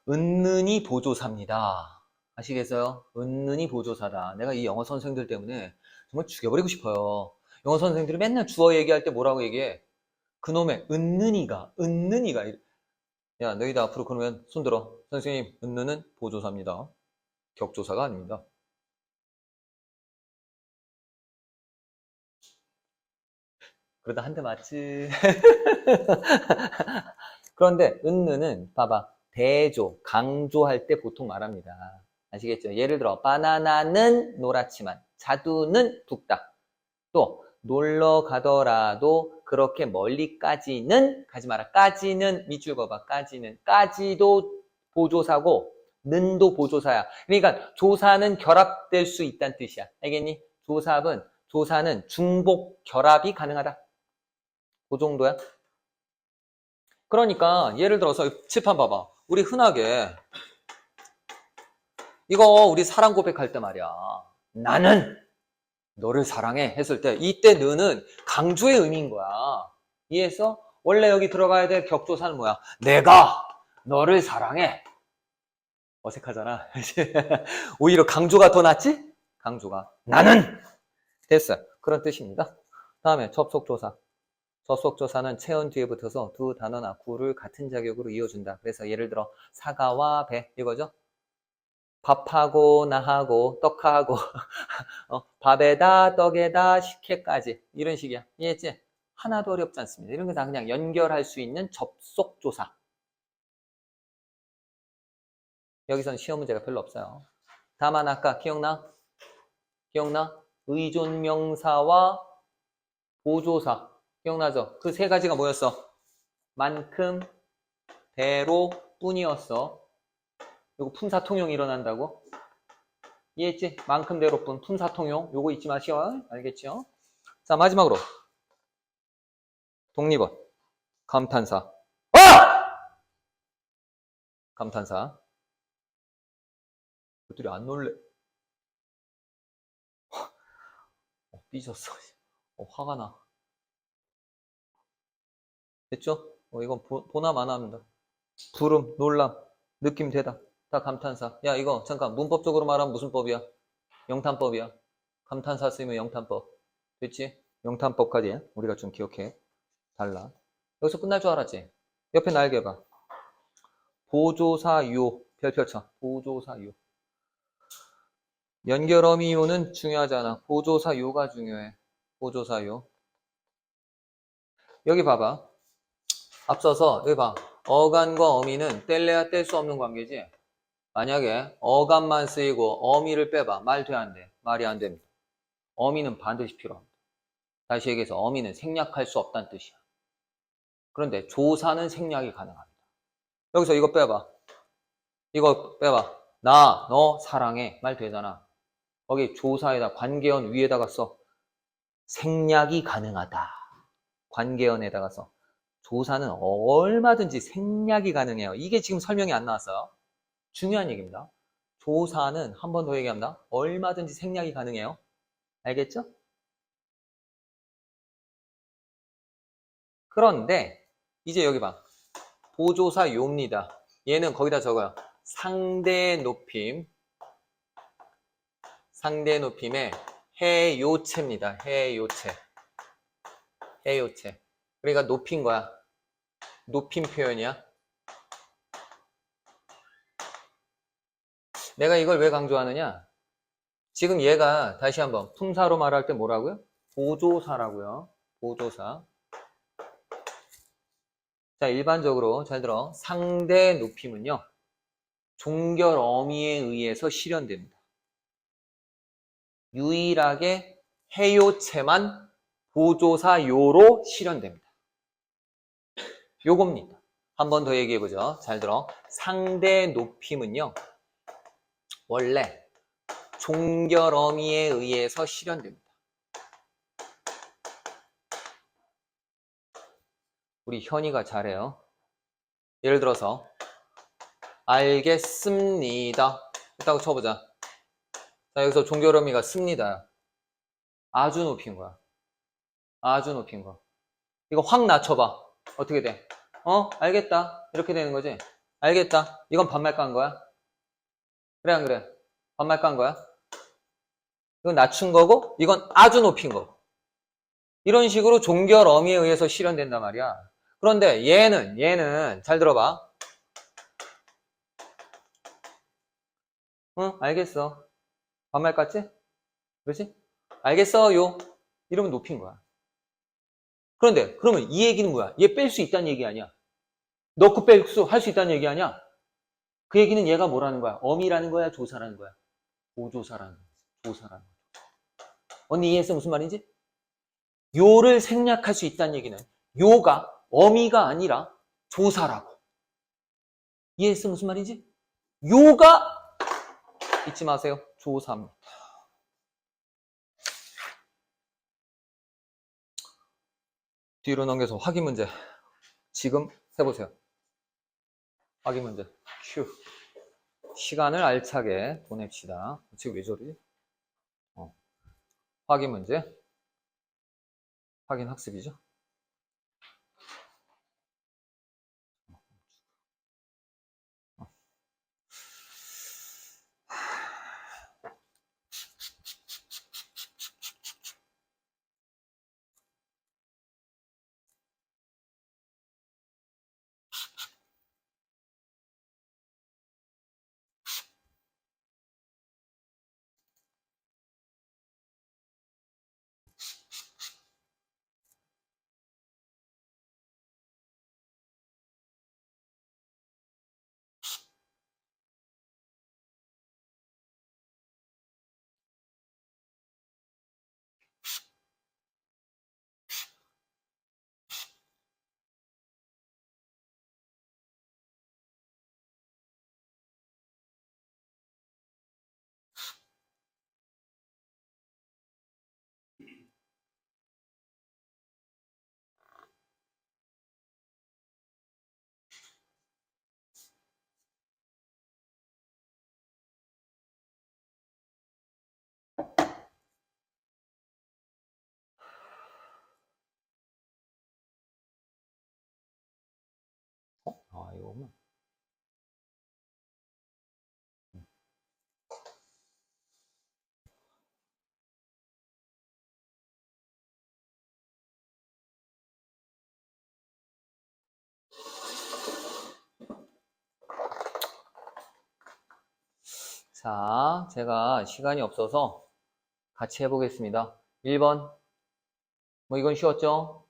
은근히 보조사입니다. 아시겠어요? 은근히 보조사다. 내가 이 영어 선생들 때문에 정말 죽여버리고 싶어요. 영어 선생들이 맨날 주어 얘기할 때 뭐라고 얘기해? 그놈의 은근히가. 야, 너희들 앞으로 그러면 손들어. 선생님, 은느는 보조사입니다. 격조사가 아닙니다. 그러다 한 대 맞지. 그런데 은느는 봐봐. 대조, 강조할 때 보통 말합니다. 아시겠죠? 예를 들어 바나나는 노랗지만 자두는 붉다. 또 놀러 가더라도 그렇게 멀리까지는 가지 마라. 까지는 밑줄 그어봐. 까지도 보조사고 는도 보조사야. 그러니까 조사는 결합될 수 있다는 뜻이야. 알겠니? 조사는 중복 결합이 가능하다. 그 정도야? 그러니까 예를 들어서 칠판 봐봐. 우리 흔하게 이거 우리 사랑 고백할 때 말이야. 나는 너를 사랑해 했을 때 이때 너는 강조의 의미인 거야. 이해했어? 원래 여기 들어가야 될 격조사는 뭐야? 내가 너를 사랑해. 어색하잖아. 오히려 강조가 더 낫지? 강조가. 나는! 됐어. 그런 뜻입니다. 다음에 접속조사. 접속조사는 체언 뒤에 붙어서 두 단어나 구를 같은 자격으로 이어준다. 그래서 예를 들어 사과와 배 이거죠? 밥하고 나하고 떡하고 밥에다 떡에다 식혜까지 이런 식이야. 이해했지? 하나도 어렵지 않습니다. 이런 거 다 그냥 연결할 수 있는 접속조사. 여기서는 시험 문제가 별로 없어요. 다만 아까 기억나? 기억나? 의존명사와 보조사. 기억나죠? 그 세 가지가 뭐였어? 만큼, 대로, 뿐이었어. 요거 품사통용이 일어난다고? 이해했지? 만큼, 대로, 뿐. 품사통용. 요거 잊지 마시오. 알겠죠? 자, 마지막으로. 독립어. 감탄사. 감탄사. 그들이 안 놀래. 삐졌어. 화가 나. 됐죠? 이건 보나 마나입니다. 부름, 놀람, 느낌 되다. 다 감탄사. 야, 이거 잠깐 문법적으로 말하면 무슨 법이야? 영탄법이야. 감탄사 쓰이면 영탄법. 됐지? 영탄법까지 우리가 좀 기억해. 달라. 여기서 끝날 줄 알았지? 옆에 날개 봐. 보조사요. 별표 쳐. 보조사요. 연결어미요는 중요하잖아. 보조사요가 중요해. 보조사요. 여기 봐봐. 앞서서 여기 봐. 어간과 어미는 뗄래야 뗄 수 없는 관계지. 만약에 어간만 쓰이고 어미를 빼봐. 말 돼 안 돼? 말이 안 됩니다. 어미는 반드시 필요합니다. 다시 얘기해서 어미는 생략할 수 없다는 뜻이야. 그런데 조사는 생략이 가능합니다. 여기서 이거 빼봐. 이거 빼봐. 나, 너 사랑해. 말 되잖아. 거기 조사에다 관계연 위에다가 써. 생략이 가능하다. 관계연에다가 써. 조사는 얼마든지 생략이 가능해요. 이게 지금 설명이 안 나왔어요. 중요한 얘기입니다. 조사는 한 번 더 얘기합니다. 얼마든지 생략이 가능해요. 알겠죠? 그런데 이제 여기 봐. 보조사 요입니다. 얘는 거기다 적어요. 상대 높임. 상대 높임의 해요체입니다. 해요체. 해요체. 그러니까 높인 거야. 높임 표현이야. 내가 이걸 왜 강조하느냐? 지금 얘가 다시 한번 품사로 말할 때 뭐라고요? 보조사라고요. 보조사. 자, 일반적으로 잘 들어. 상대 높임은요. 종결 어미에 의해서 실현됩니다. 유일하게 해요체만 보조사 요로 실현됩니다. 요겁니다. 한 번 더 얘기해보죠. 잘 들어. 상대 높임은요. 원래 종결 어미에 의해서 실현됩니다. 우리 현이가 잘해요. 예를 들어서 알겠습니다. 했다고 쳐보자. 자, 여기서 종결 어미가 습니다. 아주 높인 거야. 아주 높인 거. 이거 확 낮춰봐. 어떻게 돼? 알겠다. 이렇게 되는 거지? 알겠다. 이건 반말 깐 거야? 그래, 안 그래? 반말 깐 거야? 이건 낮춘 거고, 이건 아주 높인 거고. 이런 식으로 종결 어미에 의해서 실현된단 말이야. 그런데 얘는, 잘 들어봐. 응, 알겠어. 반말 깠지? 그렇지? 알겠어요. 이러면 높인 거야. 그런데, 그러면 이 얘기는 뭐야? 얘 뺄 수 있다는 얘기 아니야. 넣고 뺄 수, 할 수 있다는 얘기 아니야. 그 얘기는 얘가 뭐라는 거야? 어미라는 거야? 조사라는 거야? 보조사라는 거야. 조사라는 거야. 언니 이해했어? 무슨 말인지? 요를 생략할 수 있다는 얘기는 요가 어미가 아니라 조사라고. 이해했어? 무슨 말인지? 요가 잊지 마세요. 조사입니다. 뒤로 넘겨서 확인 문제. 지금 해보세요. 확인 문제. 큐. 시간을 알차게 보냅시다. 지금 왜 저러지? 확인 문제. 확인 학습이죠. 이거구나. 자, 제가 시간이 없어서 같이 해보겠습니다. 1번. 뭐 이건 쉬웠죠?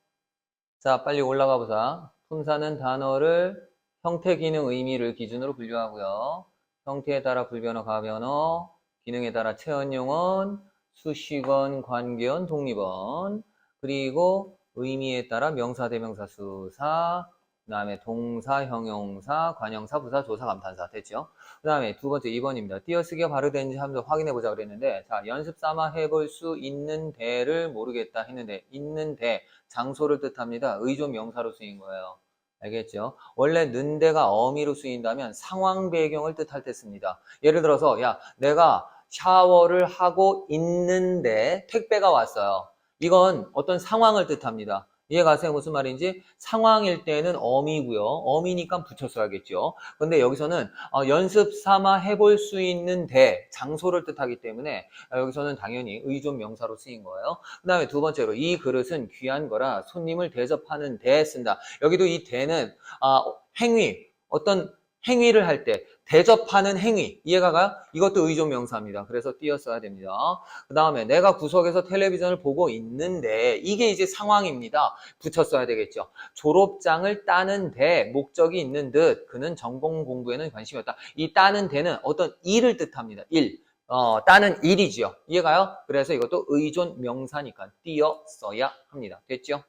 자, 빨리 올라가 보자. 품사는 단어를 형태, 기능, 의미를 기준으로 분류하고요. 형태에 따라 불변어, 가변어, 기능에 따라 체언용언, 수식언, 관계언, 독립언, 그리고 의미에 따라 명사, 대명사, 수사, 그 다음에 동사, 형용사, 관형사, 부사, 조사, 감탄사 됐죠? 그 다음에 두 번째 2번입니다. 띄어쓰기가 바로 되는지 한번 확인해 보자 그랬는데, 자, 연습 삼아 해볼 수 있는 데를 모르겠다 했는데, 있는 데, 장소를 뜻합니다. 의존 명사로 쓰인 거예요. 알겠죠? 원래 는데가 어미로 쓰인다면 상황 배경을 뜻할 때 씁니다. 예를 들어서 야, 내가 샤워를 하고 있는데 택배가 왔어요. 이건 어떤 상황을 뜻합니다. 이해가세요? 무슨 말인지? 상황일 때는 어미고요. 어미니까 붙여 써야겠죠. 근데 여기서는 연습 삼아 해볼 수 있는 데, 장소를 뜻하기 때문에 여기서는 당연히 의존 명사로 쓰인 거예요. 그 다음에 두 번째로 이 그릇은 귀한 거라 손님을 대접하는 데 쓴다. 여기도 이 대는 행위, 어떤 행위를 할 때 대접하는 행위, 이해가 가요? 이것도 의존 명사입니다. 그래서 띄어 써야 됩니다. 그 다음에 내가 구석에서 텔레비전을 보고 있는데 이게 이제 상황입니다. 붙여 써야 되겠죠. 졸업장을 따는데 목적이 있는 듯 그는 전공 공부에는 관심이 없다. 이 따는 데는 어떤 일을 뜻합니다. 일. 따는 일이지요. 이해가요? 그래서 이것도 의존 명사니까 띄어 써야 합니다. 됐죠?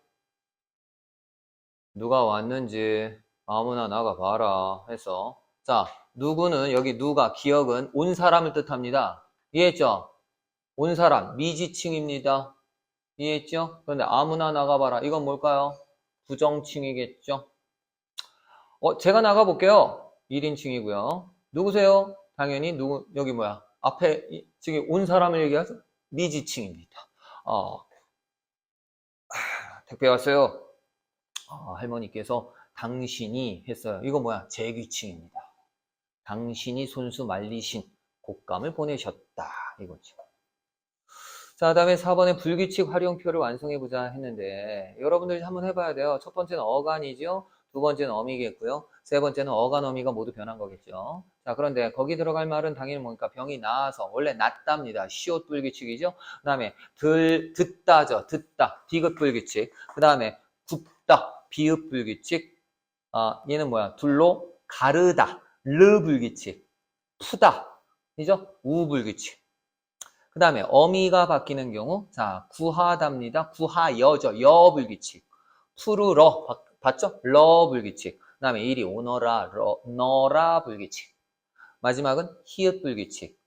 누가 왔는지 아무나 나가봐라 해서 자, 누구는 여기 누가 기억은 온 사람을 뜻합니다. 이해했죠? 온 사람 미지칭입니다. 이해했죠? 그런데 아무나 나가봐라 이건 뭘까요? 부정칭이겠죠? 제가 나가볼게요. 1인칭이고요. 누구세요? 당연히 누구 여기 뭐야? 앞에 지금 온 사람을 얘기하죠? 미지칭입니다. 택배 왔어요. 할머니께서 당신이 했어요. 이거 뭐야? 재귀칭입니다. 당신이 손수 말리신 곶감을 보내셨다. 이거죠. 자, 그 다음에 4번에 불규칙 활용표를 완성해보자 했는데 여러분들이 한번 해봐야 돼요. 첫 번째는 어간이죠. 두 번째는 어미겠고요. 세 번째는 어간, 어미가 모두 변한 거겠죠. 자, 그런데 거기 들어갈 말은 당연히 뭡니까? 병이 나아서 원래 낫답니다. 시옷 불규칙이죠. 그 다음에 듣다죠. 듣다. 디귿 불규칙. 그 다음에 굽다. 비읍 불규칙. 얘는 뭐야? 둘로 가르다. 르 불규칙. 푸다. 이죠? 우 불규칙. 그 다음에 어미가 바뀌는 경우 자 구하답니다. 구하여죠. 여 불규칙. 푸르러 봤죠? 러 불규칙. 그 다음에 이리 오너라 너라 불규칙. 마지막은 히읗 불규칙.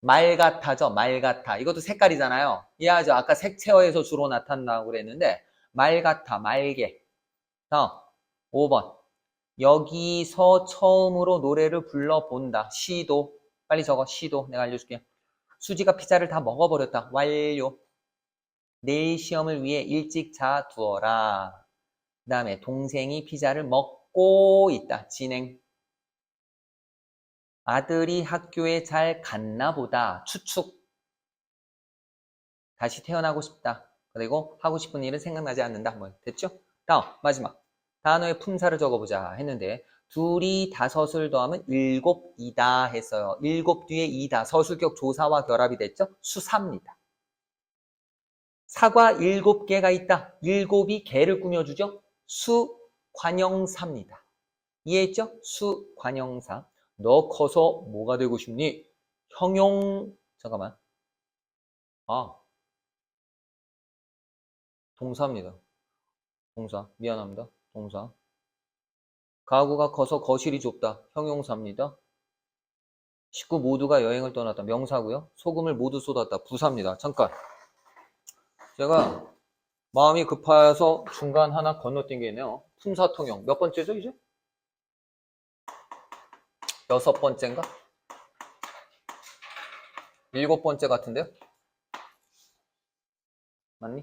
말 같아죠. 말 같아. 이것도 색깔이잖아요. 이해하죠? 아까 색채어에서 주로 나타난다고 그랬는데 말 같아, 말개. 다음, 5번. 여기서 처음으로 노래를 불러본다. 시도. 빨리 적어, 시도. 내가 알려줄게. 수지가 피자를 다 먹어버렸다. 완료. 내일 시험을 위해 일찍 자두어라. 그 다음에 동생이 피자를 먹고 있다. 진행. 아들이 학교에 잘 갔나 보다. 추측. 다시 태어나고 싶다. 그리고 하고 싶은 일은 생각나지 않는다. 뭐 됐죠? 다음 마지막. 단어의 품사를 적어보자 했는데 둘이 다섯을 더하면 일곱이다 했어요. 일곱 뒤에 이다. 서술격 조사와 결합이 됐죠? 수사입니다. 사과 7개가 있다. 7이 개를 꾸며주죠? 수관형사입니다. 이해했죠? 수관형사. 너 커서 뭐가 되고 싶니? 잠깐만. 동사입니다. 동사. 미안합니다. 동사. 가구가 커서 거실이 좁다. 형용사입니다. 식구 모두가 여행을 떠났다. 명사고요. 소금을 모두 쏟았다. 부사입니다. 잠깐. 제가 마음이 급해서 중간 하나 건너뛴 게 있네요. 품사통형. 몇 번째죠, 이제? 6번째인가? 7번째 같은데요? 맞니?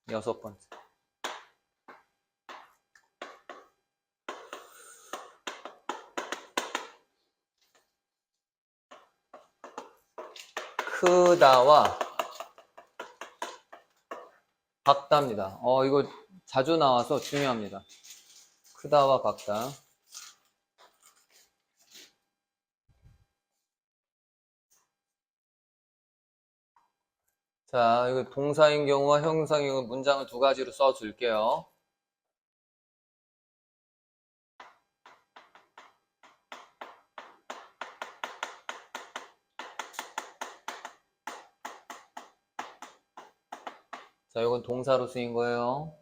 6번째. 크다와 작다입니다. 이거 자주 나와서 중요합니다. 크다와 작다. 자, 이거 동사인 경우와 형용사인 경우 문장을 두 가지로 써줄게요. 자, 이건 동사로 쓰인 거예요.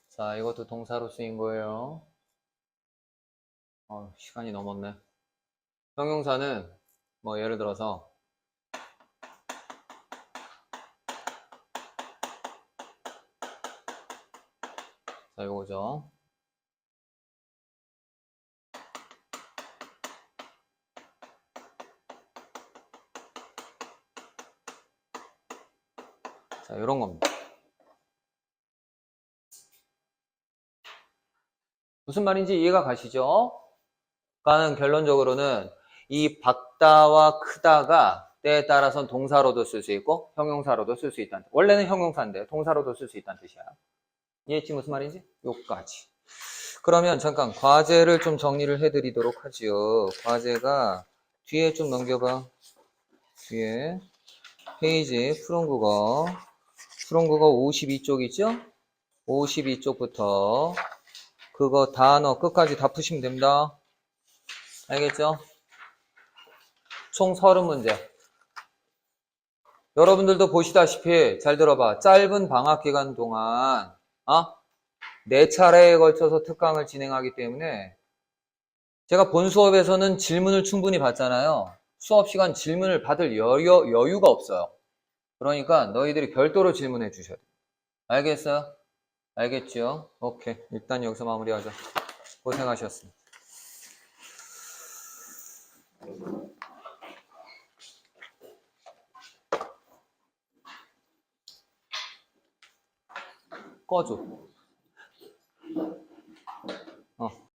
자, 이것도 동사로 쓰인 거예요. 시간이 넘었네. 형용사는 뭐 예를 들어서 자, 이거죠. 자, 이런 겁니다. 무슨 말인지 이해가 가시죠? 그러니까 결론적으로는 이 작다와 크다가 때에 따라서는 동사로도 쓸 수 있고 형용사로도 쓸 수 있다는, 원래는 형용사인데 동사로도 쓸 수 있다는 뜻이야. 이해했지 무슨 말인지? 요까지. 그러면 잠깐 과제를 좀 정리를 해드리도록 하지요. 과제가 뒤에 좀 넘겨봐. 뒤에 페이지 푸른 국어 52쪽 있죠? 52쪽부터 그거 단어 끝까지 다 푸시면 됩니다. 알겠죠? 총 30문제. 여러분들도 보시다시피 잘 들어봐. 짧은 방학 기간 동안 4차례에 걸쳐서 특강을 진행하기 때문에 제가 본 수업에서는 질문을 충분히 받잖아요. 수업 시간 질문을 받을 여유가 없어요. 그러니까 너희들이 별도로 질문해 주셔야 돼요. 알겠어요? 알겠죠? 오케이. 일단 여기서 마무리하자. 고생하셨습니다. 꺼줘.